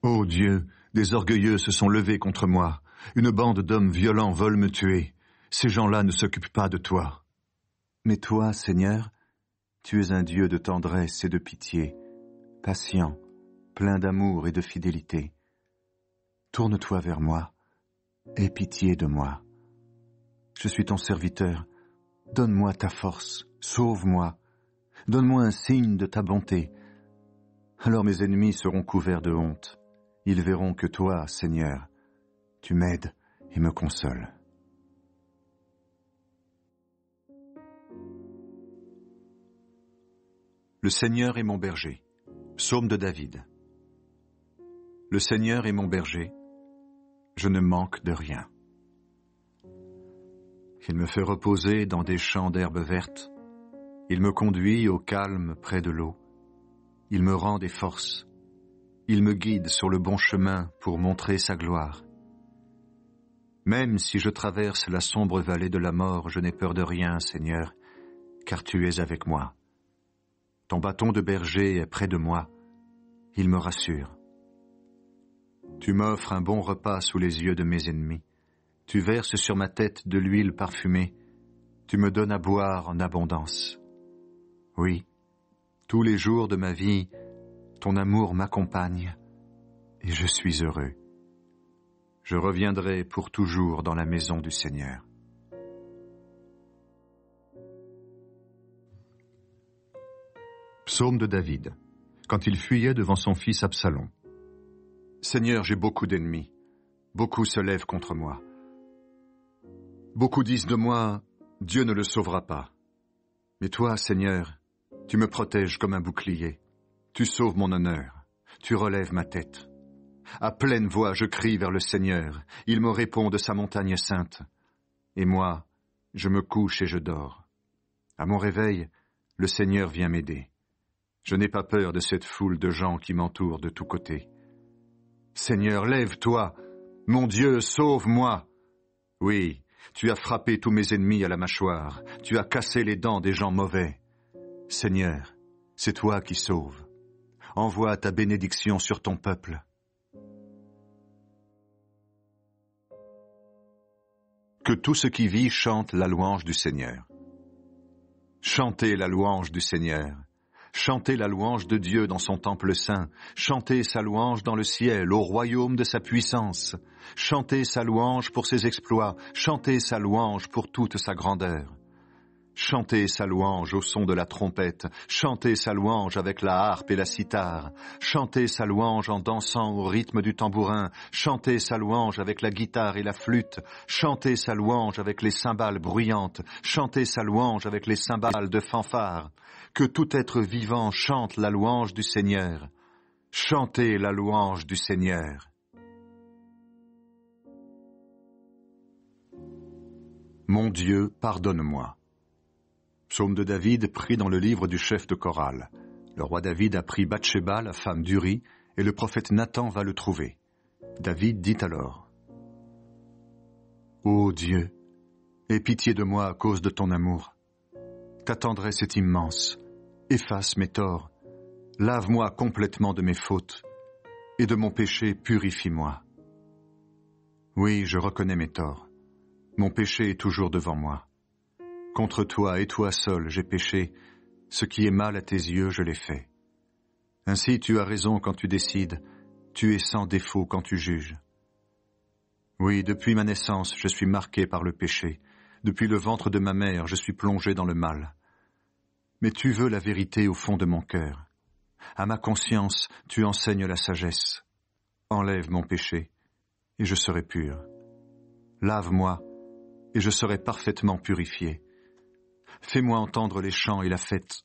[SPEAKER 1] Ô Dieu, des orgueilleux se sont levés contre moi. Une bande d'hommes violents veulent me tuer. Ces gens-là ne s'occupent pas de toi. Mais toi, Seigneur, tu es un Dieu de tendresse et de pitié, patient, plein d'amour et de fidélité. Tourne-toi vers moi, aie pitié de moi. Je suis ton serviteur, donne-moi ta force, sauve-moi, donne-moi un signe de ta bonté. Alors mes ennemis seront couverts de honte. Ils verront que toi, Seigneur, tu m'aides et me console. Le Seigneur est mon berger. Psaume de David. Le Seigneur est mon berger, je ne manque de rien. Il me fait reposer dans des champs d'herbes vertes. Il me conduit au calme près de l'eau. Il me rend des forces. Il me guide sur le bon chemin pour montrer sa gloire. Même si je traverse la sombre vallée de la mort, je n'ai peur de rien, Seigneur, car tu es avec moi. Ton bâton de berger est près de moi. Il me rassure. Tu m'offres un bon repas sous les yeux de mes ennemis. Tu verses sur ma tête de l'huile parfumée. Tu me donnes à boire en abondance. Oui, tous les jours de ma vie, ton amour m'accompagne et je suis heureux. Je reviendrai pour toujours dans la maison du Seigneur. Psaume de David, quand il fuyait devant son fils Absalom. Seigneur, j'ai beaucoup d'ennemis. Beaucoup se lèvent contre moi. Beaucoup disent de moi, Dieu ne le sauvera pas. Mais toi, Seigneur, tu me protèges comme un bouclier. Tu sauves mon honneur. Tu relèves ma tête. À pleine voix, je crie vers le Seigneur. Il me répond de sa montagne sainte. Et moi, je me couche et je dors. À mon réveil, le Seigneur vient m'aider. Je n'ai pas peur de cette foule de gens qui m'entourent de tous côtés. Seigneur, lève-toi. Mon Dieu, sauve-moi. Oui, tu as frappé tous mes ennemis à la mâchoire. Tu as cassé les dents des gens mauvais. Seigneur, c'est toi qui sauves. Envoie ta bénédiction sur ton peuple. Que tout ce qui vit chante la louange du Seigneur. Chantez la louange du Seigneur. Chantez la louange de Dieu dans son temple saint. Chantez sa louange dans le ciel, au royaume de sa puissance. Chantez sa louange pour ses exploits. Chantez sa louange pour toute sa grandeur. Chantez sa louange au son de la trompette. Chantez sa louange avec la harpe et la cithare. Chantez sa louange en dansant au rythme du tambourin. Chantez sa louange avec la guitare et la flûte. Chantez sa louange avec les cymbales bruyantes. Chantez sa louange avec les cymbales de fanfare. Que tout être vivant chante la louange du Seigneur. Chantez la louange du Seigneur. Mon Dieu, pardonne-moi. Psaume de David pris dans le livre du chef de chorale. Le roi David a pris Bathsheba, la femme d'Uri, et le prophète Nathan va le trouver. David dit alors, « Ô Dieu, aie pitié de moi à cause de ton amour. Ta tendresse est immense. Efface mes torts. Lave-moi complètement de mes fautes. Et de mon péché, purifie-moi. Oui, je reconnais mes torts. Mon péché est toujours devant moi. Contre toi et toi seul, j'ai péché. Ce qui est mal à tes yeux, je l'ai fait. Ainsi, tu as raison quand tu décides. Tu es sans défaut quand tu juges. Oui, depuis ma naissance, je suis marqué par le péché. Depuis le ventre de ma mère, je suis plongé dans le mal. Mais tu veux la vérité au fond de mon cœur. À ma conscience, tu enseignes la sagesse. Enlève mon péché, et je serai pur. Lave-moi, et je serai parfaitement purifié. Fais-moi entendre les chants et la fête.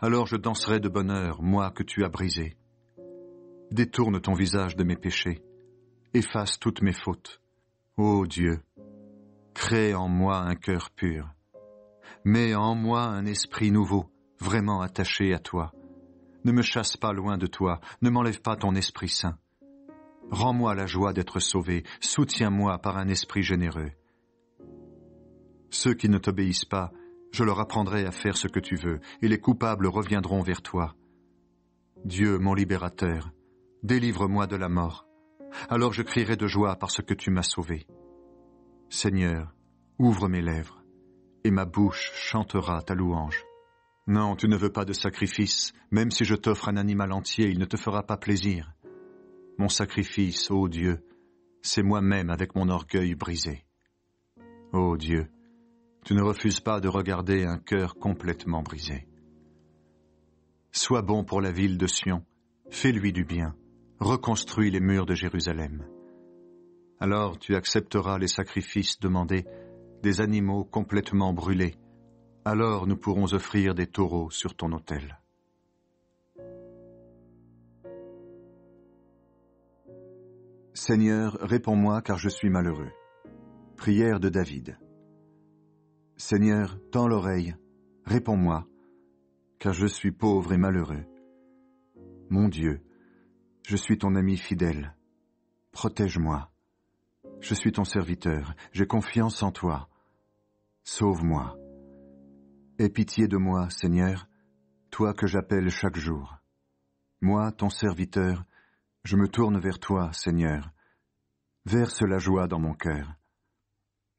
[SPEAKER 1] Alors je danserai de bonheur, moi que tu as brisé. Détourne ton visage de mes péchés. Efface toutes mes fautes. Ô Dieu, crée en moi un cœur pur. Mets en moi un esprit nouveau, vraiment attaché à toi. Ne me chasse pas loin de toi, ne m'enlève pas ton Esprit Saint. Rends-moi la joie d'être sauvé, soutiens-moi par un esprit généreux. Ceux qui ne t'obéissent pas, je leur apprendrai à faire ce que tu veux, et les coupables reviendront vers toi. Dieu, mon libérateur, délivre-moi de la mort. Alors je crierai de joie parce que tu m'as sauvé. Seigneur, ouvre mes lèvres, et ma bouche chantera ta louange. Non, tu ne veux pas de sacrifice, même si je t'offre un animal entier, il ne te fera pas plaisir. Mon sacrifice, ô Dieu, c'est moi-même avec mon orgueil brisé. Ô Dieu, tu ne refuses pas de regarder un cœur complètement brisé. Sois bon pour la ville de Sion, fais-lui du bien, reconstruis les murs de Jérusalem. Alors tu accepteras les sacrifices demandés, des animaux complètement brûlés. Alors nous pourrons offrir des taureaux sur ton autel. Seigneur, réponds-moi car je suis malheureux. Prière de David. Seigneur, tends l'oreille, réponds-moi, car je suis pauvre et malheureux. Mon Dieu, je suis ton ami fidèle. Protège-moi. Je suis ton serviteur, j'ai confiance en toi. Sauve-moi. Aie pitié de moi, Seigneur, toi que j'appelle chaque jour. Moi, ton serviteur, je me tourne vers toi, Seigneur. Verse la joie dans mon cœur.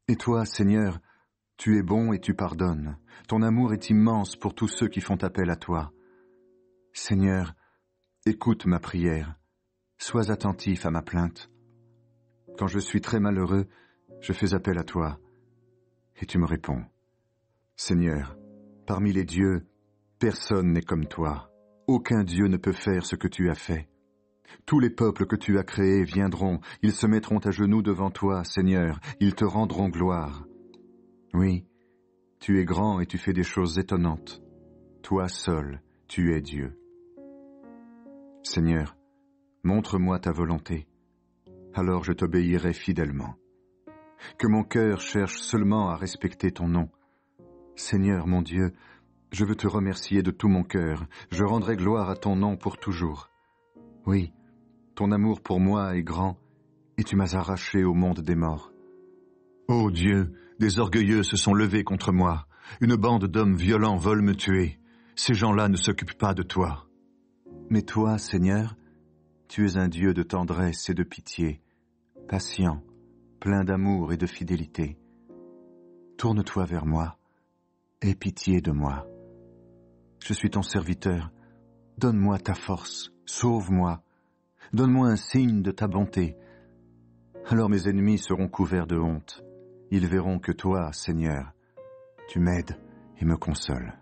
[SPEAKER 1] Et toi, Seigneur, tu es bon et tu pardonnes. Ton amour est immense pour tous ceux qui font appel à toi. Seigneur, écoute ma prière. Sois attentif à ma plainte. Quand je suis très malheureux, je fais appel à toi, et tu me réponds. Seigneur, parmi les dieux, personne n'est comme toi. Aucun Dieu ne peut faire ce que tu as fait. Tous les peuples que tu as créés viendront, ils se mettront à genoux devant toi, Seigneur, ils te rendront gloire. Oui, tu es grand et tu fais des choses étonnantes. Toi seul, tu es Dieu. Seigneur, montre-moi ta volonté, alors je t'obéirai fidèlement. Que mon cœur cherche seulement à respecter ton nom. Seigneur mon Dieu, je veux te remercier de tout mon cœur, je rendrai gloire à ton nom pour toujours. Oui, ton amour pour moi est grand, et tu m'as arraché au monde des morts. Ô Dieu, des orgueilleux se sont levés contre moi, une bande d'hommes violents veulent me tuer. Ces gens-là ne s'occupent pas de toi. Mais toi, Seigneur, tu es un Dieu de tendresse et de pitié, patient, plein d'amour et de fidélité. Tourne-toi vers moi, aie pitié de moi. Je suis ton serviteur, donne-moi ta force, sauve-moi, donne-moi un signe de ta bonté. Alors mes ennemis seront couverts de honte. Ils verront que toi, Seigneur, tu m'aides et me consoles.